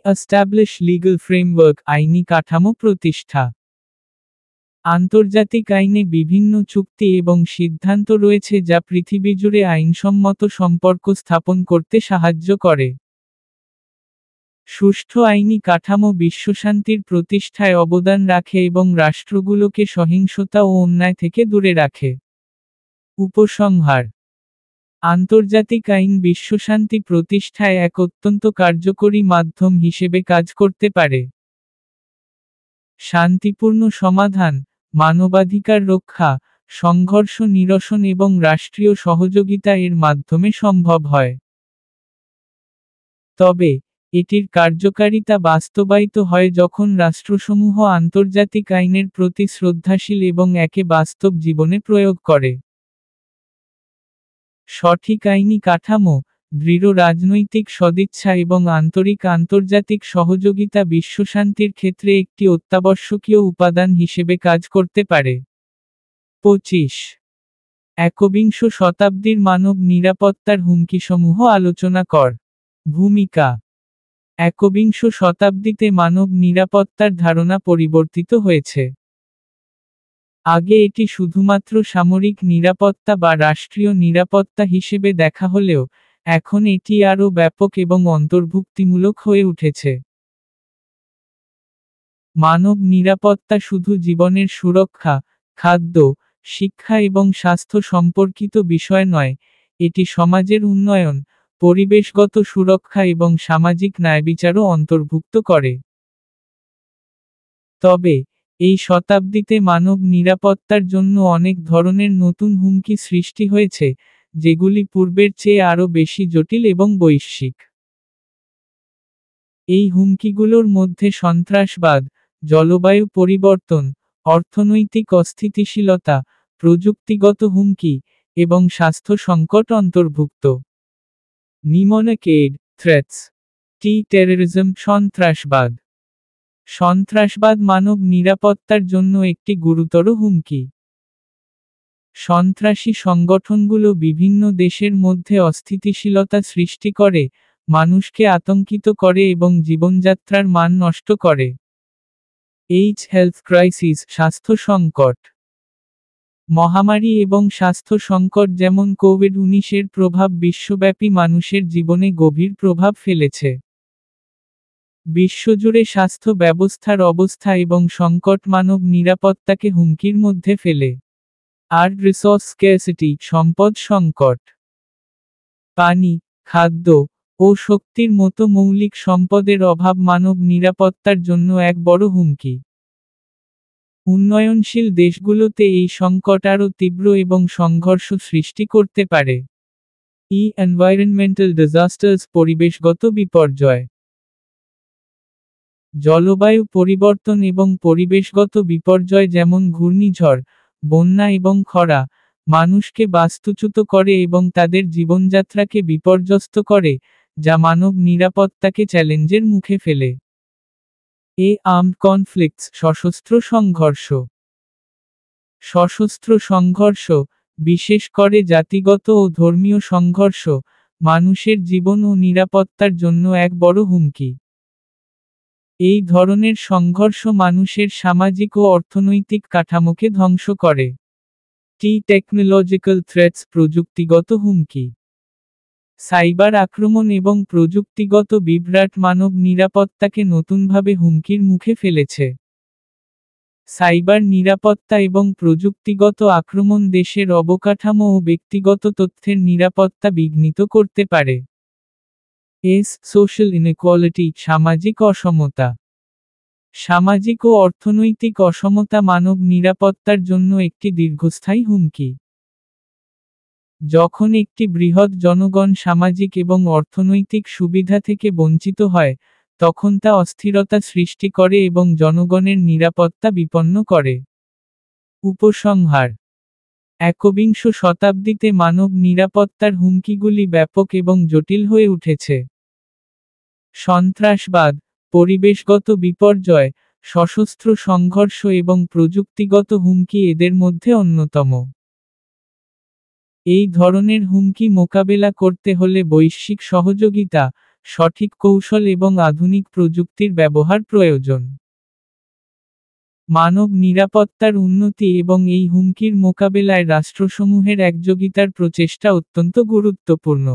এস্টাবলিশ লিগ্যাল ফ্রেমওয়ার্ক আইনি কাঠামো প্রতিষ্ঠা। আন্তর্জাতিক আইনে বিভিন্ন চুক্তি এবং সিদ্ধান্ত রয়েছে যা পৃথিবীজুড়ে আইনসম্মত সম্পর্ক স্থাপন করতে সাহায্য করে। সুষ্ঠু আইনি কাঠামো বিশ্বশান্তির প্রতিষ্ঠায় অবদান রাখে এবং রাষ্ট্রগুলোকে সহিংসতা ও অন্যায় থেকে দূরে রাখে। উপসংহার: আন্তর্জাতিক আইন বিশ্বশান্তি প্রতিষ্ঠায় এক অত্যন্ত কার্যকরী মাধ্যম হিসেবে কাজ করতে পারে। শান্তিপূর্ণ সমাধান, মানবাধিকার রক্ষা, সংঘর্ষ নিরসন এবং রাষ্ট্রীয় সহযোগিতা এর মাধ্যমে সম্ভব হয়। তবে, এটির কার্যকারিতা বাস্তবায়িত হয় যখন রাষ্ট্রসমূহ আন্তর্জাতিক আইনের প্রতি শ্রদ্ধাশীল এবং একে বাস্তব জীবনে প্রয়োগ করে। সঠিক আইনি কাঠামো, দৃঢ় রাজনৈতিক সদিচ্ছা এবং আন্তরিক আন্তর্জাতিক সহযোগিতা বিশ্বশান্তির ক্ষেত্রে একটি অত্যাবশ্যকীয় উপাদান হিসেবে কাজ করতে পারে। 25. একবিংশ শতাব্দীর মানব নিরাপত্তার হুমকিসমূহ আলোচনা কর। ভূমিকা: একবিংশ শতাব্দীতে মানব নিরাপত্তার ধারণা পরিবর্তিত হয়েছে। আগে এটি শুধুমাত্র সামরিক নিরাপত্তা বা রাষ্ট্রীয় নিরাপত্তা হিসেবে দেখা হলেও, এখন এটি আরও ব্যাপক এবং অন্তর্ভুক্তিমূলক হয়ে উঠেছে। মানব নিরাপত্তা শুধু জীবনের সুরক্ষা, খাদ্য, শিক্ষা এবং স্বাস্থ্য সম্পর্কিত বিষয় নয়, এটি সমাজের উন্নয়ন, পরিবেশগত সুরক্ষা এবং সামাজিক ন্যায়বিচারও অন্তর্ভুক্ত করে। তবে, এই শতাব্দীতে মানব নিরাপত্তার জন্য অনেক ধরনের নতুন হুমকি সৃষ্টি হয়েছে, যেগুলি পূর্বের চেয়ে আরও বেশি জটিল এবং বৈশ্বিক। এই হুমকিগুলোর মধ্যে সন্ত্রাসবাদ, জলবায়ু পরিবর্তন, অর্থনৈতিক অস্থিতিশীলতা, প্রযুক্তিগত হুমকি, এবং স্বাস্থ্য সংকট অন্তর্ভুক্ত। নিমোনিকেড থ্রেটস। টেররিজম সন্ত্রাসবাদ। সন্ত্রাসবাদ মানব নিরাপত্তার জন্য একটি গুরুতর হুমকি। সন্ত্রাসী সংগঠনগুলো বিভিন্ন দেশের মধ্যে অস্থিতিশীলতা সৃষ্টি করে, মানুষকে আতঙ্কিত করে এবং জীবনযাত্রার মান নষ্ট করে। হেলথ ক্রাইসিস স্বাস্থ্য সংকট। মহামারী এবং স্বাস্থ্য সংকট যেমন কোভিড-19 এর প্রভাব বিশ্বব্যাপী মানুষের জীবনে গভীর প্রভাব ফেলেছে। বিশ্বজুড়ে স্বাস্থ্য ব্যবস্থার অবস্থা এবং সংকট মানব নিরাপত্তাকে হুমকির মধ্যে ফেলে। রিসোর্স স্ক্যারসিটি সম্পদ সংকট। পানি, খাদ্য, ও শক্তির মতো মৌলিক সম্পদের অভাব মানব নিরাপত্তার জন্য এক বড় হুমকি। উন্নয়নশীল দেশগুলোতে এই সংকট আরও তীব্র এবং সংঘর্ষ সৃষ্টি করতে পারে। এনভায়রনমেন্টাল ডিজাস্টার্স পরিবেশগত বিপর্যয়। জলবায়ু পরিবর্তন এবং পরিবেশগত বিপর্যয় যেমন ঘূর্ণিঝড়, বন্যা এবং খরা, মানুষকে বাস্তুচ্যুত করে এবং তাদের জীবনযাত্রাকে বিপর্যস্ত করে, যা মানব নিরাপত্তাকে চ্যালেঞ্জের মুখে ফেলে। আর্মড কনফ্লিক্টস সশস্ত্র সংঘর্ষ। সশস্ত্র সংঘর্ষ, বিশেষ করে জাতিগত ও ধর্মীয় সংঘর্ষ, মানুষের জীবন ও নিরাপত্তার জন্য এক বড় হুমকি। এই ধরনের সংঘর্ষ মানুষের সামাজিক ও অর্থনৈতিক কাঠামোকে ধ্বংস করে। টেকনোলজিক্যাল থ্রেটস প্রযুক্তিগত হুমকি। সাইবার আক্রমণ এবং প্রযুক্তিগত বিভ্রাট মানব নিরাপত্তাকে নতুনভাবে হুমকির মুখে ফেলেছে। সাইবার নিরাপত্তা এবং প্রযুক্তিগত আক্রমণ দেশের অবকাঠামো ও ব্যক্তিগত তথ্যের নিরাপত্তা বিঘ্নিত করতে পারে। সোশ্যাল ইনইকুয়ালিটি সামাজিক অসমতা। সামাজিক ও অর্থনৈতিক অসমতা মানব নিরাপত্তার জন্য একটি দীর্ঘস্থায়ী হুমকি। যখন একটি বৃহৎ জনগণ সামাজিক এবং অর্থনৈতিক সুবিধা থেকে বঞ্চিত হয়, তখন তা অস্থিরতা সৃষ্টি করে এবং জনগণের নিরাপত্তা বিপন্ন করে। উপসংহার: একবিংশ শতাব্দীতে মানব নিরাপত্তার হুমকিগুলি ব্যাপক এবং জটিল হয়ে উঠেছে। সন্ত্রাসবাদ, পরিবেশগত বিপর্যয়, সশস্ত্র সংঘর্ষ এবং প্রযুক্তিগত হুমকি এদের মধ্যে অন্যতম। এই ধরনের হুমকি মোকাবেলা করতে হলে বৈশ্বিক সহযোগিতা, সঠিক কৌশল এবং আধুনিক প্রযুক্তির ব্যবহার প্রয়োজন। মানব নিরাপত্তার উন্নতি এবং এই হুমকির মোকাবেলায় রাষ্ট্রসমূহের একযোগিতার প্রচেষ্টা অত্যন্ত গুরুত্বপূর্ণ।